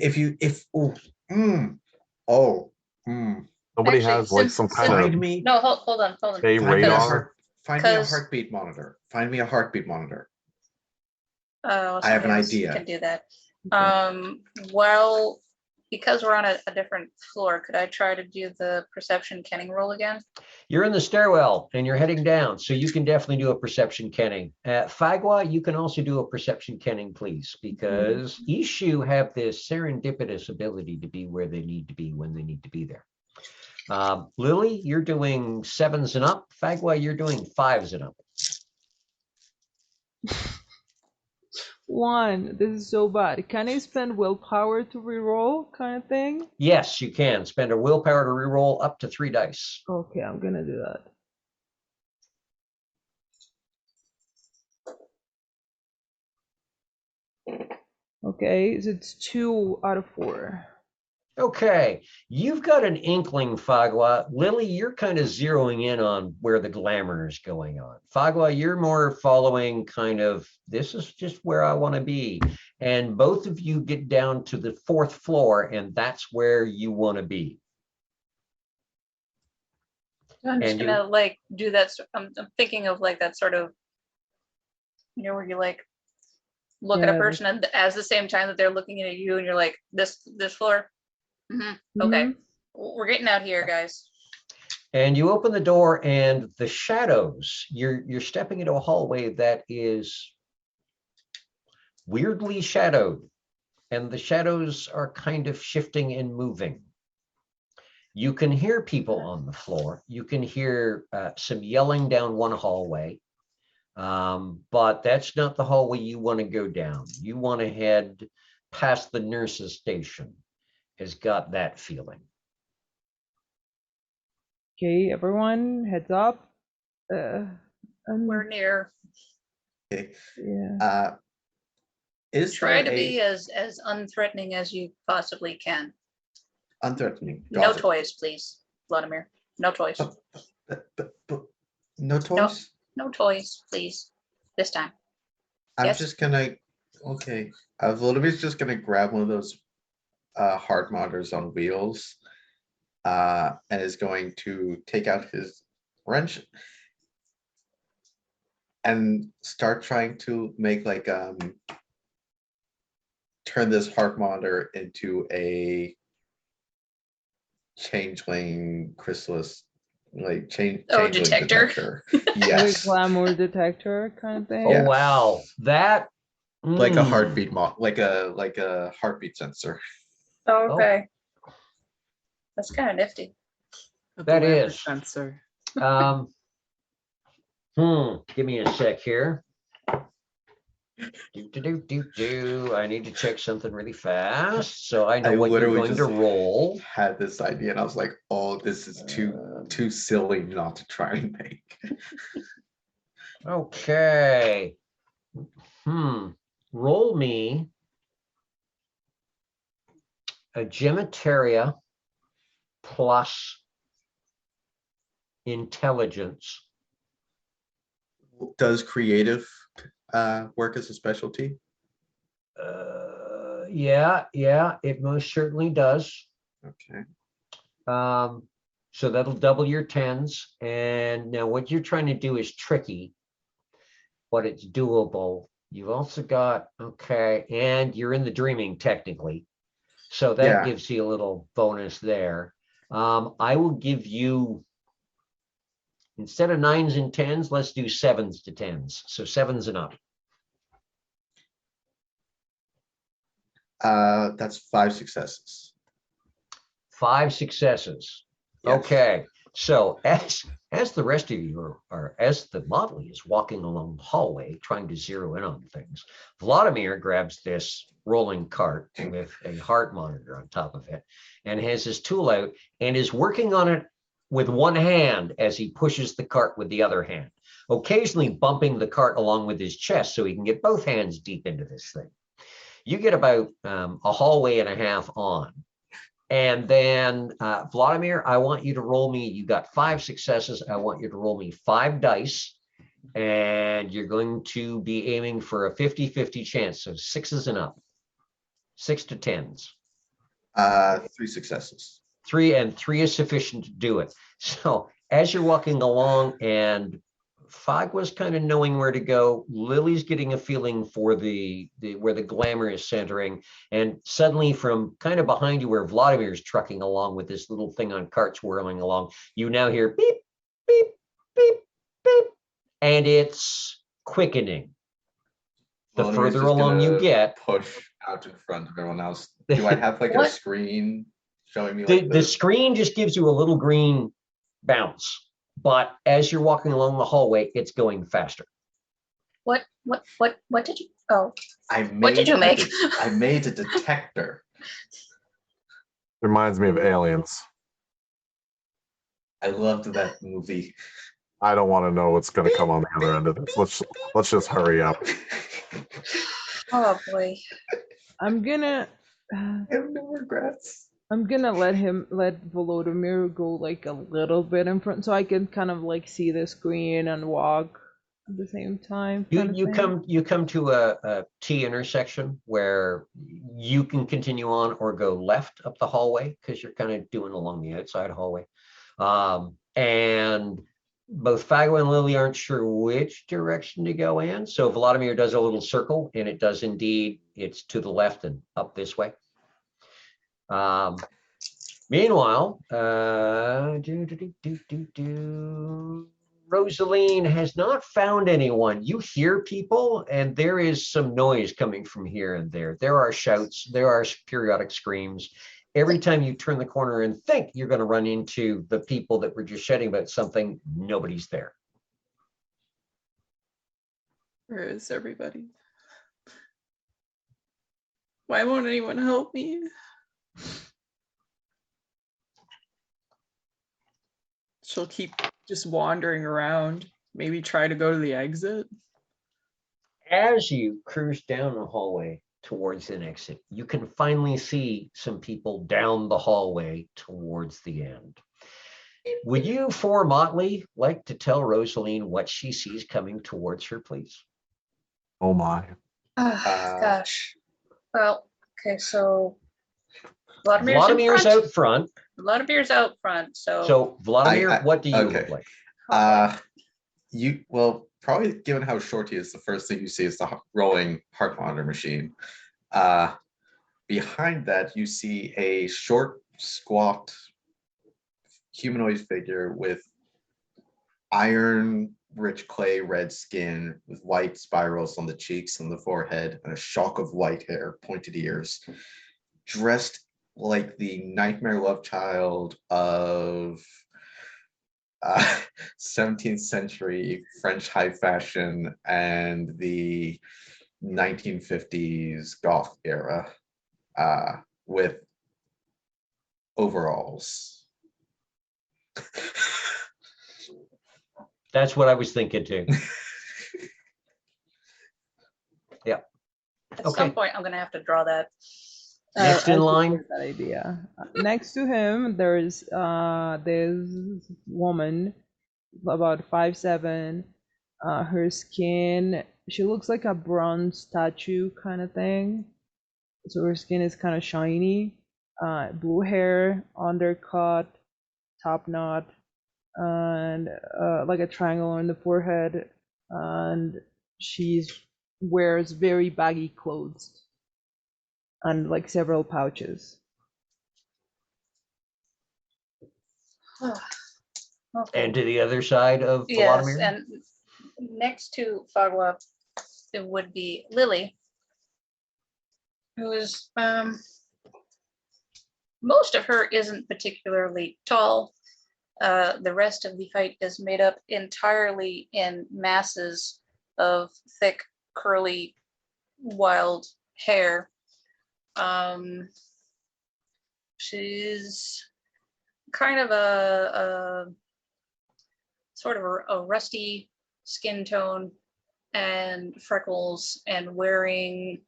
[SPEAKER 3] Nobody
[SPEAKER 4] Actually,
[SPEAKER 3] has like
[SPEAKER 4] since-
[SPEAKER 3] some kind
[SPEAKER 5] find
[SPEAKER 3] of
[SPEAKER 5] me,
[SPEAKER 4] no, hold on.
[SPEAKER 3] Bay
[SPEAKER 5] find me a
[SPEAKER 3] radar.
[SPEAKER 5] find me a
[SPEAKER 4] 'Cause-
[SPEAKER 5] heartbeat monitor. Find me a heartbeat monitor.
[SPEAKER 4] I
[SPEAKER 5] have an idea.
[SPEAKER 4] Can do that.
[SPEAKER 2] Okay.
[SPEAKER 4] Well, because we're on a different floor, could I try to do the perception kenning roll again?
[SPEAKER 1] You're in the stairwell and you're heading down, so you can definitely do a perception kenning. Fagwa, you can also do a perception kenning, please, because Ishu have this serendipitous ability to be where they need to be when they need to be there. Lily, you're doing 7s and up. Fagwa, you're doing 5s and up.
[SPEAKER 2] 1. This is so bad. Can I spend willpower to reroll, kind of thing?
[SPEAKER 1] Yes, you can spend a willpower to reroll up to 3 dice.
[SPEAKER 2] Okay, I'm gonna do that. Okay, so it's 2 out of 4.
[SPEAKER 1] Okay, you've got an inkling, Fagwa. Lily, you're kind of zeroing in on where the glamour is going on. Fagwa, you're more following kind of, this is just where I want to be. And both of you get down to the 4th floor, and that's where you want to be.
[SPEAKER 4] I'm just
[SPEAKER 1] And you-
[SPEAKER 4] gonna like do that. I'm thinking of like that sort of, where you like look at a
[SPEAKER 2] Yeah.
[SPEAKER 4] person and at the same time that they're looking at you, and you're like, this floor. Okay, we're getting out here, guys.
[SPEAKER 1] And you open the door, and the shadows, you're stepping into a hallway that is weirdly shadowed, and the shadows are kind of shifting and moving. You can hear people on the floor. You can hear some yelling down one hallway, but that's not the hallway you want to go down. You want to head past the nurse's station. Has got that feeling.
[SPEAKER 2] Okay, everyone, heads up.
[SPEAKER 4] We're near.
[SPEAKER 5] Okay.
[SPEAKER 2] Yeah.
[SPEAKER 5] Is
[SPEAKER 4] Try
[SPEAKER 5] there
[SPEAKER 4] to be
[SPEAKER 5] a
[SPEAKER 4] as unthreatening as you possibly can.
[SPEAKER 5] unthreatening?
[SPEAKER 4] No
[SPEAKER 5] Got it.
[SPEAKER 4] toys, please, Vladimir. No toys.
[SPEAKER 5] But no toys.
[SPEAKER 4] No toys, please. This time.
[SPEAKER 5] I'm
[SPEAKER 4] Yes.
[SPEAKER 5] just gonna. Okay, Vladimir's just gonna grab one of those heart monitors on wheels, and is going to take out his wrench and start trying to make like turn this heart monitor into a changeling chrysalis, like changeling
[SPEAKER 4] detector.
[SPEAKER 2] Like a
[SPEAKER 5] Yes,
[SPEAKER 2] glamour detector kind of thing.
[SPEAKER 1] Oh,
[SPEAKER 5] Yeah.
[SPEAKER 1] wow. That.
[SPEAKER 5] like a
[SPEAKER 1] mm,
[SPEAKER 5] heartbeat like a heartbeat sensor.
[SPEAKER 4] Oh, okay. That's kind of nifty.
[SPEAKER 6] A
[SPEAKER 1] That
[SPEAKER 6] glamour
[SPEAKER 1] is.
[SPEAKER 6] sensor.
[SPEAKER 1] Give me a sec here. I need to check something really fast, so I know
[SPEAKER 5] I
[SPEAKER 1] what you're
[SPEAKER 5] literally
[SPEAKER 1] going to
[SPEAKER 5] just
[SPEAKER 1] roll.
[SPEAKER 5] Had this idea and I was like, oh, this is too silly not to try and make.
[SPEAKER 1] Okay. Roll me a Gemetaria plus intelligence.
[SPEAKER 5] Does creative work as a specialty?
[SPEAKER 1] Yeah, it most certainly does.
[SPEAKER 5] Okay.
[SPEAKER 1] So that'll double your 10s. And now what you're trying to do is tricky, but it's doable. You've also got, okay, and you're in the dreaming technically. So that
[SPEAKER 5] Yeah.
[SPEAKER 1] gives you a little bonus there. I will give you, instead of 9s and 10s, let's do 7s to 10s. So 7s and up.
[SPEAKER 5] That's 5 successes.
[SPEAKER 1] 5 successes.
[SPEAKER 5] Yes.
[SPEAKER 1] Okay. So as the rest of you are, as the motley is walking along the hallway trying to zero in on things, Vladimir grabs this rolling cart with a heart monitor on top of it and has his tool out and is working on it with one hand as he pushes the cart with the other hand, occasionally bumping the cart along with his chest so he can get both hands deep into this thing. You get about a hallway and a half on, And then Vladimir, I want you to roll me, you got 5 successes. I want you to roll me 5 dice. And you're going to be aiming for a 50-50 chance. So 6s and up. 6 to 10s.
[SPEAKER 5] 3 successes.
[SPEAKER 1] 3 and 3 is sufficient to do it. So as you're walking along and Fagwa's kind of knowing where to go, Lily's getting a feeling for the where the glamour is centering, and suddenly from kind of behind you where Vladimir's trucking along with this little thing on carts whirling along, you now hear beep, beep, beep, beep, and it's quickening. The
[SPEAKER 5] Vladimir's
[SPEAKER 1] further
[SPEAKER 5] just
[SPEAKER 1] along you
[SPEAKER 5] gonna
[SPEAKER 1] get,
[SPEAKER 5] push out in front of everyone else. Do I have like a
[SPEAKER 4] What?
[SPEAKER 5] screen showing me like
[SPEAKER 1] the screen just gives you a little green bounce, but as you're walking along the hallway, it's going faster.
[SPEAKER 4] What did you? Oh,
[SPEAKER 5] I made
[SPEAKER 4] what did you make?
[SPEAKER 5] I made a detector.
[SPEAKER 3] Reminds me of Aliens.
[SPEAKER 5] I loved that movie.
[SPEAKER 3] I don't want to know what's going to come on the other end of this. Let's just hurry up.
[SPEAKER 4] Oh boy.
[SPEAKER 2] I'm gonna
[SPEAKER 5] I have no regrets.
[SPEAKER 2] let Volodymyr go like a little bit in front so I can kind of like see the screen and walk at the same time.
[SPEAKER 1] You come to a T intersection where you can continue on or go left up the hallway because you're kind of doing along the outside hallway. And both Fagwa and Lily aren't sure which direction to go in. So Vladimir does a little circle, and it does indeed, it's to the left and up this way. Meanwhile, Rosaline has not found anyone. You hear people, and there is some noise coming from here and there. There are shouts, there are periodic screams. Every time you turn the corner and think you're going to run into the people that were just shouting about something, nobody's there.
[SPEAKER 6] Where is everybody? Why won't anyone help me? She'll keep just wandering around, maybe try to go to the exit.
[SPEAKER 1] As you cruise down the hallway towards an exit, you can finally see some people down the hallway towards the end. Would you, for Motley, like to tell Rosaline what she sees coming towards her, please?
[SPEAKER 3] Oh my.
[SPEAKER 4] Gosh. Well, okay, so
[SPEAKER 1] Vladimir's out front.
[SPEAKER 4] Vladimir's out front. So
[SPEAKER 1] So Vladimir, what do you
[SPEAKER 5] okay.
[SPEAKER 1] look like?
[SPEAKER 5] You well, probably given how short he is, the first thing you see is the rolling heart monitor machine. Behind that, you see a short, squat humanoid figure with iron-rich clay red skin, with white spirals on the cheeks and the forehead, and a shock of white hair, pointed ears, dressed like the nightmare love child of 17th century French high fashion and the 1950s goth era, with overalls.
[SPEAKER 1] That's what I was thinking too. Yeah.
[SPEAKER 4] at
[SPEAKER 1] Okay.
[SPEAKER 4] some point I'm gonna have to draw that.
[SPEAKER 1] Next in line.
[SPEAKER 2] support that idea. Next to him, there's this woman, about 5'7". Her skin, she looks like a bronze statue kind of thing. So her skin is kind of shiny. Blue hair, undercut, top knot, and like a triangle on the forehead. And she wears very baggy clothes and like several pouches.
[SPEAKER 4] Okay.
[SPEAKER 1] And to the other side of
[SPEAKER 4] Yes,
[SPEAKER 1] Vladimir?
[SPEAKER 4] and next to Fagwa, it would be Lily, who is most of her isn't particularly tall. The rest of the height is made up entirely in masses of thick, curly, wild hair. She's kind of a sort of a rusty skin tone and freckles, and wearing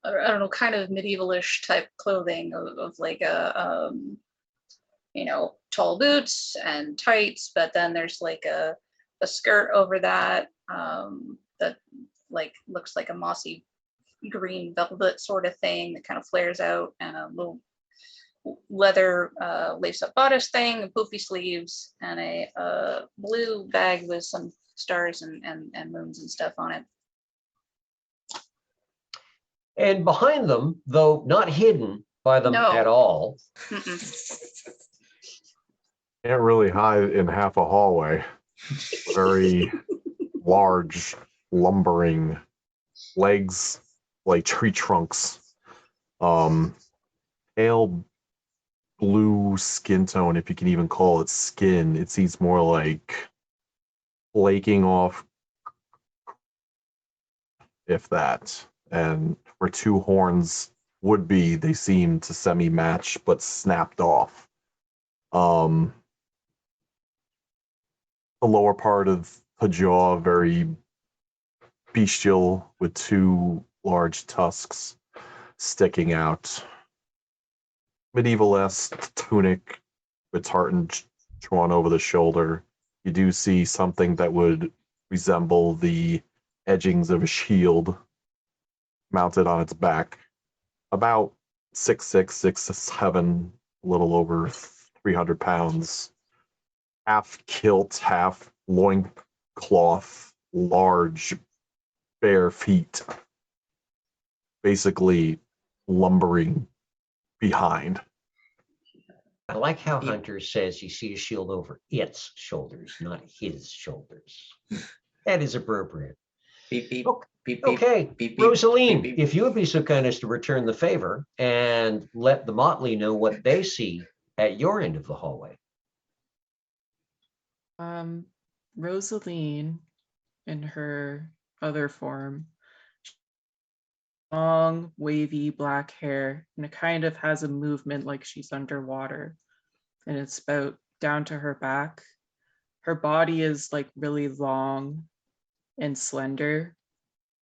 [SPEAKER 4] I don't know, kind of medievalish type clothing of like a tall boots and tights, but then there's like a skirt over that that like looks like a mossy green velvet sort of thing that kind of flares out, and a little leather lace up bodice thing, and poofy sleeves, and a blue bag with some stars and moons and stuff on it.
[SPEAKER 1] And behind them, though not hidden by them
[SPEAKER 4] No.
[SPEAKER 1] at all,
[SPEAKER 3] Can't really hide in half a hallway. Very large, lumbering legs like tree trunks. Pale blue skin tone, if you can even call it skin. It seems more like flaking off, if that. And where two horns would be, they seem to semi-match, but snapped off. The lower part of the jaw, very bestial, with two large tusks sticking out. Medieval-esque tunic with tartan drawn over the shoulder. You do see something that would resemble the edgings of a shield mounted on its back. About 6'6", 6'7", a little over 300 pounds. Half kilt, half loincloth, large, bare feet. Basically lumbering behind.
[SPEAKER 1] I like how Hunter says you see a shield over its shoulders, not his shoulders. That is appropriate.
[SPEAKER 5] Beep, beep,
[SPEAKER 1] Okay.
[SPEAKER 5] beep, beep,
[SPEAKER 1] Okay,
[SPEAKER 5] beep, beep,
[SPEAKER 1] Rosaline,
[SPEAKER 5] beep, beep.
[SPEAKER 1] if you would be so kind as to return the favor and let the motley know what they see at your end of the hallway.
[SPEAKER 6] Rosaline, in her other form, long, wavy black hair, and it kind of has a movement like she's underwater, and it's about down to her back. Her body is like really long and slender.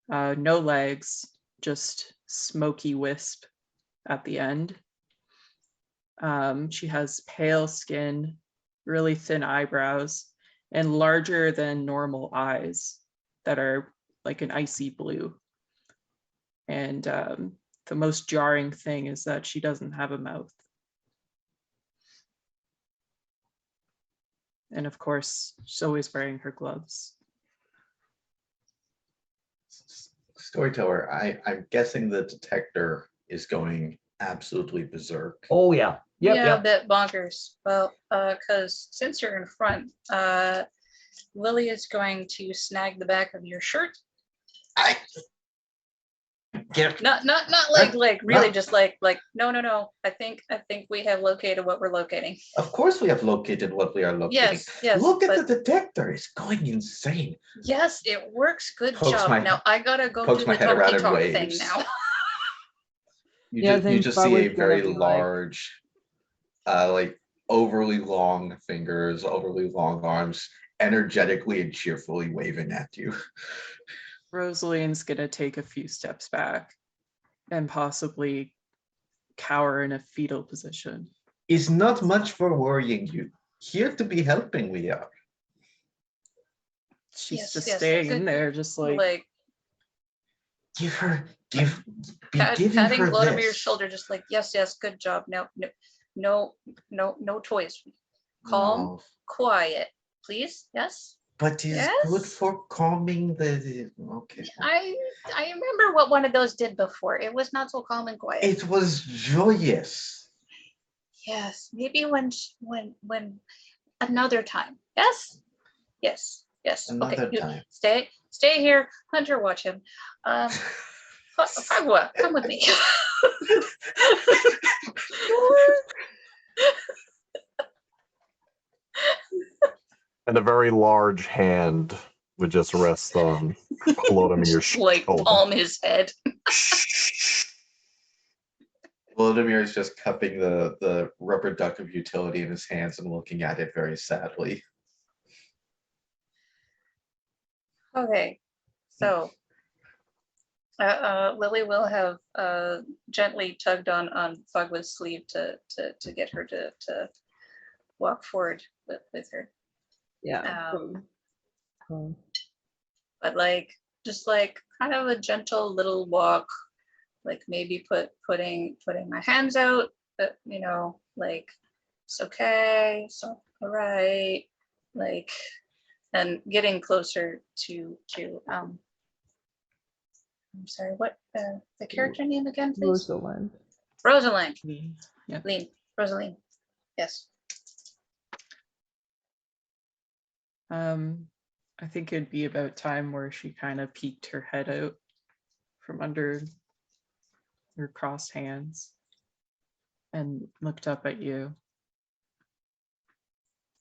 [SPEAKER 6] No legs, just smoky wisp at the end. She has pale skin, really thin eyebrows, and larger than normal eyes that are like an icy blue. And the most jarring thing is that she doesn't have a mouth. And of course, she's always wearing her gloves.
[SPEAKER 5] Storyteller, I'm guessing the detector is going absolutely berserk.
[SPEAKER 1] Oh yeah. Yep,
[SPEAKER 4] yeah,
[SPEAKER 1] yep.
[SPEAKER 4] a bit bonkers. Well, because since you're in front, Lily is going to snag the back of your shirt.
[SPEAKER 5] I get
[SPEAKER 4] Not like really just like no. I think we have located what we're locating.
[SPEAKER 5] Of course we have located what we are locating.
[SPEAKER 4] Yes.
[SPEAKER 5] Look at
[SPEAKER 4] but
[SPEAKER 5] the detector. It's going insane.
[SPEAKER 4] yes, it works. Good
[SPEAKER 5] Pokes
[SPEAKER 4] job.
[SPEAKER 5] my-
[SPEAKER 4] Now I gotta go
[SPEAKER 5] pokes
[SPEAKER 4] do
[SPEAKER 5] my
[SPEAKER 4] the
[SPEAKER 5] head around
[SPEAKER 4] talky
[SPEAKER 5] in
[SPEAKER 4] talk thing
[SPEAKER 5] waves.
[SPEAKER 4] now.
[SPEAKER 2] Yeah, I
[SPEAKER 5] You
[SPEAKER 2] think
[SPEAKER 5] just
[SPEAKER 2] Bob
[SPEAKER 5] see a
[SPEAKER 2] was gonna
[SPEAKER 5] very
[SPEAKER 2] be like-
[SPEAKER 5] large, like overly long fingers, overly long arms, energetically and cheerfully waving at you.
[SPEAKER 6] Rosaline's gonna take a few steps back and possibly cower in a fetal position.
[SPEAKER 5] It's not much for worrying you. Here to be helping we are.
[SPEAKER 6] She's
[SPEAKER 4] Yes,
[SPEAKER 6] just
[SPEAKER 4] yes,
[SPEAKER 6] staying
[SPEAKER 4] good.
[SPEAKER 6] in there, just like
[SPEAKER 5] Be
[SPEAKER 4] Patting
[SPEAKER 5] giving her
[SPEAKER 4] Vladimir
[SPEAKER 5] this.
[SPEAKER 4] shoulder, just like yes, good job. No toys. Calm,
[SPEAKER 5] No,
[SPEAKER 4] quiet, please. Yes.
[SPEAKER 5] but it's good
[SPEAKER 4] Yes?
[SPEAKER 5] for calming the. Okay.
[SPEAKER 4] I remember what one of those did before. It was not so calm and quiet.
[SPEAKER 5] It was joyous.
[SPEAKER 4] Yes, maybe when another time. Yes.
[SPEAKER 5] Another
[SPEAKER 4] Okay, you
[SPEAKER 5] time.
[SPEAKER 4] stay here. Hunter, watch him. Fagua, come with me.
[SPEAKER 3] And a very large hand would just rest on Volodimir's
[SPEAKER 4] Like
[SPEAKER 3] shoulder.
[SPEAKER 4] palm his head.
[SPEAKER 5] Vladimir is just cupping the rubber duck of utility in his hands and looking at it very sadly.
[SPEAKER 4] Okay, so Lily will have gently tugged on Fagwa's sleeve to get her to walk forward with her.
[SPEAKER 2] Yeah.
[SPEAKER 4] But like just like kind of a gentle little walk, like maybe putting my hands out, but you know, like it's okay, it's all right, like, and getting closer to I'm sorry, what the character name again, please?
[SPEAKER 2] Rosalind.
[SPEAKER 4] Rosalind.
[SPEAKER 6] Yep.
[SPEAKER 4] Rosaline. Yes.
[SPEAKER 6] I think it'd be about time where she kind of peeked her head out from under her crossed hands and looked up at you.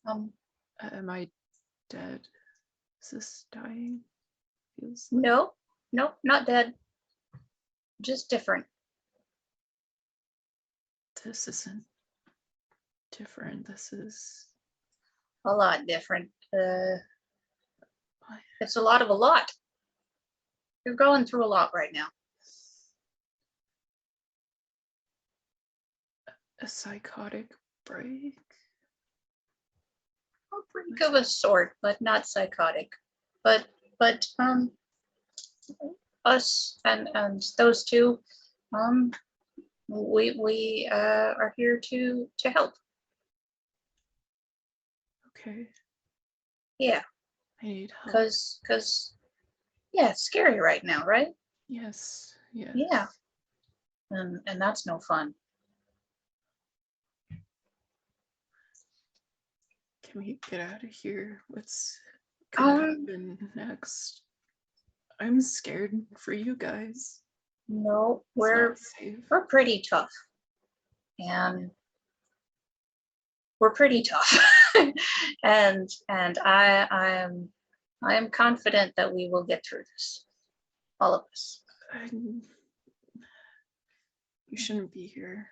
[SPEAKER 6] Am I dead? Is this dying? Feels like
[SPEAKER 4] No, not dead. Just different.
[SPEAKER 6] this isn't different. This is
[SPEAKER 4] A lot different. It's a lot of a lot. You're going through a lot right now.
[SPEAKER 6] a psychotic break.
[SPEAKER 4] A break of a sort, but not psychotic. But us and those two, we are here to help.
[SPEAKER 6] Okay,
[SPEAKER 4] Yeah,
[SPEAKER 6] I need help.
[SPEAKER 4] because yeah, it's scary right now, right?
[SPEAKER 6] Yes, yes.
[SPEAKER 4] Yeah. And that's no fun.
[SPEAKER 6] Can we get out of here? What's gonna
[SPEAKER 4] Um,
[SPEAKER 6] happen next? I'm scared for you guys.
[SPEAKER 4] No,
[SPEAKER 6] It's not safe.
[SPEAKER 4] we're pretty tough. And we're pretty tough. and I am confident that we will get through this. All of us.
[SPEAKER 6] You shouldn't be here.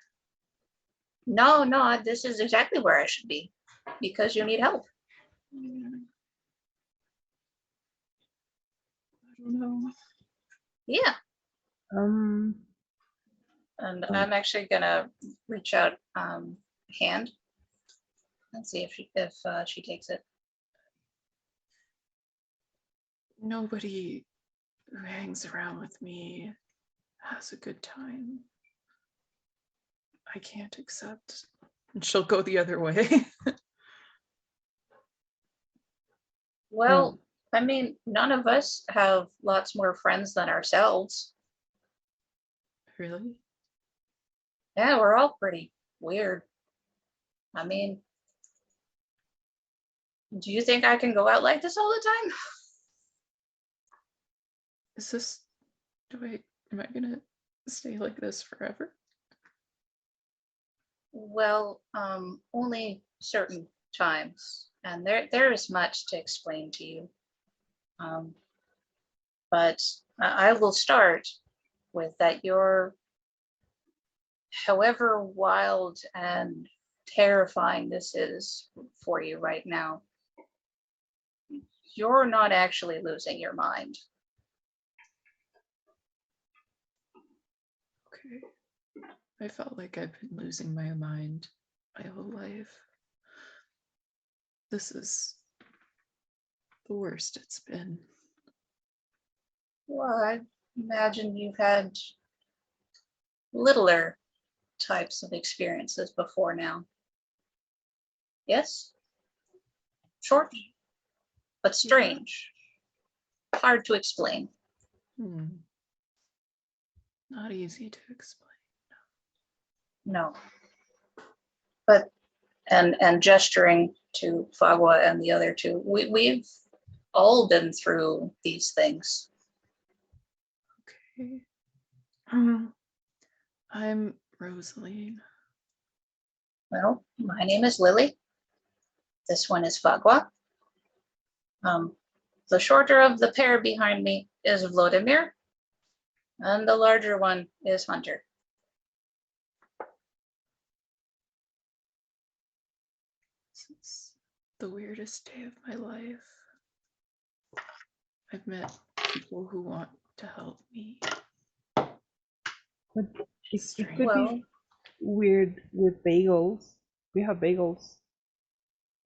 [SPEAKER 4] No, this is exactly where I should be because you need help.
[SPEAKER 6] I don't know.
[SPEAKER 4] Yeah.
[SPEAKER 2] Um,
[SPEAKER 4] And I'm actually gonna reach out hand and see if she takes it.
[SPEAKER 6] Nobody who hangs around with me has a good time. I can't accept. And she'll go the other way.
[SPEAKER 4] Well, I mean, none of us have lots more friends than ourselves.
[SPEAKER 6] Really?
[SPEAKER 4] Yeah, we're all pretty weird. I mean, do you think I can go out like this all the time?
[SPEAKER 6] Is this, am I gonna stay like this forever?
[SPEAKER 4] Well, only certain times, and there is much to explain to you. But I will start with that you're, however wild and terrifying this is for you right now, you're not actually losing your mind.
[SPEAKER 6] Okay. I felt like I've been losing my mind my whole life. This is the worst it's been.
[SPEAKER 4] Well, I imagine you've had littler types of experiences before now. Yes? Short, but strange. Hard to explain.
[SPEAKER 6] Not easy to explain.
[SPEAKER 4] No. But and gesturing to Fagwa and the other two, we've all been through these things.
[SPEAKER 6] Okay. I'm Rosaline.
[SPEAKER 4] Well, my name is Lily. This one is Fagwa. The shorter of the pair behind me is Vladimir, and the larger one is Hunter.
[SPEAKER 6] This is the weirdest day of my life. I've met people who want to help me,
[SPEAKER 2] But it could be
[SPEAKER 4] Well,
[SPEAKER 2] weird with bagels. We have bagels.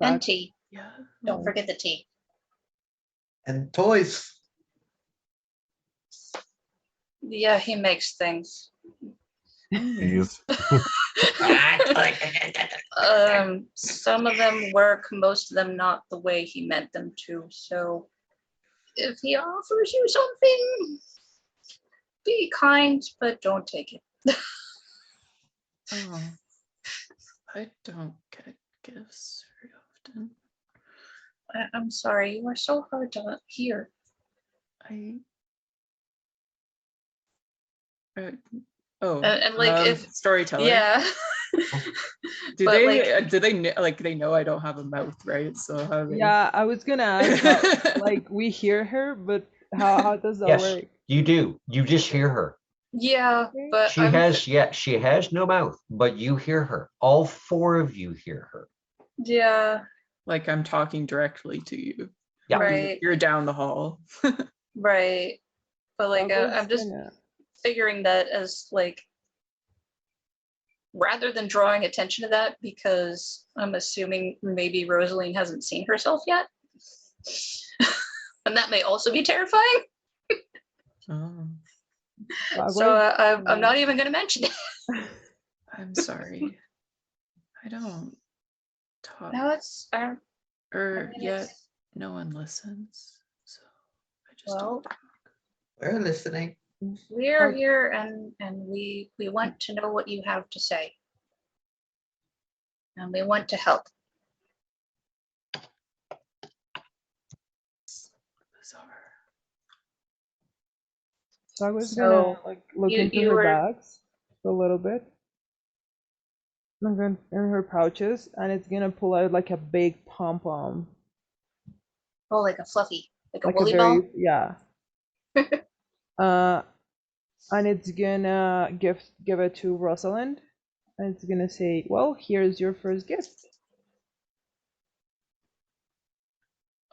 [SPEAKER 4] and
[SPEAKER 2] But
[SPEAKER 4] tea.
[SPEAKER 6] Yeah.
[SPEAKER 4] Don't forget the tea.
[SPEAKER 5] And toys.
[SPEAKER 4] Yeah, he makes things.
[SPEAKER 3] Jeez.
[SPEAKER 4] Some of them work, most of them not the way he meant them to. So if he offers you something, be kind, but don't take it.
[SPEAKER 6] Oh, I don't get gifts very often.
[SPEAKER 4] I'm sorry, you are so hard to hear. And like if
[SPEAKER 6] storyteller.
[SPEAKER 4] yeah.
[SPEAKER 6] Do
[SPEAKER 4] But,
[SPEAKER 6] they know I don't have a mouth, right? So how they
[SPEAKER 2] yeah, I was gonna ask how, like we hear her, but how does that
[SPEAKER 1] Yes,
[SPEAKER 2] work?
[SPEAKER 1] you do. You just hear her.
[SPEAKER 4] Yeah, but
[SPEAKER 1] She has no mouth, but you hear her. All four of you hear her.
[SPEAKER 4] yeah,
[SPEAKER 6] like I'm talking directly to you.
[SPEAKER 1] Yeah.
[SPEAKER 4] right,
[SPEAKER 6] You're down the hall.
[SPEAKER 4] right. But like
[SPEAKER 2] I was
[SPEAKER 4] I'm just
[SPEAKER 2] gonna-
[SPEAKER 4] figuring that as like rather than drawing attention to that, because I'm assuming maybe Rosaline hasn't seen herself yet. And that may also be terrifying.
[SPEAKER 6] Oh,
[SPEAKER 4] So I'm not even going to mention it.
[SPEAKER 6] I'm sorry. I don't talk.
[SPEAKER 4] No, it's
[SPEAKER 6] Yet no one listens. So I just
[SPEAKER 4] well,
[SPEAKER 6] don't talk.
[SPEAKER 5] We're listening.
[SPEAKER 4] we're here and we want to know what you have to say. And we want to help.
[SPEAKER 6] Bizarre.
[SPEAKER 2] So I was
[SPEAKER 4] So,
[SPEAKER 2] gonna like look into
[SPEAKER 4] you
[SPEAKER 2] her
[SPEAKER 4] were-
[SPEAKER 2] bags a little bit. I'm going in her pouches, and it's gonna pull out like a big pom pom,
[SPEAKER 4] Oh, like a fluffy, like a
[SPEAKER 2] like
[SPEAKER 4] woolly
[SPEAKER 2] a
[SPEAKER 4] ball.
[SPEAKER 2] very yeah. And it's gonna give it to Rosalind, and it's gonna say, "Well, here's your first gift."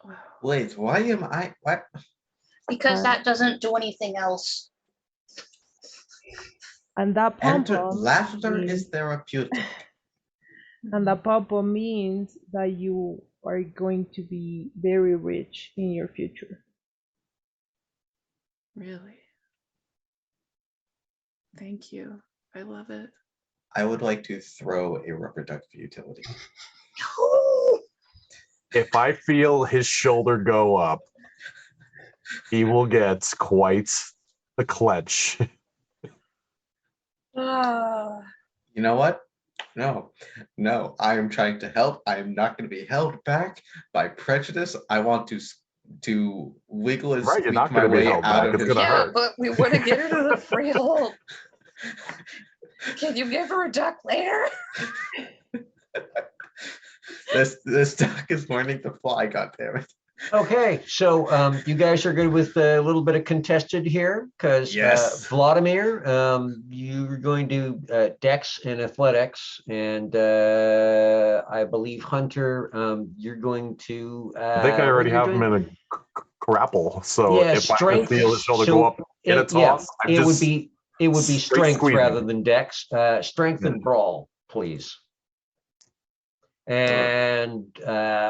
[SPEAKER 6] Wow.
[SPEAKER 5] Wait, why am I? What?
[SPEAKER 4] Because that doesn't do anything else.
[SPEAKER 2] And that pom
[SPEAKER 5] Enter,
[SPEAKER 2] pom
[SPEAKER 5] laughter is therapeutic.
[SPEAKER 2] and that pom pom means that you are going to be very rich in your future.
[SPEAKER 6] Really? Thank you. I love it.
[SPEAKER 5] I would like to throw a rubber duck for utility.
[SPEAKER 3] If I feel his shoulder go up, he will get quite a clench.
[SPEAKER 5] You know what? No, I am trying to help. I am not going to be held back by prejudice. I want to wiggle and
[SPEAKER 3] Right, you're
[SPEAKER 5] squeak
[SPEAKER 3] not
[SPEAKER 5] my
[SPEAKER 3] gonna be
[SPEAKER 5] way
[SPEAKER 3] held
[SPEAKER 5] out
[SPEAKER 3] back.
[SPEAKER 5] of
[SPEAKER 3] It's
[SPEAKER 5] his
[SPEAKER 3] gonna
[SPEAKER 4] Yeah,
[SPEAKER 3] hurt.
[SPEAKER 4] but we want to get her to the freehold. Can you give her a duck later?
[SPEAKER 5] This duck is learning to fly. God damn it!
[SPEAKER 1] Okay, so you guys are good with a little bit of contested here because
[SPEAKER 5] Yes.
[SPEAKER 1] Vladimir, you're going to Dex and Athletics, and I believe Hunter, you're going to.
[SPEAKER 3] I think I already have him in a grapple. So
[SPEAKER 1] Yeah,
[SPEAKER 3] if I
[SPEAKER 1] strength.
[SPEAKER 3] feel his shoulder
[SPEAKER 1] So
[SPEAKER 3] go up in a
[SPEAKER 1] yeah,
[SPEAKER 3] toss, I'm
[SPEAKER 1] it would
[SPEAKER 3] just
[SPEAKER 1] be
[SPEAKER 3] straight
[SPEAKER 1] strength
[SPEAKER 3] squeezing.
[SPEAKER 1] rather than Dex. Strength and brawl, please. And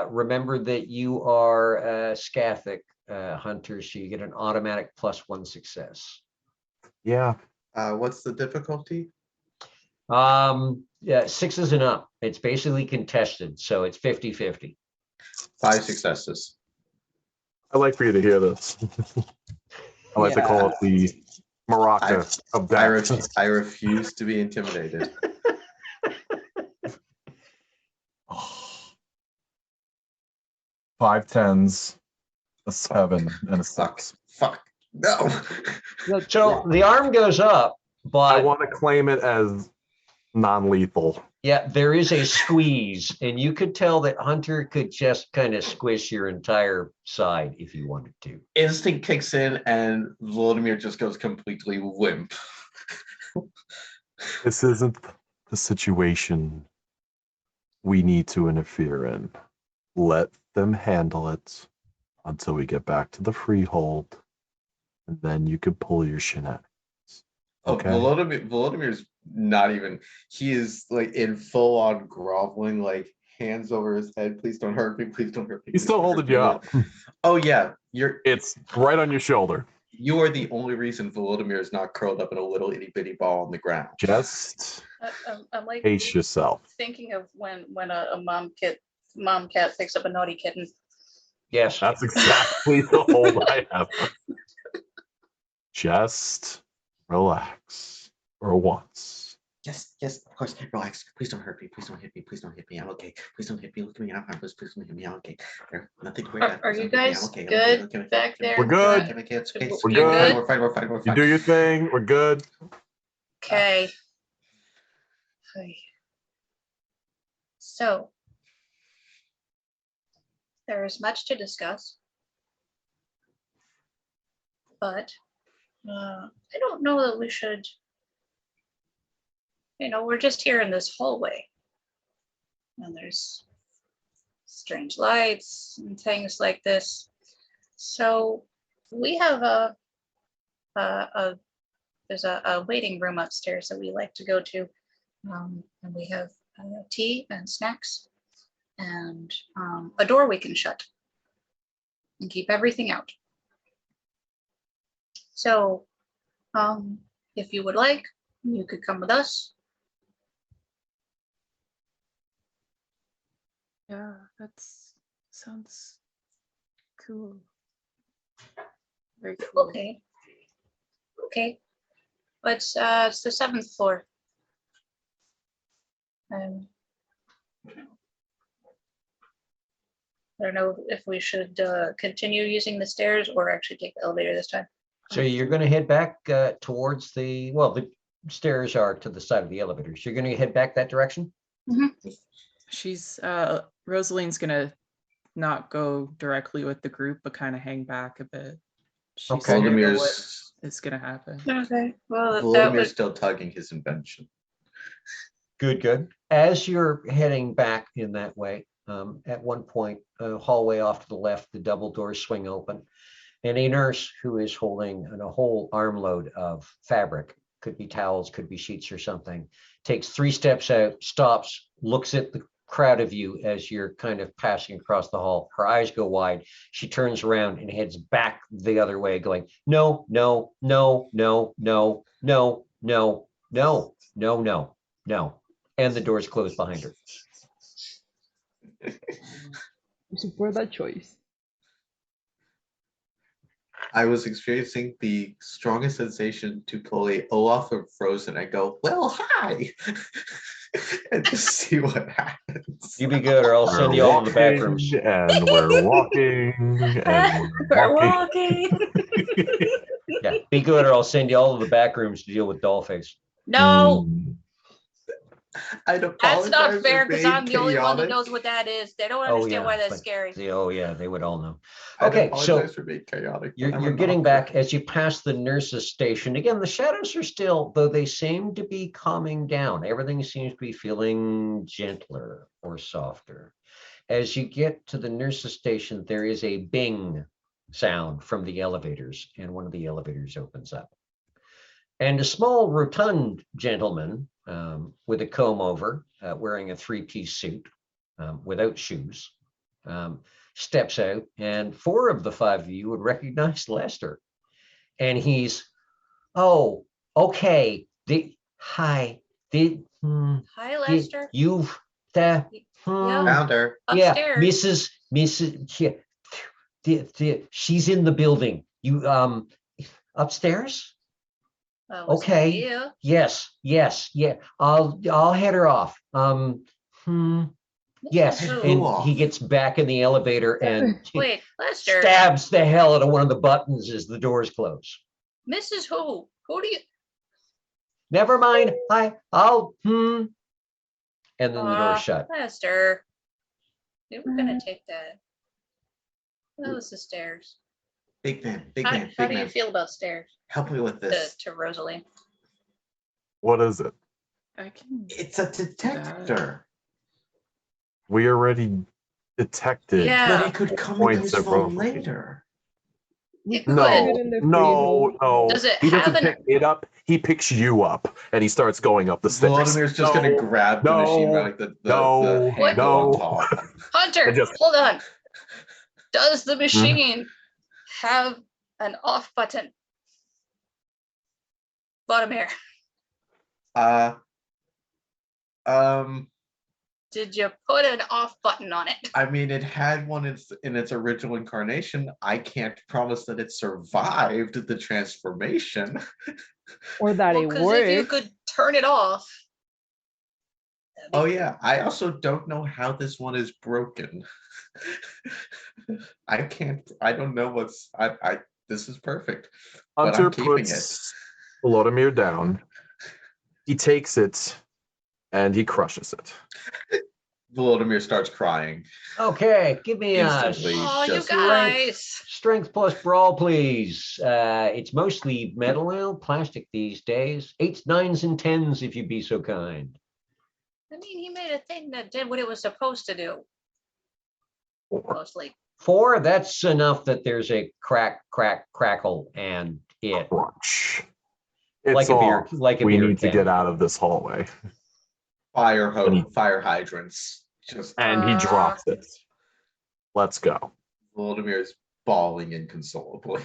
[SPEAKER 1] remember that you are Scathic Hunter, so you get an automatic +1 success.
[SPEAKER 3] Yeah.
[SPEAKER 5] What's the difficulty?
[SPEAKER 1] Yeah, 6s and up. It's basically contested, so it's 50-50.
[SPEAKER 5] 5 successes.
[SPEAKER 3] I like for you to hear this. I like to call it the maraca of death.
[SPEAKER 5] I refuse to be intimidated.
[SPEAKER 3] 5 10s, a 7, and a 6.
[SPEAKER 5] Fuck. No.
[SPEAKER 1] So the arm goes up,
[SPEAKER 3] I
[SPEAKER 1] but
[SPEAKER 3] want to claim it as non-lethal.
[SPEAKER 1] yeah, there is a squeeze, and you could tell that Hunter could just kind of squish your entire side if he wanted to.
[SPEAKER 5] Instinct kicks in, and Vladimir just goes completely limp.
[SPEAKER 3] This isn't the situation we need to interfere in. Let them handle it until we get back to the freehold, and then you can pull your shenanigans. Okay.
[SPEAKER 5] Volodimir's not even. He is like in full on groveling, like hands over his head. Please don't hurt me. Please don't hurt me.
[SPEAKER 3] He's
[SPEAKER 5] please
[SPEAKER 3] still
[SPEAKER 5] don't
[SPEAKER 3] holding
[SPEAKER 5] hurt
[SPEAKER 3] you
[SPEAKER 5] me."
[SPEAKER 3] up.
[SPEAKER 5] Oh yeah,
[SPEAKER 3] It's right on your shoulder.
[SPEAKER 5] you are the only reason Volodymyr is not curled up in a little itty bitty ball on the ground.
[SPEAKER 3] Just
[SPEAKER 4] I'm like
[SPEAKER 3] pace yourself.
[SPEAKER 4] thinking of when a mom cat picks up a naughty kitten.
[SPEAKER 1] Yes.
[SPEAKER 3] That's exactly the hold I have. Just relax for once.
[SPEAKER 5] Yes, of course. Relax. Please don't hurt me. Please don't hit me. Please don't hit me. I'm okay. Please don't hit me. Look at me. I'm harmless. Please don't hit me. I'm okay. There's nothing to worry about.
[SPEAKER 4] Are
[SPEAKER 5] Please
[SPEAKER 4] you
[SPEAKER 5] don't hit me.
[SPEAKER 4] guys
[SPEAKER 5] I'm okay. I'm
[SPEAKER 4] good
[SPEAKER 5] okay. Okay,
[SPEAKER 4] back there?
[SPEAKER 3] We're good.
[SPEAKER 5] It's okay.
[SPEAKER 4] We're
[SPEAKER 3] good.
[SPEAKER 5] We're fine. We're fine. We're
[SPEAKER 3] You
[SPEAKER 5] fine.
[SPEAKER 3] do your thing. We're good.
[SPEAKER 4] Okay. So there is much to discuss, but I don't know that we should. We're just here in this hallway, and there's strange lights and things like this. So we have there's a waiting room upstairs that we like to go to, and we have tea and snacks and a door we can shut and keep everything out. So if you would like, you could come with us.
[SPEAKER 6] Yeah, sounds cool. Very cool.
[SPEAKER 4] Okay. But it's the 7th floor. I don't know if we should continue using the stairs or actually take the elevator this time.
[SPEAKER 1] So you're going to head back towards the stairs are to the side of the elevators. You're going to head back that direction?
[SPEAKER 4] Mm-hmm.
[SPEAKER 6] She's Rosaline's gonna not go directly with the group, but kind of hang back a bit. She's
[SPEAKER 1] Okay.
[SPEAKER 6] scared of what
[SPEAKER 5] Volodymyr's
[SPEAKER 6] is gonna happen.
[SPEAKER 4] Okay. Well, that
[SPEAKER 5] Volodymyr's
[SPEAKER 4] was
[SPEAKER 5] still tugging his invention.
[SPEAKER 1] Good. As you're heading back in that way, at one point, a hallway off to the left, the double doors swing open, and a nurse who is holding a whole armload of fabric, could be towels, could be sheets or something, takes 3 steps out, stops, looks at the crowd of you as you're kind of passing across the hall. Her eyes go wide. She turns around and heads back the other way, going, no. And the doors close behind her.
[SPEAKER 2] We support that choice.
[SPEAKER 5] I was experiencing the strongest sensation to pull a Olaf of Frozen and go, well, hi, and just see what happens.
[SPEAKER 1] You be good, or I'll send you all to the back rooms.
[SPEAKER 3] And we're walking. And we're walking.
[SPEAKER 1] Yeah, be good, or I'll send you all to the back rooms to deal with Dollface.
[SPEAKER 4] no.
[SPEAKER 5] I'd apologize.
[SPEAKER 4] That's not fair
[SPEAKER 5] for
[SPEAKER 4] because
[SPEAKER 5] being
[SPEAKER 4] I'm the only one that
[SPEAKER 5] chaotic.
[SPEAKER 4] knows what that is. They don't understand why that's
[SPEAKER 1] but-
[SPEAKER 4] scary.
[SPEAKER 1] Oh yeah, they would all know.
[SPEAKER 5] I'd
[SPEAKER 1] Okay, so
[SPEAKER 5] apologize for being chaotic.
[SPEAKER 1] You're
[SPEAKER 5] I'm
[SPEAKER 1] getting
[SPEAKER 5] not.
[SPEAKER 1] back as you pass the nurse's station. Again, the shadows are still, though they seem to be calming down. Everything seems to be feeling gentler or softer. As you get to the nurse's station, there is a bing sound from the elevators, and one of the elevators opens up. And a small, rotund gentleman with a comb over, wearing a 3-piece suit without shoes, steps out, and 4 of the 5 of you would recognize Lester. And he's, oh, okay. Hi,
[SPEAKER 4] Hi, Lester.
[SPEAKER 1] you've the
[SPEAKER 5] Found her.
[SPEAKER 1] yeah,
[SPEAKER 4] Upstairs.
[SPEAKER 1] Mrs. She's in the building. You upstairs?
[SPEAKER 4] Was that
[SPEAKER 1] Okay.
[SPEAKER 4] you?
[SPEAKER 1] Yes. Yeah. I'll head her off. Yes,
[SPEAKER 4] Who?
[SPEAKER 1] and he gets back in the elevator and
[SPEAKER 4] Wait, Lester.
[SPEAKER 1] stabs the hell out of one of the buttons as the doors close.
[SPEAKER 4] Mrs. Who? Who do you?
[SPEAKER 1] Never mind. I'll and then the door shut.
[SPEAKER 4] Lester. We were gonna take that. That was the stairs.
[SPEAKER 5] Big man.
[SPEAKER 4] How do you feel about stairs?
[SPEAKER 5] Help me with this.
[SPEAKER 4] To Rosalie.
[SPEAKER 3] What is it?
[SPEAKER 6] I can.
[SPEAKER 5] It's a detector.
[SPEAKER 3] We already detected.
[SPEAKER 4] Yeah.
[SPEAKER 5] But it could come in
[SPEAKER 3] Points
[SPEAKER 5] useful
[SPEAKER 3] of
[SPEAKER 5] later.
[SPEAKER 2] We
[SPEAKER 4] It
[SPEAKER 2] could
[SPEAKER 3] No,
[SPEAKER 2] put it in the
[SPEAKER 3] no,
[SPEAKER 2] freehold.
[SPEAKER 3] no.
[SPEAKER 4] Does it
[SPEAKER 3] He
[SPEAKER 4] have
[SPEAKER 3] doesn't
[SPEAKER 4] an-
[SPEAKER 3] pick it up. He picks you up, and he starts going up the stairs.
[SPEAKER 5] Volodimir's just gonna
[SPEAKER 3] No,
[SPEAKER 5] grab the machine by like the
[SPEAKER 3] no,
[SPEAKER 5] handle on
[SPEAKER 3] no.
[SPEAKER 5] top.
[SPEAKER 4] Hunter,
[SPEAKER 3] And just-
[SPEAKER 4] hold on. Does the machine have an off button? Vladimir,
[SPEAKER 5] Uh, um,
[SPEAKER 4] did you put an off button on it?
[SPEAKER 5] I mean, it had one in its original incarnation. I can't promise that it survived the transformation.
[SPEAKER 2] Or that
[SPEAKER 4] Well,
[SPEAKER 2] it
[SPEAKER 4] because if you
[SPEAKER 2] works.
[SPEAKER 4] could turn it off. that'd be
[SPEAKER 5] Oh
[SPEAKER 4] good.
[SPEAKER 5] yeah, I also don't know how this one is broken. I can't. I don't know what's. This is perfect. But
[SPEAKER 3] Hunter
[SPEAKER 5] I'm keeping
[SPEAKER 3] puts Volodymyr down. He takes it, and he crushes it.
[SPEAKER 5] Volodymyr starts crying.
[SPEAKER 1] Okay, give me a
[SPEAKER 5] Instantly.
[SPEAKER 4] Oh, you
[SPEAKER 5] just-
[SPEAKER 4] guys.
[SPEAKER 1] strength plus brawl, please. It's mostly metal now, plastic these days. 8s, 9s, and 10s, if you'd be so kind.
[SPEAKER 4] I mean, he made a thing that did what it was supposed to do,
[SPEAKER 3] 4.
[SPEAKER 4] mostly.
[SPEAKER 1] 4, that's enough that there's a crackle, and it
[SPEAKER 3] Crunch. It's
[SPEAKER 1] like a beer,
[SPEAKER 3] off.
[SPEAKER 1] like a
[SPEAKER 3] We
[SPEAKER 1] beer
[SPEAKER 3] need to
[SPEAKER 1] can.
[SPEAKER 3] get out of this hallway.
[SPEAKER 5] Fire hydrants. Just
[SPEAKER 3] And he drops it. Let's go.
[SPEAKER 5] Volodymyr is bawling inconsolably.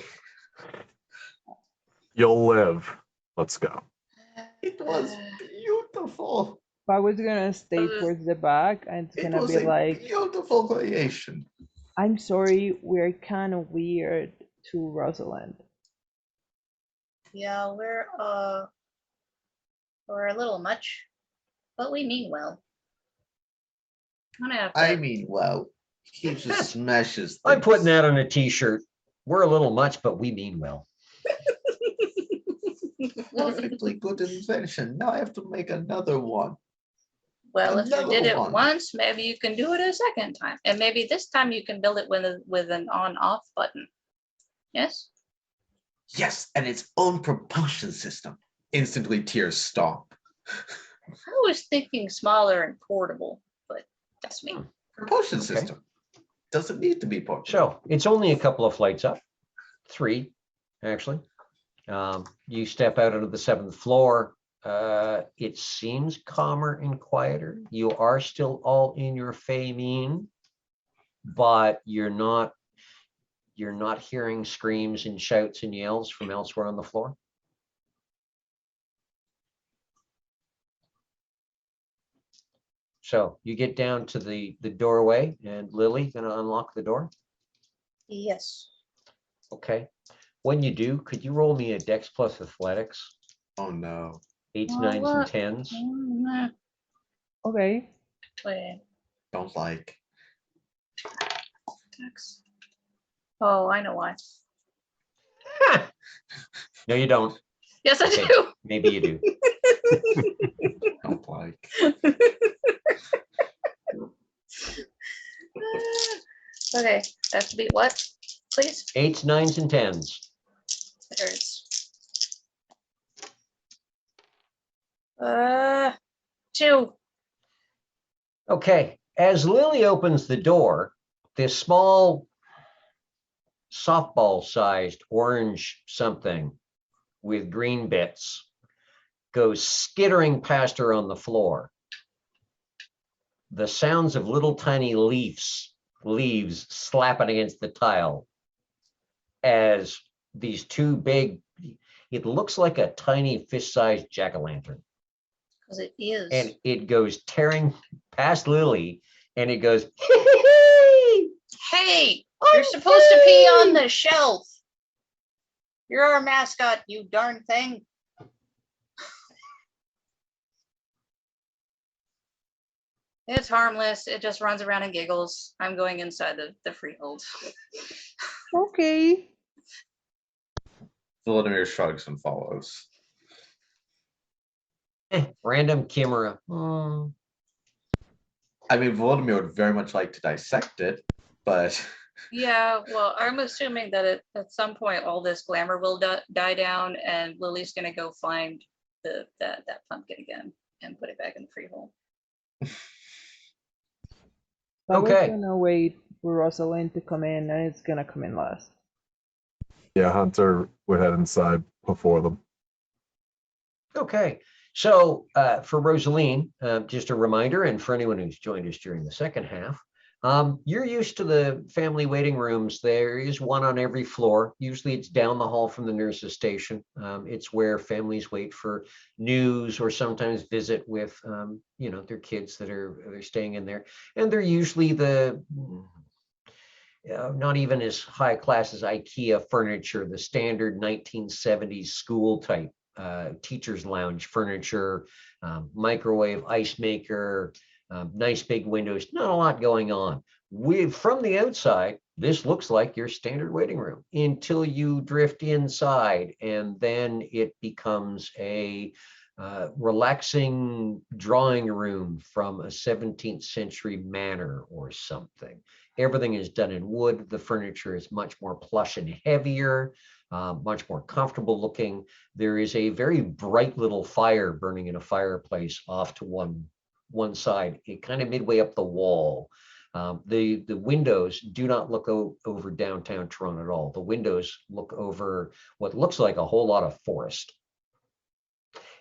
[SPEAKER 3] You'll live. Let's go.
[SPEAKER 5] It was beautiful.
[SPEAKER 2] If I was gonna stay
[SPEAKER 4] Uh,
[SPEAKER 2] towards the back, and it's
[SPEAKER 5] It
[SPEAKER 2] gonna
[SPEAKER 5] was
[SPEAKER 2] be
[SPEAKER 5] a
[SPEAKER 2] like,
[SPEAKER 5] beautiful creation.
[SPEAKER 2] I'm sorry, we're kind of weird to Rosalind.
[SPEAKER 4] Yeah, we're a little much, but we mean well. I'm gonna have to.
[SPEAKER 5] I mean, well, he just smashes.
[SPEAKER 1] I'm putting
[SPEAKER 5] things.
[SPEAKER 1] that on a t-shirt. We're a little much, but we mean well.
[SPEAKER 5] Perfectly good invention. Now I have to make another one.
[SPEAKER 4] Well, if you
[SPEAKER 5] Another
[SPEAKER 4] did it
[SPEAKER 5] one.
[SPEAKER 4] once, maybe you can do it a second time, and maybe this time you can build it with an on-off button. Yes.
[SPEAKER 5] Yes, and its own propulsion system. Instantly, tears stop.
[SPEAKER 4] I was thinking smaller and portable, but that's me.
[SPEAKER 5] Propulsion
[SPEAKER 1] Okay.
[SPEAKER 5] system doesn't need to be portable.
[SPEAKER 1] So it's only a couple of flights up, 3 actually. You step out onto the 7th floor. It seems calmer and quieter. You are still all in your famine, but you're not hearing screams and shouts and yells from elsewhere on the floor. So you get down to the doorway, and Lily gonna unlock the door.
[SPEAKER 4] Yes.
[SPEAKER 1] Okay. When you do, could you roll me a Dex plus Athletics?
[SPEAKER 5] Oh no.
[SPEAKER 1] 8s,
[SPEAKER 4] Oh,
[SPEAKER 1] 9s, and
[SPEAKER 4] look.
[SPEAKER 1] 10s.
[SPEAKER 2] Okay.
[SPEAKER 4] Wait.
[SPEAKER 5] Don't like.
[SPEAKER 4] Text. Oh, I know why.
[SPEAKER 1] No, you don't.
[SPEAKER 4] Yes, I
[SPEAKER 1] Okay.
[SPEAKER 4] do.
[SPEAKER 1] Maybe you do.
[SPEAKER 5] Don't like.
[SPEAKER 4] Okay, that to be what, please?
[SPEAKER 1] 8s, 9s, and 10s.
[SPEAKER 4] There's 2.
[SPEAKER 1] Okay. As Lily opens the door, this small softball-sized orange something with green bits goes skittering past her on the floor. The sounds of little tiny leaves slapping against the tile as these 2 big, it looks like a tiny fish-sized jack-o'-lantern.
[SPEAKER 4] Because it is.
[SPEAKER 1] And it goes tearing past Lily, and it goes,
[SPEAKER 4] Hey, you're supposed to pee on the shelf. You're our mascot, you darn thing. It's harmless. It just runs around and giggles. I'm going inside the freehold.
[SPEAKER 2] Okay.
[SPEAKER 5] Volodymyr shrugs and follows.
[SPEAKER 1] Random chimera. Hmm.
[SPEAKER 5] I mean, Volodymyr would very much like to dissect it, but
[SPEAKER 4] Yeah, well, I'm assuming that at some point all this glamour will die down, and Lily's gonna go find that pumpkin again and put it back in the freehold.
[SPEAKER 2] I was
[SPEAKER 1] Okay.
[SPEAKER 2] gonna wait for Rosalind to come in, and it's gonna come in last.
[SPEAKER 3] Yeah, Hunter would head inside before them.
[SPEAKER 1] Okay, so for Rosaline, just a reminder, and for anyone who's joined us during the second half, you're used to the family waiting rooms. There is one on every floor. Usually it's down the hall from the nurse's station. It's where families wait for news or sometimes visit with, their kids that are staying in there. And they're usually not even as high class as IKEA furniture, the standard 1970s school type teacher's lounge furniture, microwave, ice maker, nice big windows, not a lot going on. From the outside, this looks like your standard waiting room until you drift inside, and then it becomes a relaxing drawing room from a 17th century manor or something. Everything is done in wood. The furniture is much more plush and heavier, much more comfortable looking. There is a very bright little fire burning in a fireplace off to one side, kind of midway up the wall. The windows do not look over downtown Toronto at all. The windows look over what looks like a whole lot of forest.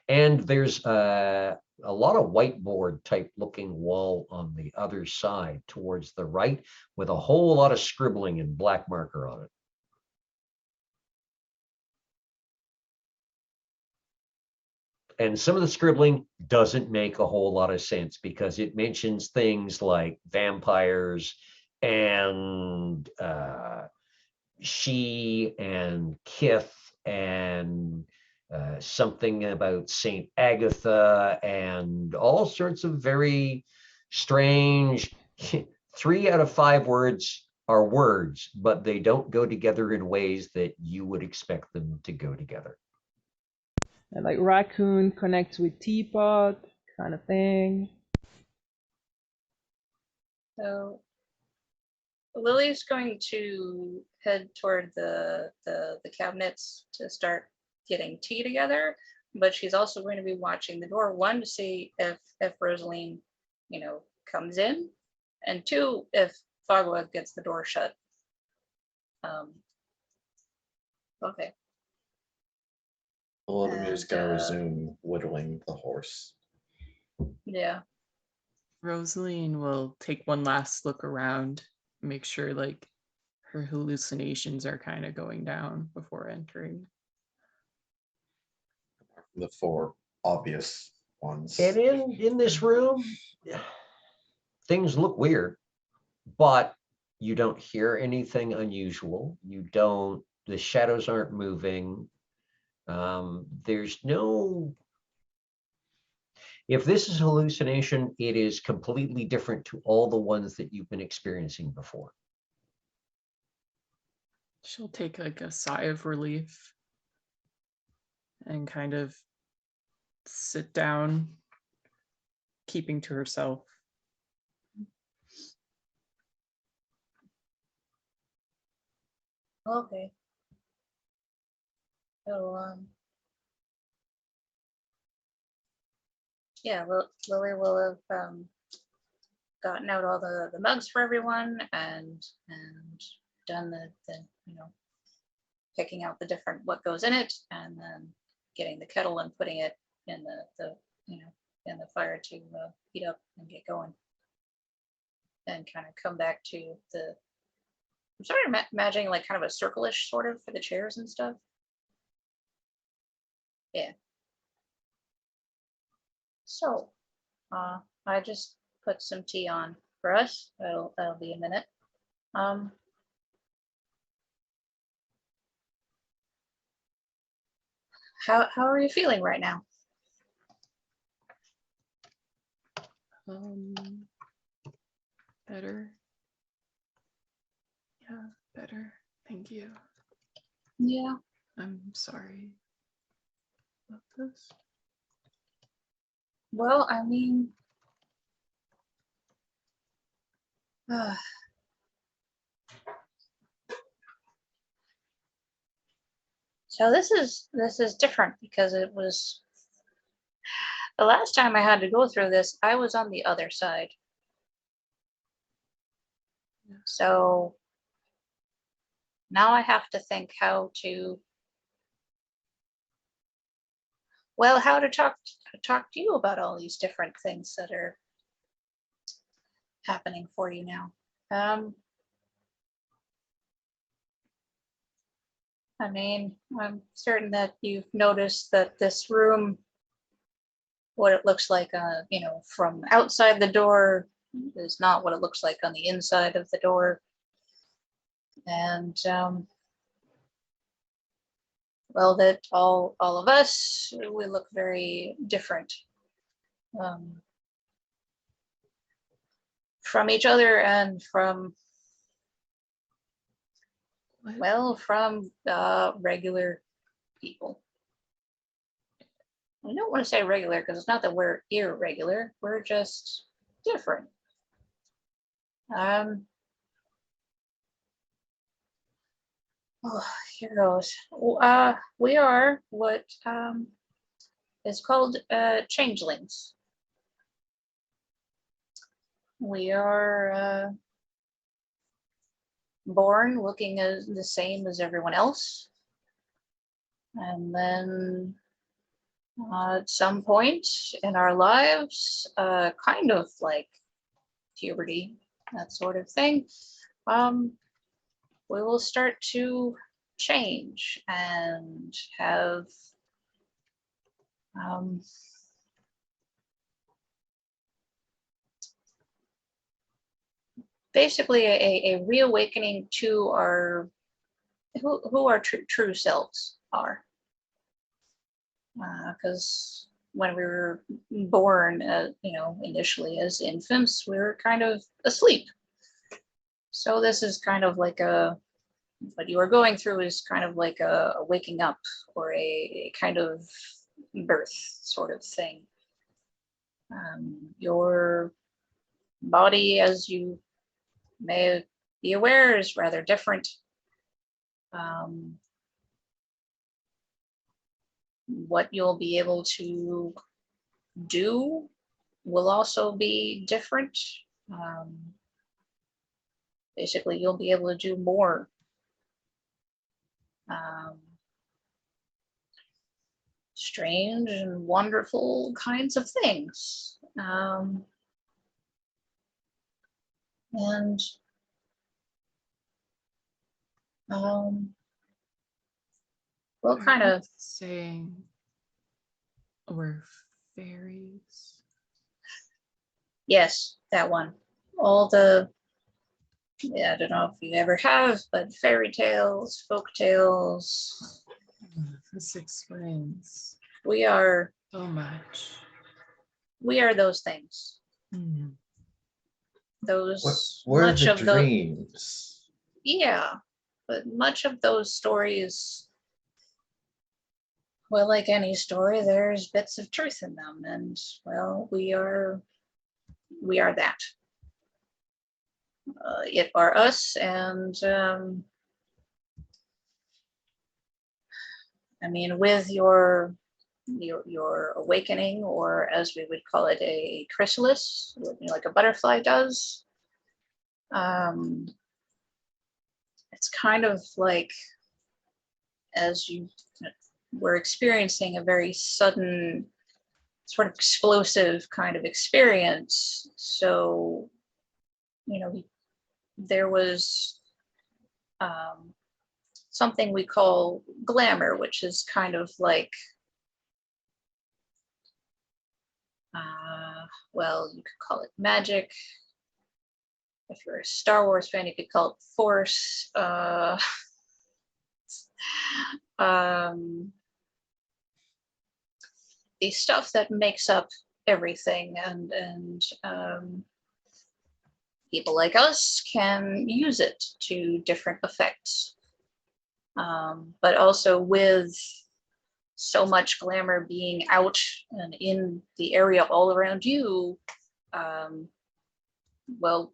[SPEAKER 1] And there's a lot of whiteboard type looking wall on the other side towards the right with a whole lot of scribbling in black marker on it. And some of the scribbling doesn't make a whole lot of sense because it mentions things like vampires and she and Kith and something about Saint Agatha and all sorts of very strange 3 out of 5 words are words, but they don't go together in ways that you would expect them to go together.
[SPEAKER 2] And like raccoon connects with teapot kind of thing.
[SPEAKER 4] So Lily's going to head toward the cabinets to start getting tea together, but she's also going to be watching the door, one, to see if Rosaline, comes in, and 2, if Fagua gets the door shut. Okay.
[SPEAKER 5] Volodimir's gonna
[SPEAKER 4] And,
[SPEAKER 5] resume whittling the horse.
[SPEAKER 4] Yeah.
[SPEAKER 6] Rosaline will take one last look around, make sure like her hallucinations are kind of going down before entering.
[SPEAKER 5] The 4 obvious ones.
[SPEAKER 1] And in this room, things look weird, but you don't hear anything unusual. The shadows aren't moving. There's no, if this is hallucination, it is completely different to all the ones that you've been experiencing before.
[SPEAKER 6] She'll take like a sigh of relief and kind of sit down, keeping to herself.
[SPEAKER 4] Okay. So, yeah, Lily will have gotten out all the mugs for everyone and done the picking out the different what goes in it, and then getting the kettle and putting it in the in the fire to heat up and get going, and kind of come back to the. I'm sort of imagining like kind of a circle-ish sort of for the chairs and stuff. Yeah. So, I just put some tea on for us. That'll be a minute. How are you feeling right now?
[SPEAKER 6] Better. Yeah, better. Thank you.
[SPEAKER 4] Yeah.
[SPEAKER 6] I'm sorry about this.
[SPEAKER 4] Well, I mean, so this is different because it was the last time I had to go through this, I was on the other side. So now I have to think how to, well, how to talk to you about all these different things that are happening for you now. I mean, I'm certain that you've noticed that this room, what it looks like, you know, from outside the door is not what it looks like on the inside of the door. And well, that all of us, we look very different from each other and from, well, from regular people. I don't want to say regular because it's not that we're irregular, we're just different. Oh, here goes. We are what is called changelings. We are born looking as the same as everyone else, and then at some point in our lives, kind of like puberty, that sort of thing, we will start to change and have basically a reawakening to our who our true selves are. Because when we were born, you know, initially as infants, we were kind of asleep. So this is kind of like what you are going through is kind of like a waking up or a kind of birth sort of thing. Your body, as you may be aware, is rather different. What you'll be able to do will also be different. Basically, you'll be able to do more. Strange and wonderful kinds of things. And we'll kind of
[SPEAKER 6] saying we're fairies.
[SPEAKER 4] Yes, that one. All the, yeah, I don't know if you ever have, but fairy tales, folk tales.
[SPEAKER 6] This explains
[SPEAKER 4] We are
[SPEAKER 6] so much.
[SPEAKER 4] We are those things.
[SPEAKER 6] Mm.
[SPEAKER 4] Those
[SPEAKER 5] We're
[SPEAKER 4] much
[SPEAKER 5] the
[SPEAKER 4] of
[SPEAKER 5] dreams.
[SPEAKER 4] yeah, but much of those stories, well, like any story, there's bits of truth in them, and well, we are that. It are us, and I mean, with your awakening, or as we would call it, a chrysalis, you know, like a butterfly does. It's kind of like as you were experiencing a very sudden, sort of explosive kind of experience. So, you know, there was something we call glamour, which is kind of like, well, you could call it magic. If you're a Star Wars fan, you could call it force. The stuff that makes up everything, and people like us can use it to different effects. But also with so much glamour being out and in the area all around you, well,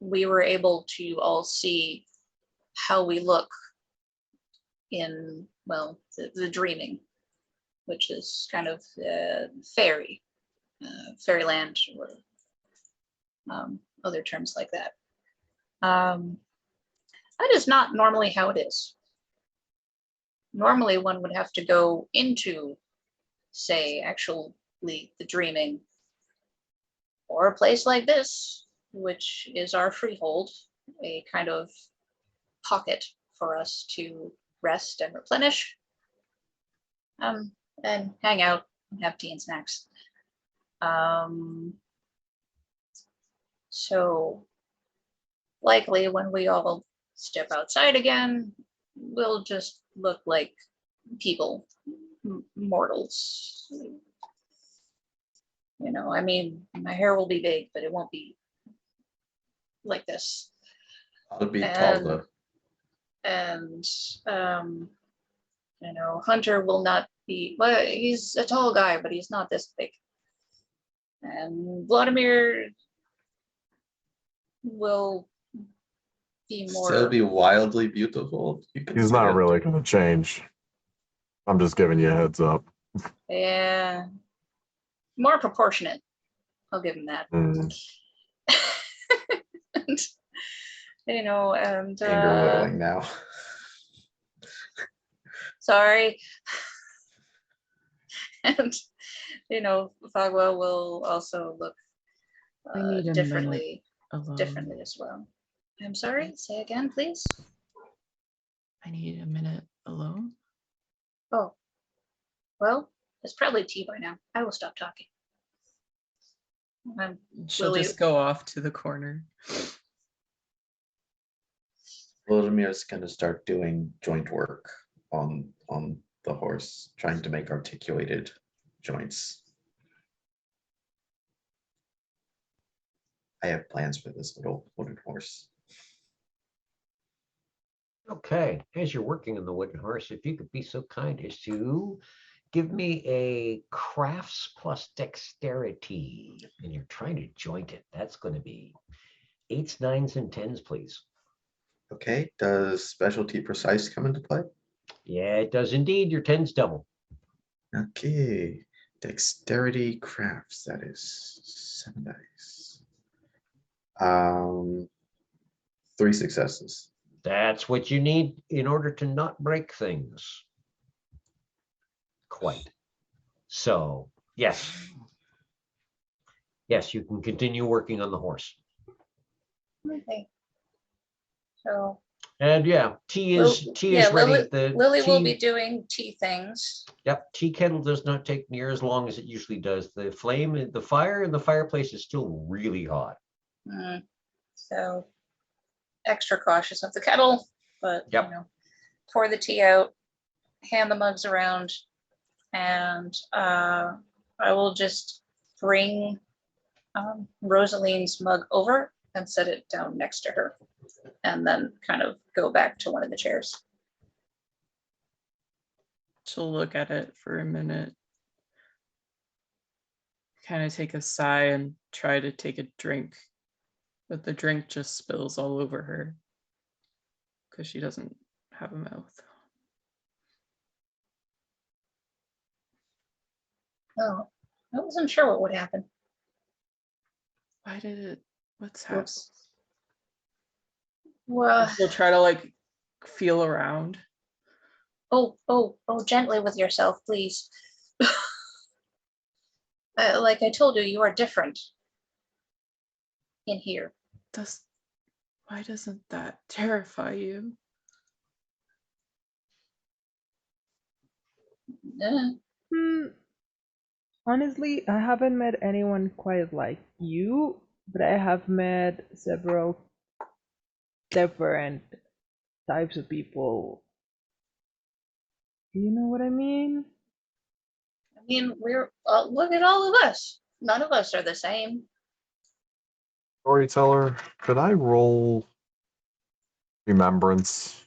[SPEAKER 4] we were able to all see how we look in, well, the dreaming, which is kind of fairyland, or other terms like that. That is not normally how it is. Normally, one would have to go into, say, actually the dreaming, or a place like this, which is our freehold, a kind of pocket for us to rest and replenish, and hang out and have tea and snacks. So likely when we all step outside again, we'll just look like people, mortals. You know, I mean, my hair will be big, but it won't be like this.
[SPEAKER 5] I'll be
[SPEAKER 4] And-
[SPEAKER 5] taller.
[SPEAKER 4] And you know, Hunter will not be, well, he's a tall guy, but he's not this big. And Vladimir will be more.
[SPEAKER 5] Still be wildly beautiful. You can
[SPEAKER 3] He's
[SPEAKER 5] say
[SPEAKER 3] not
[SPEAKER 5] it.
[SPEAKER 3] really going to change. I'm just giving you a heads up.
[SPEAKER 4] Yeah, more proportionate. I'll give him that.
[SPEAKER 3] Mm.
[SPEAKER 4] And, you know, and
[SPEAKER 5] Anger whittling now.
[SPEAKER 4] sorry. And you know, Fagwa will also look
[SPEAKER 6] I need a
[SPEAKER 4] differently
[SPEAKER 6] Alone.
[SPEAKER 4] as well. I'm sorry, say again, please.
[SPEAKER 6] I need a minute alone.
[SPEAKER 4] Oh, well, it's probably tea by now. I will stop talking.
[SPEAKER 6] She'll
[SPEAKER 4] Will
[SPEAKER 6] just go off to the corner.
[SPEAKER 5] Vladimir's gonna start doing joint work on the horse, trying to make articulated joints. I have plans for this little wooden horse.
[SPEAKER 1] Okay, as you're working on the wooden horse, if you could be so kind as to give me a crafts plus dexterity, and you're trying to joint it. That's going to be 8s, 9s, and 10s, please.
[SPEAKER 5] Okay, does specialty precise come into play?
[SPEAKER 1] Yeah, it does indeed. Your 10s double.
[SPEAKER 5] Okay, dexterity crafts, that is 7 dice. 3 successes.
[SPEAKER 1] That's what you need in order to not break things. Quite. So, yes. Yes, you can continue working on the horse.
[SPEAKER 4] Okay. So
[SPEAKER 1] And yeah, tea is
[SPEAKER 4] yeah,
[SPEAKER 1] ready.
[SPEAKER 4] Lily will
[SPEAKER 1] tea-
[SPEAKER 4] be doing tea things.
[SPEAKER 1] Yep, tea kettle does not take near as long as it usually does. The flame, the fire in the fireplace is still really hot.
[SPEAKER 4] So extra cautious of the kettle, but
[SPEAKER 1] Yep.
[SPEAKER 4] you know, pour the tea out, hand the mugs around, and I will just bring Rosaline's mug over and set it down next to her, and then kind of go back to one of the chairs.
[SPEAKER 6] She'll look at it for a minute, kind of take a sigh and try to take a drink, but the drink just spills all over her because she doesn't have a mouth.
[SPEAKER 4] Oh, I wasn't sure what would happen.
[SPEAKER 6] Why did it? What's happening?
[SPEAKER 4] Oops. Well,
[SPEAKER 6] She'll try to like feel around.
[SPEAKER 4] oh, gently with yourself, please. Like I told you, you are different in here.
[SPEAKER 6] Why doesn't that terrify you?
[SPEAKER 2] Honestly, I haven't met anyone quite like you, but I have met several different types of people. You know what I mean?
[SPEAKER 4] I mean, we're look at all of us. None of us are the same.
[SPEAKER 3] Storyteller, could I roll remembrance?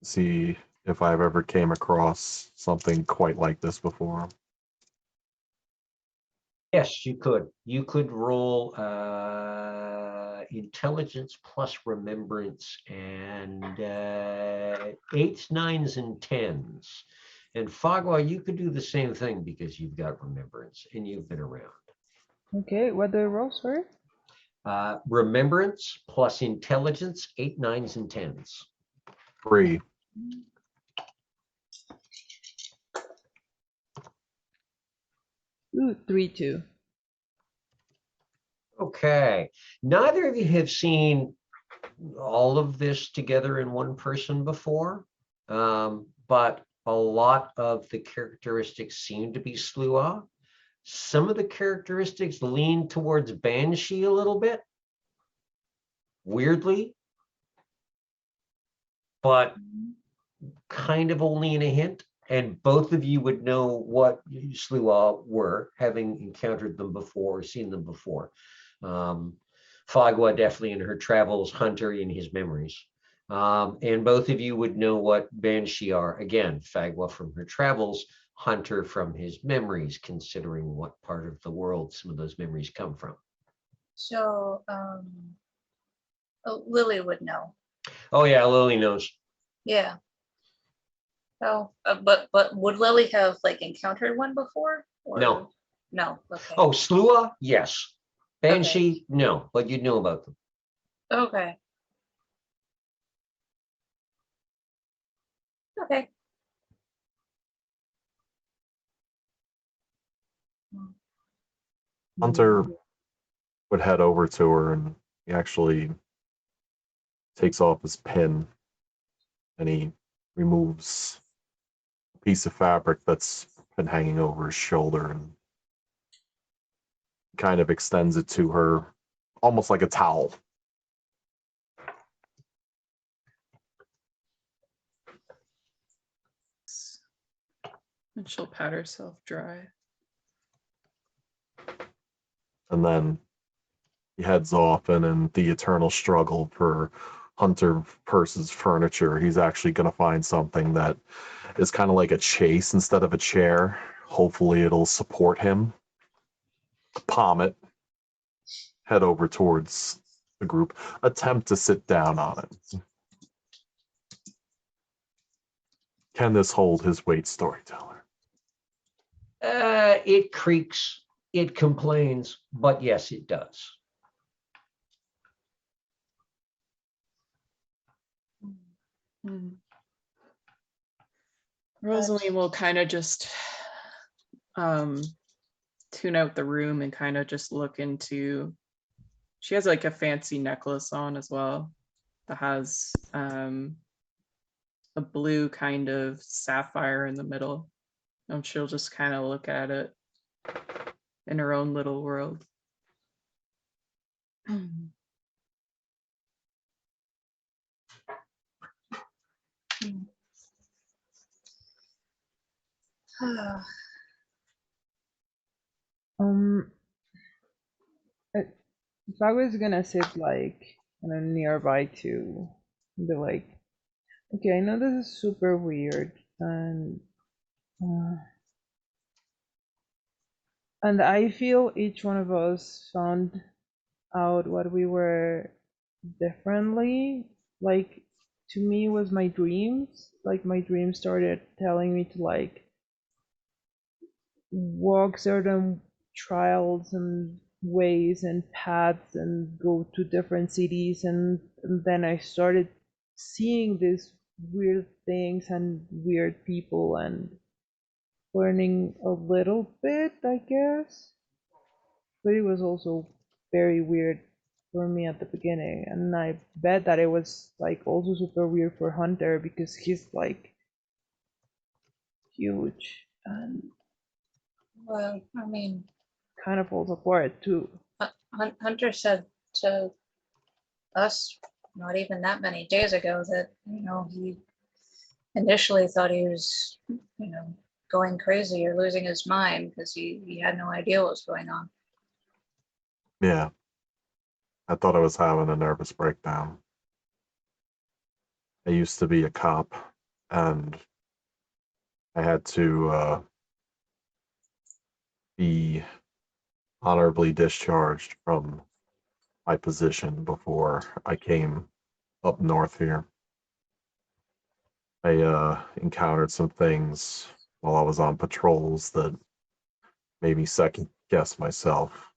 [SPEAKER 3] See if I've ever came across something quite like this before.
[SPEAKER 1] Yes, you could. You could roll intelligence plus remembrance and 8s, 9s, and 10s. And Fagwa, you could do the same thing because you've got remembrance and you've been around.
[SPEAKER 2] Okay, what do I roll, sorry?
[SPEAKER 1] Remembrance plus intelligence, 8, 9s, and 10s.
[SPEAKER 3] 3.
[SPEAKER 2] Ooh, 3-2.
[SPEAKER 1] Okay. Neither of you have seen all of this together in one person before, but a lot of the characteristics seem to be Slua. Some of the characteristics lean towards Banshee a little bit, weirdly, but kind of only in a hint. And both of you would know what Slua were, having encountered them before, seen them before. Fagua definitely in her travels, Hunter in his memories. And both of you would know what Banshee are. Again, Fagua from her travels, Hunter from his memories, considering what part of the world some of those memories come from.
[SPEAKER 4] So oh, Lily would know.
[SPEAKER 1] Oh yeah, Lily knows.
[SPEAKER 4] Yeah. Oh, but would Lily have like encountered one before? Or...
[SPEAKER 1] No.
[SPEAKER 4] No. Okay.
[SPEAKER 1] Oh, Slua, yes. Banshee, no, but you'd know about them.
[SPEAKER 4] Okay. Okay.
[SPEAKER 3] Hunter would head over to her, and he actually takes off his pin and he removes a piece of fabric that's been hanging over his shoulder and kind of extends it to her almost like a towel.
[SPEAKER 6] And she'll pat herself dry.
[SPEAKER 3] And then he heads off, and in the eternal struggle for Hunter Purse's furniture, he's actually going to find something that is kind of like a chase instead of a chair. Hopefully it'll support him. Palm it. Head over towards the group. Attempt to sit down on it. Can this hold his weight, storyteller?
[SPEAKER 1] It creaks, it complains, but yes, it does.
[SPEAKER 6] Rosaline will kind of just tune out the room and kind of just look into. She has like a fancy necklace on as well that has a blue kind of sapphire in the middle. And she'll just kind of look at it in her own little world.
[SPEAKER 2] If I was gonna sit like nearby to be like, okay, I know this is super weird, and I feel each one of us found out what we were differently. Like, to me, it was my dreams. Like, my dreams started telling me to like walk certain trials and ways and paths and go to different cities, and then I started seeing these weird things and weird people and learning a little bit, I guess. But it was also very weird for me at the beginning, and I bet that it was like also super weird for Hunter because he's like huge and
[SPEAKER 4] Well, I mean,
[SPEAKER 2] kind of falls apart too.
[SPEAKER 4] Hunter said to us not even that many days ago that, he initially thought he was, going crazy or losing his mind because he had no idea what was going on.
[SPEAKER 3] Yeah. I thought I was having a nervous breakdown. I used to be a cop, and I had to be honorably discharged from my position before I came up north here. I encountered some things while I was on patrols that made me second guess myself.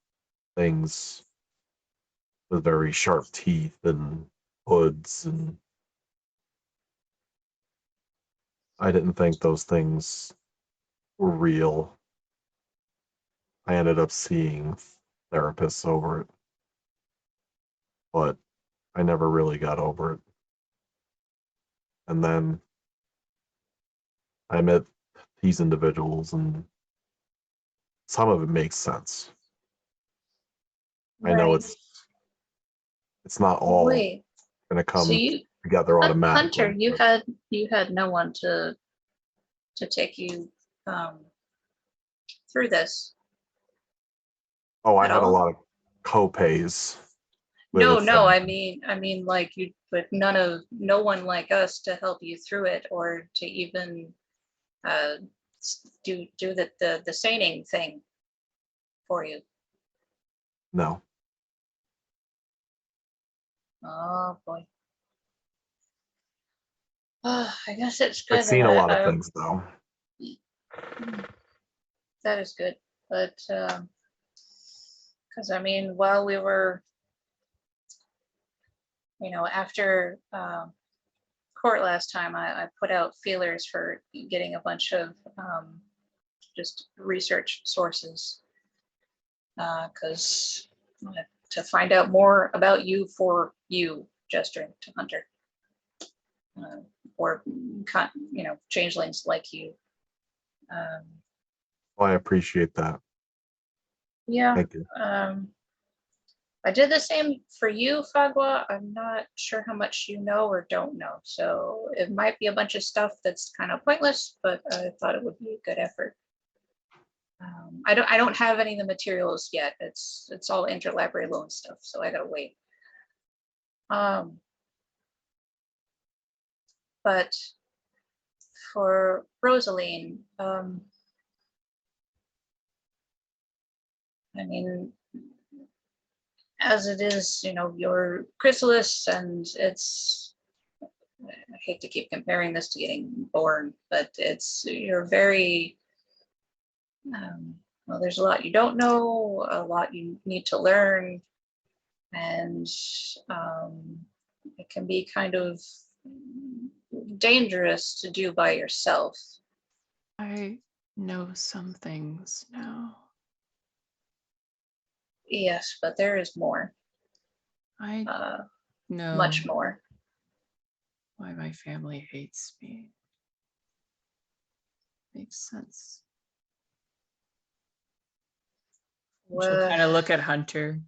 [SPEAKER 3] Things with very sharp teeth and hoods, and I didn't think those things were real. I ended up seeing therapists over it, but I never really got over it. And then I met these individuals, and some of it makes sense. I know
[SPEAKER 4] Right.
[SPEAKER 3] it's not all
[SPEAKER 4] Wait.
[SPEAKER 3] going to
[SPEAKER 4] So
[SPEAKER 3] come
[SPEAKER 4] you,
[SPEAKER 3] together automatically.
[SPEAKER 4] Hunter, you
[SPEAKER 3] but-
[SPEAKER 4] had no one to take you through this
[SPEAKER 3] Oh, I
[SPEAKER 4] at
[SPEAKER 3] had a
[SPEAKER 4] all?
[SPEAKER 3] lot of co-pays. with
[SPEAKER 4] No,
[SPEAKER 3] a
[SPEAKER 4] no,
[SPEAKER 3] family.
[SPEAKER 4] I mean like you, but no one like us to help you through it or to even uh do the saning thing for you.
[SPEAKER 3] No.
[SPEAKER 4] Oh boy. I guess it's good
[SPEAKER 3] I've seen
[SPEAKER 4] that
[SPEAKER 3] a lot of
[SPEAKER 4] I
[SPEAKER 3] things though.
[SPEAKER 4] that is good, but because I mean, while we were, after court last time, I put out feelers for getting a bunch of just research sources because to find out more about you for you, gesturing to Hunter, or changelings like you.
[SPEAKER 3] Well, I appreciate that.
[SPEAKER 4] Yeah.
[SPEAKER 3] Thank you.
[SPEAKER 4] I did the same for you, Fagua. I'm not sure how much you know or don't know, so it might be a bunch of stuff that's kind of pointless, but I thought it would be a good effort. I don't have any of the materials yet. It's all interlibrary loan stuff, so I gotta wait. But for Rosaline, I mean, as it is, your chrysalis, and I hate to keep comparing this to getting born, but you're very, well, there's a lot you don't know, a lot you need to learn, and it can be kind of dangerous to do by yourself.
[SPEAKER 6] I know some things now.
[SPEAKER 4] Yes, but there is more,
[SPEAKER 6] I know
[SPEAKER 4] much more.
[SPEAKER 6] why my family hates me. Makes sense. She'll kind of look at Hunter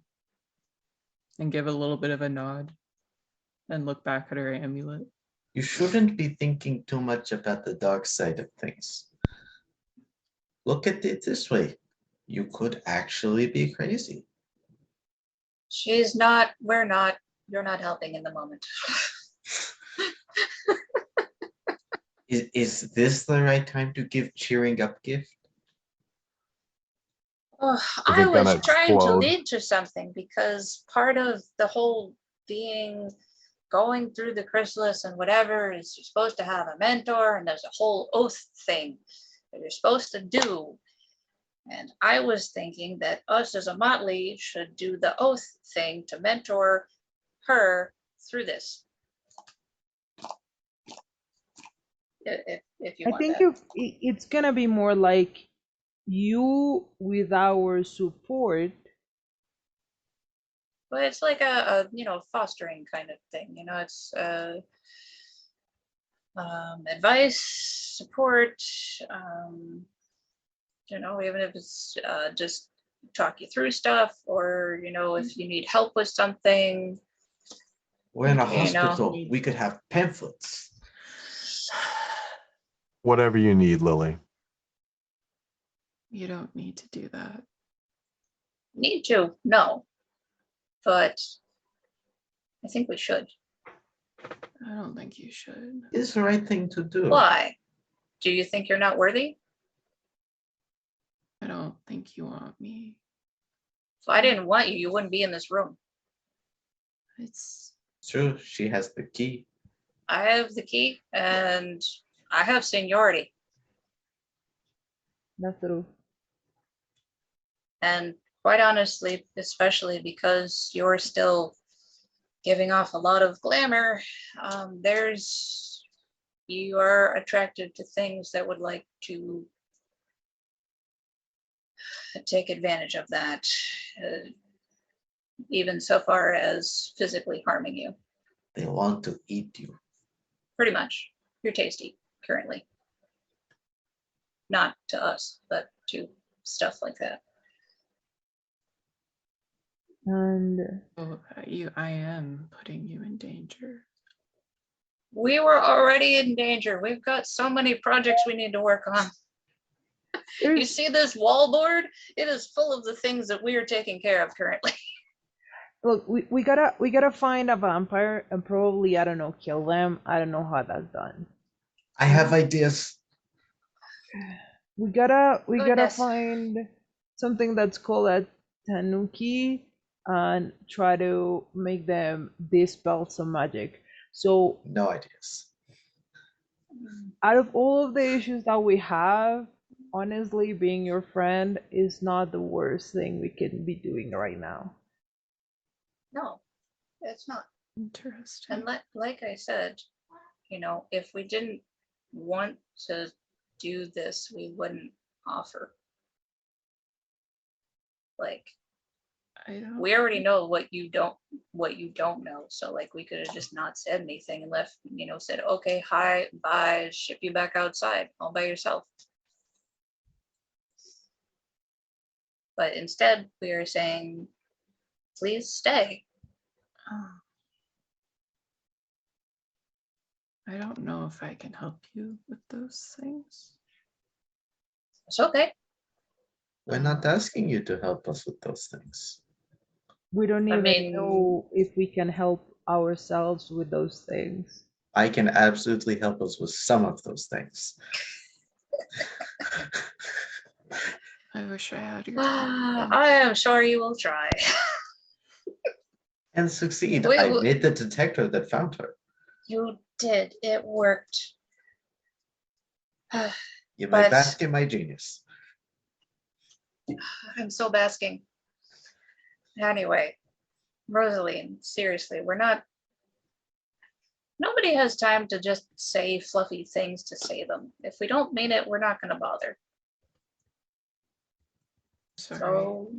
[SPEAKER 6] and give a little bit of a nod and look back at her amulet.
[SPEAKER 5] You shouldn't be thinking too much about the dark side of things. Look at it this way. You could actually be crazy.
[SPEAKER 4] She's not, we're not, you're not helping in the moment.
[SPEAKER 5] Is this the right time to give cheering up gift?
[SPEAKER 4] Oh,
[SPEAKER 3] Is
[SPEAKER 4] I
[SPEAKER 3] it gonna
[SPEAKER 4] was trying to
[SPEAKER 3] explode?
[SPEAKER 4] lead to something because part of the whole being going through the chrysalis and whatever is you're supposed to have a mentor, and there's a whole oath thing that you're supposed to do. And I was thinking that us as a motley should do the oath thing to mentor her through this. If you
[SPEAKER 2] I
[SPEAKER 4] want
[SPEAKER 2] think
[SPEAKER 4] that.
[SPEAKER 2] it's gonna be more like you with our support.
[SPEAKER 4] But it's like a fostering kind of thing. It's advice, support. Even if it's just talk you through stuff, or if you need help with something.
[SPEAKER 5] We're in a
[SPEAKER 4] You know.
[SPEAKER 5] hospital. We could have pamphlets.
[SPEAKER 3] Whatever you need, Lily.
[SPEAKER 6] You don't need to do that.
[SPEAKER 4] Need to, no. But I think we should.
[SPEAKER 6] I don't think you should.
[SPEAKER 5] It's the right thing to do.
[SPEAKER 4] Why? Do you think you're not worthy?
[SPEAKER 6] I don't think you want me.
[SPEAKER 4] If I didn't want you, you wouldn't be in this room.
[SPEAKER 6] It's
[SPEAKER 5] True, she has the key.
[SPEAKER 4] I have the key, and I have seniority.
[SPEAKER 2] That's true.
[SPEAKER 4] And quite honestly, especially because you're still giving off a lot of glamour, you are attracted to things that would like to take advantage of that, even so far as physically harming you.
[SPEAKER 5] They want to eat you.
[SPEAKER 4] Pretty much. You're tasty currently. Not to us, but to stuff like that.
[SPEAKER 2] And
[SPEAKER 6] Oh, I am putting you in danger.
[SPEAKER 4] We were already in danger. We've got so many projects we need to work on. You
[SPEAKER 2] there's
[SPEAKER 4] see this wall board? It is full of the things that we are taking care of currently.
[SPEAKER 2] look, we gotta find a vampire and probably, I don't know, kill them. I don't know how that's done.
[SPEAKER 5] I have ideas.
[SPEAKER 2] We gotta
[SPEAKER 4] Goodness.
[SPEAKER 2] find something that's called a tanuki and try to make them dispel some magic. So
[SPEAKER 5] No ideas.
[SPEAKER 2] out of all of the issues that we have, honestly, being your friend is not the worst thing we can be doing right now.
[SPEAKER 4] No, it's not.
[SPEAKER 6] Interesting.
[SPEAKER 4] And like I said, if we didn't want to do this, we wouldn't offer. Like,
[SPEAKER 6] I don't.
[SPEAKER 4] we already know what you don't know. So like, we could have just not said anything and left, said, okay, hi, bye, ship you back outside all by yourself. But instead, we are saying, please stay.
[SPEAKER 6] Oh. I don't know if I can help you with those things.
[SPEAKER 4] It's okay.
[SPEAKER 5] We're not asking you to help us with those things.
[SPEAKER 2] We don't
[SPEAKER 4] I
[SPEAKER 2] even
[SPEAKER 4] mean-
[SPEAKER 2] know if we can help ourselves with those things.
[SPEAKER 5] I can absolutely help us with some of those things.
[SPEAKER 6] I wish I had your time.
[SPEAKER 4] I am sure you will try.
[SPEAKER 5] And succeed.
[SPEAKER 4] Wait,
[SPEAKER 5] I
[SPEAKER 4] wait.
[SPEAKER 5] made the detector that found her.
[SPEAKER 4] You did. It worked.
[SPEAKER 5] You might
[SPEAKER 4] But-
[SPEAKER 5] bask in my genius.
[SPEAKER 4] I'm so basking. Anyway, Rosaline, seriously, nobody has time to just say fluffy things to say them. If we don't mean it, we're not going to bother.
[SPEAKER 6] Sorry.
[SPEAKER 4] So,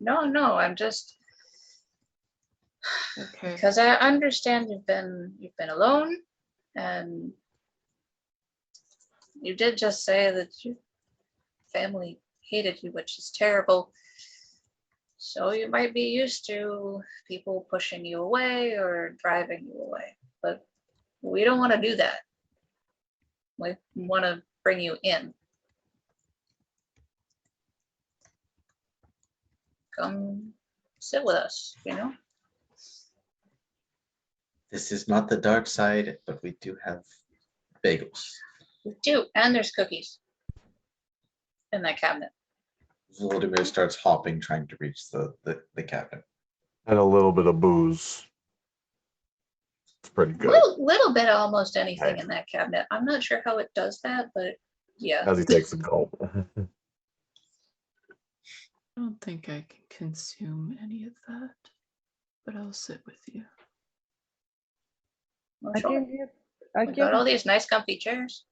[SPEAKER 4] no, I'm just,
[SPEAKER 6] Okay.
[SPEAKER 4] because I understand you've been alone, and you did just say that your family hated you, which is terrible. So you might be used to people pushing you away or driving you away, but we don't want to do that. We want to bring you in. Come sit with us,
[SPEAKER 5] This is not the dark side, but we do have bagels.
[SPEAKER 4] We do, and there's cookies in that cabinet.
[SPEAKER 5] Vladimir starts hopping, trying to reach the cabinet.
[SPEAKER 3] And a little bit of booze. It's pretty good.
[SPEAKER 4] Little bit of almost anything in that cabinet. I'm not sure how it does that, but yeah.
[SPEAKER 3] As he takes a gulp.
[SPEAKER 6] I don't think I can consume any of that, but I'll sit with you.
[SPEAKER 4] Well,
[SPEAKER 2] I
[SPEAKER 4] sure.
[SPEAKER 2] can
[SPEAKER 4] We got all
[SPEAKER 2] can
[SPEAKER 4] these nice comfy chairs.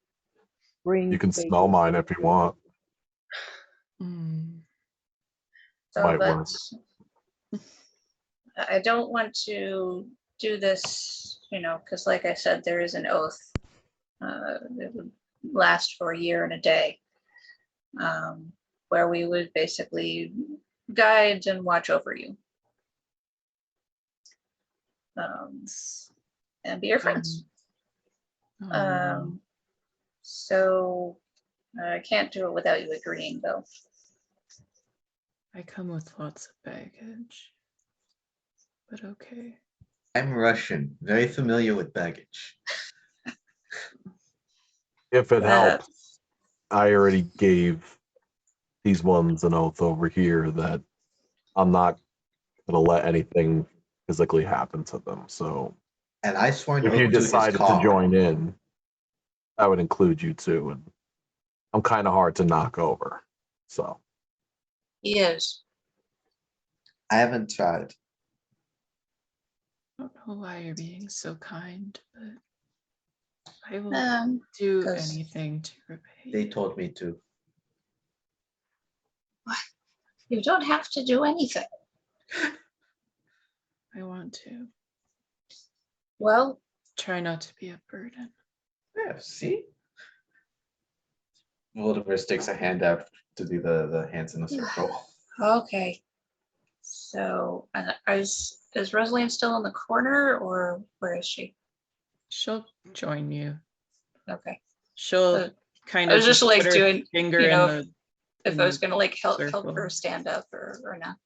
[SPEAKER 2] bring.
[SPEAKER 3] You can smell
[SPEAKER 2] bagels.
[SPEAKER 3] mine if you want.
[SPEAKER 6] Mm.
[SPEAKER 4] So
[SPEAKER 3] Might work.
[SPEAKER 4] let's. I don't want to do this, because like I said, there is an oath. It would last for a year and a day, where we would basically guide and watch over you, and be your friends.
[SPEAKER 6] Oh,
[SPEAKER 4] So I can't do it without you agreeing, though.
[SPEAKER 6] I come with lots of baggage, but okay.
[SPEAKER 5] I'm Russian, very familiar with baggage.
[SPEAKER 3] If it
[SPEAKER 4] Uh,
[SPEAKER 3] helps, I already gave these ones an oath over here that I'm not going to let anything physically happen to them. So
[SPEAKER 5] And I swore an
[SPEAKER 3] if you
[SPEAKER 5] oath to his
[SPEAKER 3] decided to
[SPEAKER 5] car.
[SPEAKER 3] join in, that would include you too. And I'm kind of hard to knock over. So
[SPEAKER 4] He is.
[SPEAKER 5] I haven't tried.
[SPEAKER 6] I don't know why you're being so kind, but I will
[SPEAKER 4] Um,
[SPEAKER 6] do
[SPEAKER 4] 'cause-
[SPEAKER 6] anything to repay
[SPEAKER 5] They
[SPEAKER 6] you.
[SPEAKER 5] told me to.
[SPEAKER 4] You don't have to do anything.
[SPEAKER 6] I want to.
[SPEAKER 4] Well,
[SPEAKER 6] Try not to be a burden.
[SPEAKER 5] Yeah, see? Voldemort sticks a hand out to do the hands in a circle.
[SPEAKER 4] okay. So, is Rosaline still in the corner, or where is she?
[SPEAKER 6] She'll join you.
[SPEAKER 4] Okay.
[SPEAKER 6] She'll
[SPEAKER 4] Uh,
[SPEAKER 6] kind
[SPEAKER 4] I
[SPEAKER 6] of
[SPEAKER 4] was just like
[SPEAKER 6] put her
[SPEAKER 4] doing,
[SPEAKER 6] finger
[SPEAKER 4] you
[SPEAKER 6] in
[SPEAKER 4] know,
[SPEAKER 6] the.
[SPEAKER 4] if
[SPEAKER 6] in
[SPEAKER 4] I was
[SPEAKER 6] the
[SPEAKER 4] gonna like help
[SPEAKER 6] circle.
[SPEAKER 4] her stand up or not.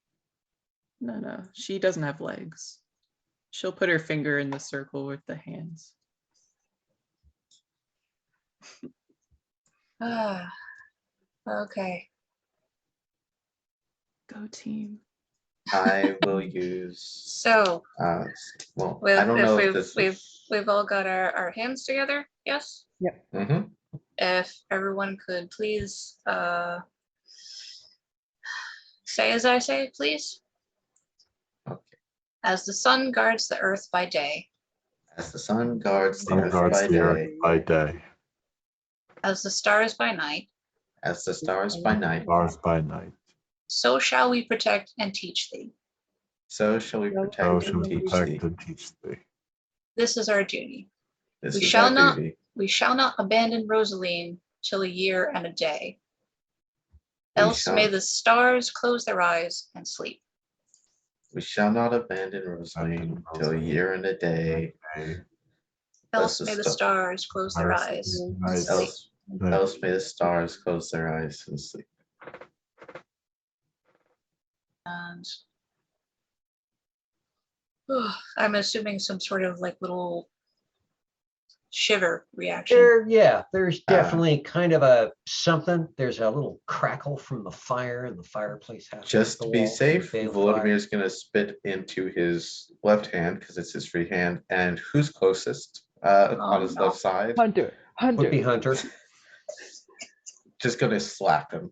[SPEAKER 6] No, she doesn't have legs. She'll put her finger in the circle with the hands.
[SPEAKER 4] Ah, okay.
[SPEAKER 6] Go team.
[SPEAKER 5] I will use.
[SPEAKER 4] So,
[SPEAKER 5] Well,
[SPEAKER 4] Well,
[SPEAKER 5] I don't
[SPEAKER 4] if
[SPEAKER 5] know if
[SPEAKER 4] we've
[SPEAKER 5] this
[SPEAKER 4] we've
[SPEAKER 5] is.
[SPEAKER 4] we've all got our hands together, yes?
[SPEAKER 5] Mhm.
[SPEAKER 4] If everyone could please say as I say, please.
[SPEAKER 5] Okay.
[SPEAKER 4] As the sun guards the earth by day,
[SPEAKER 5] As the sun guards the
[SPEAKER 3] Sun
[SPEAKER 5] earth
[SPEAKER 3] guards
[SPEAKER 5] by
[SPEAKER 3] the earth
[SPEAKER 5] day,
[SPEAKER 3] by day,
[SPEAKER 4] as the stars by night,
[SPEAKER 5] as the stars by night,
[SPEAKER 3] stars by night.
[SPEAKER 4] so shall we protect and teach thee.
[SPEAKER 5] so shall we
[SPEAKER 2] So
[SPEAKER 5] protect
[SPEAKER 3] So
[SPEAKER 5] and
[SPEAKER 3] shall we
[SPEAKER 5] teach
[SPEAKER 3] protect
[SPEAKER 5] thee.
[SPEAKER 3] and teach thee.
[SPEAKER 4] This is our duty.
[SPEAKER 5] This
[SPEAKER 4] We
[SPEAKER 5] is
[SPEAKER 4] shall
[SPEAKER 5] our
[SPEAKER 4] not
[SPEAKER 5] duty.
[SPEAKER 4] we shall not abandon Rosaline till a year and a day.
[SPEAKER 5] We
[SPEAKER 4] Else may
[SPEAKER 5] shall-
[SPEAKER 4] the stars close their eyes and sleep.
[SPEAKER 5] We shall not abandon Rosaline till a year and a day.
[SPEAKER 3] Day,
[SPEAKER 4] Else
[SPEAKER 5] the
[SPEAKER 4] may the
[SPEAKER 5] sta-
[SPEAKER 4] stars close their
[SPEAKER 3] stars
[SPEAKER 4] eyes and
[SPEAKER 3] night,
[SPEAKER 4] sleep.
[SPEAKER 5] Else may the stars close their eyes and sleep.
[SPEAKER 4] And I'm assuming some sort of like little shiver reaction.
[SPEAKER 1] There's definitely kind of a something. There's a little crackle from the fire in the fireplace.
[SPEAKER 5] Just to be safe, Volodimir's going to spit into his left hand because it's his free hand. And who's closest on his
[SPEAKER 4] no.
[SPEAKER 5] left side?
[SPEAKER 2] Hunter.
[SPEAKER 1] Would be Hunter.
[SPEAKER 5] Just going to slap him.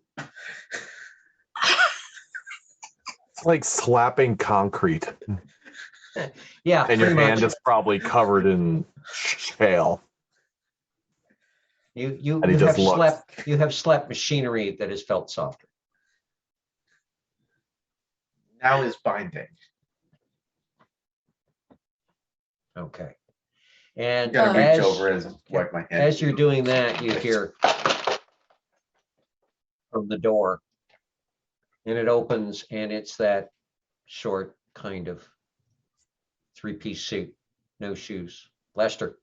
[SPEAKER 3] It's like slapping concrete,
[SPEAKER 1] Yeah,
[SPEAKER 3] and your
[SPEAKER 1] pretty
[SPEAKER 3] hand
[SPEAKER 1] much.
[SPEAKER 3] is probably covered in shale.
[SPEAKER 1] You
[SPEAKER 3] And he just looks.
[SPEAKER 1] have slapped machinery that has felt softer.
[SPEAKER 5] Now is binding.
[SPEAKER 1] Okay.
[SPEAKER 5] I'm
[SPEAKER 1] And
[SPEAKER 5] going to reach
[SPEAKER 1] as,
[SPEAKER 5] over and wipe my hand.
[SPEAKER 1] as you're doing that, you hear from the door, and it opens, and it's that short kind of three-piece suit, no shoes, Lester.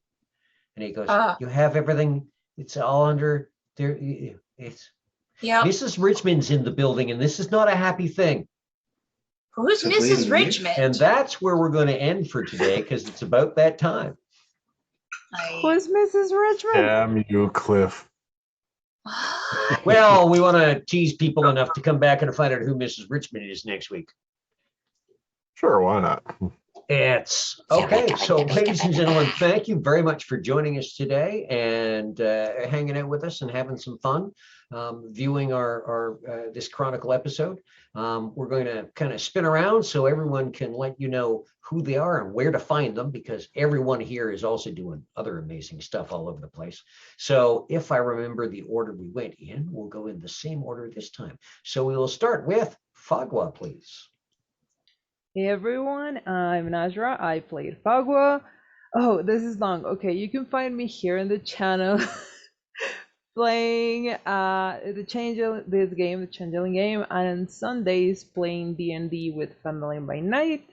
[SPEAKER 1] And he goes,
[SPEAKER 4] Ah.
[SPEAKER 1] you have everything. It's all under there. It's
[SPEAKER 4] Yeah.
[SPEAKER 1] Mrs. Richmond's in the building, and this is not a happy thing.
[SPEAKER 4] Who's
[SPEAKER 5] Should we
[SPEAKER 4] Mrs.
[SPEAKER 5] leave?
[SPEAKER 4] Richmond?
[SPEAKER 1] And that's where we're going to end for today because it's about that time.
[SPEAKER 2] Who's Mrs. Richmond?
[SPEAKER 3] Damn you, Cliff.
[SPEAKER 1] Well, we want to tease people enough to come back and find out who Mrs. Richmond is next week.
[SPEAKER 3] Sure, why not?
[SPEAKER 1] It's okay. So, ladies and gentlemen, thank you very much for joining us today and hanging out with us and having some fun viewing our this Chronicle episode. We're going to kind of spin around so everyone can let you know who they are and where to find them, because everyone here is also doing other amazing stuff all over the place. So if I remember the order we went in, we'll go in the same order this time. So we will start with Fagwa, please.
[SPEAKER 2] Hey everyone, I'm Najra. I played Fagwa. Oh, this is long. Okay, you can find me here in the channel playing the Changeling game, and on Sundays playing D&D with Family by Night.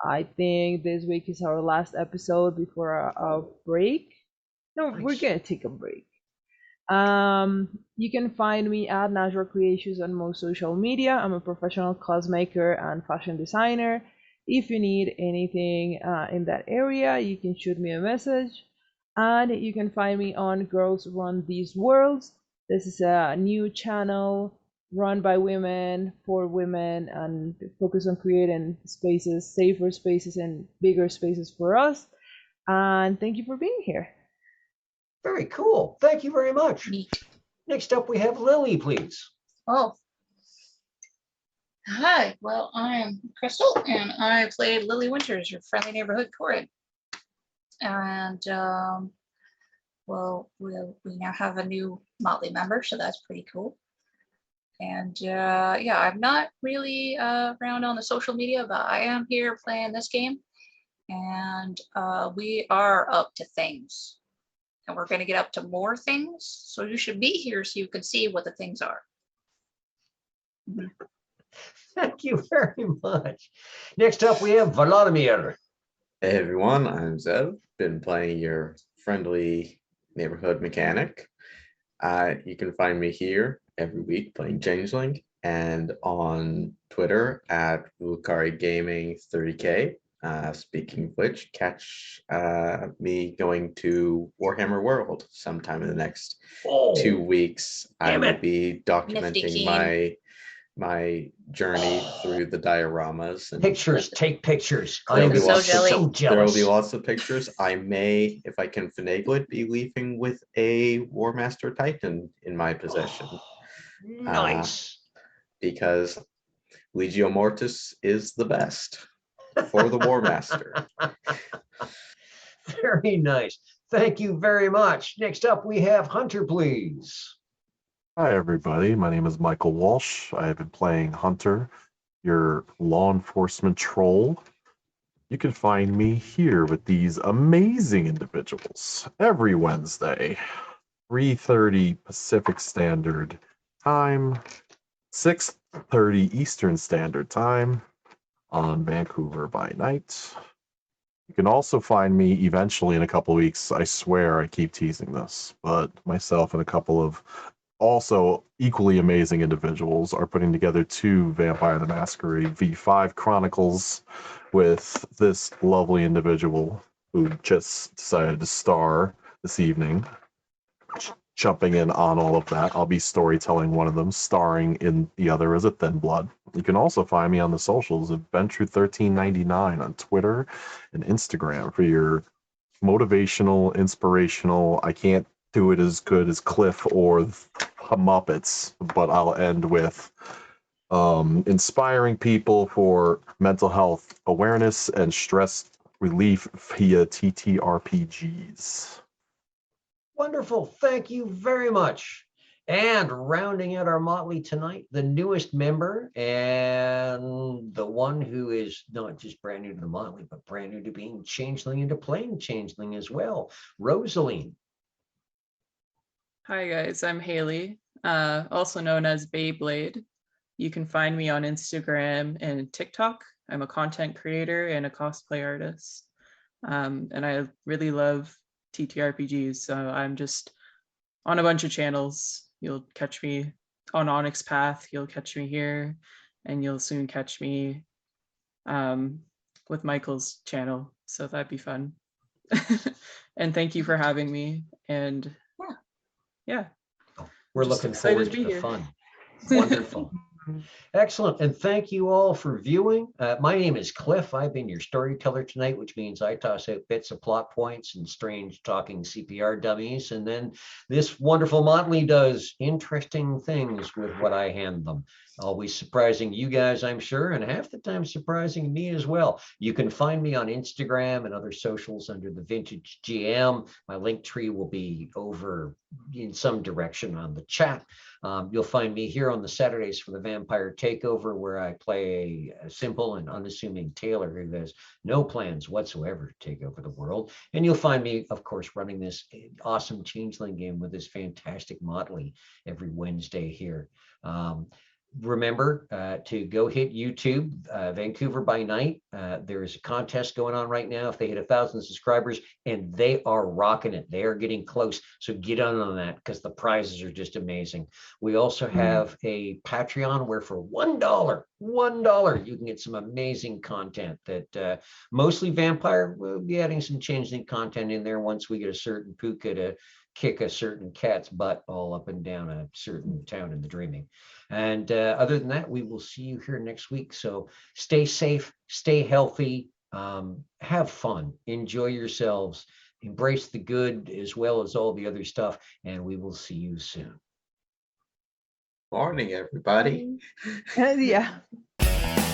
[SPEAKER 2] I think this week is our last episode before a break. No, we're
[SPEAKER 1] Nice.
[SPEAKER 2] gonna take a break. You can find me at Najra Creations on most social media. I'm a professional cosmaker and fashion designer. If you need anything in that area, you can shoot me a message. And you can find me on Girls Run These Worlds. This is a new channel run by women for women and focus on creating spaces, safer spaces and bigger spaces for us. And thank you for being here.
[SPEAKER 1] Very cool. Thank you very much.
[SPEAKER 4] Neat.
[SPEAKER 1] Next up, we have Lily, please.
[SPEAKER 4] Oh. Hi, well, I'm Crystal, and I played Lily Winters, your friendly neighborhood Corin. And well, we now have a new Motley member, so that's pretty cool. And yeah, I'm not really around on the social media, but I am here playing this game, and we are up to things, and we're going to get up to more things. So you should be here so you can see what the things are.
[SPEAKER 1] Thank you very much. Next up, we have Vladimir.
[SPEAKER 8] Hey everyone, I'm Zev. Been playing your friendly neighborhood mechanic. You can find me here every week playing Changeling and on Twitter at Rookery Gaming 30K. Speaking of which, catch me going to Warhammer World sometime in the next 2 weeks. I
[SPEAKER 1] damn
[SPEAKER 8] will
[SPEAKER 1] it.
[SPEAKER 8] be documenting
[SPEAKER 4] Keen.
[SPEAKER 8] my journey through the dioramas and
[SPEAKER 1] Pictures, take pictures.
[SPEAKER 8] There will
[SPEAKER 1] I'm
[SPEAKER 8] be
[SPEAKER 1] so
[SPEAKER 8] lots of-
[SPEAKER 4] jelly.
[SPEAKER 8] there will be
[SPEAKER 1] jealous.
[SPEAKER 8] lots of pictures. I may, if I can finagle it, be leaving with a War Master Titan in my possession
[SPEAKER 1] Nice.
[SPEAKER 8] because Legio Mortis is the best for the War Master.
[SPEAKER 1] Very nice. Thank you very much. Next up, we have Hunter, please.
[SPEAKER 3] Hi, everybody. My name is Michael Walsh. I have been playing Hunter, your law enforcement troll. You can find me here with these amazing individuals every Wednesday, 3:30 Pacific Standard Time, 6:30 Eastern Standard Time on Vancouver by Night. You can also find me eventually in a couple weeks. I swear I keep teasing this, but myself and a couple of also equally amazing individuals are putting together 2 Vampire the Masquerade V5 Chronicles with this lovely individual who just decided to star this evening. Jumping in on all of that, I'll be storytelling one of them, starring in the other as a Thin Blood. You can also find me on the socials at Ventrue1399 on Twitter and Instagram for your motivational, inspirational. I can't do it as good as Cliff or Muppets, but I'll end with inspiring people for mental health awareness and stress relief via TTRPGs.
[SPEAKER 1] Wonderful. Thank you very much. And rounding out our motley tonight, the newest member and the one who is not just brand new to the motley, but brand new to being Changeling and to playing Changeling as well, Rosaline.
[SPEAKER 6] Hi guys, I'm Haley, also known as Beyblade. You can find me on Instagram and TikTok. I'm a content creator and a cosplay artist. And I really love TTRPGs, so I'm just on a bunch of channels. You'll catch me on Onyx Path, you'll catch me here, and you'll soon catch me with Michael's channel, so that'd be fun. And thank you for having me, and yeah.
[SPEAKER 1] We're
[SPEAKER 6] Just
[SPEAKER 1] looking
[SPEAKER 6] excited
[SPEAKER 1] forward
[SPEAKER 6] to
[SPEAKER 1] to
[SPEAKER 6] be
[SPEAKER 1] the
[SPEAKER 6] here.
[SPEAKER 1] fun. Wonderful. Excellent. And thank you all for viewing. My name is Cliff. I've been your storyteller tonight, which means I toss out bits of plot points and strange talking CPR dummies. And then this wonderful Motley does interesting things with what I hand them. Always surprising you guys, I'm sure, and half the time surprising me as well. You can find me on Instagram and other socials under the Vintage GM. My link tree will be over in some direction on the chat. You'll find me here on the Saturdays for the Vampire Takeover, where I play a simple and unassuming tailor who has no plans whatsoever to take over the world. And you'll find me, of course, running this awesome Changeling game with this fantastic motley every Wednesday here. Remember to go hit YouTube, Vancouver by Night. There is a contest going on right now. If they hit 1,000 subscribers, and they are rocking it. They are getting close. So get on that because the prizes are just amazing. We also have a Patreon where for $1, you can get some amazing content that mostly Vampire. We'll be adding some Changeling content in there once we get a certain puka to kick a certain cat's butt all up and down a certain town in the Dreaming. And other than that, we will see you here next week. So stay safe, stay healthy, have fun, enjoy yourselves, embrace the good as well as all the other stuff, and we will see you soon.
[SPEAKER 5] Morning, everybody.
[SPEAKER 2] Yeah.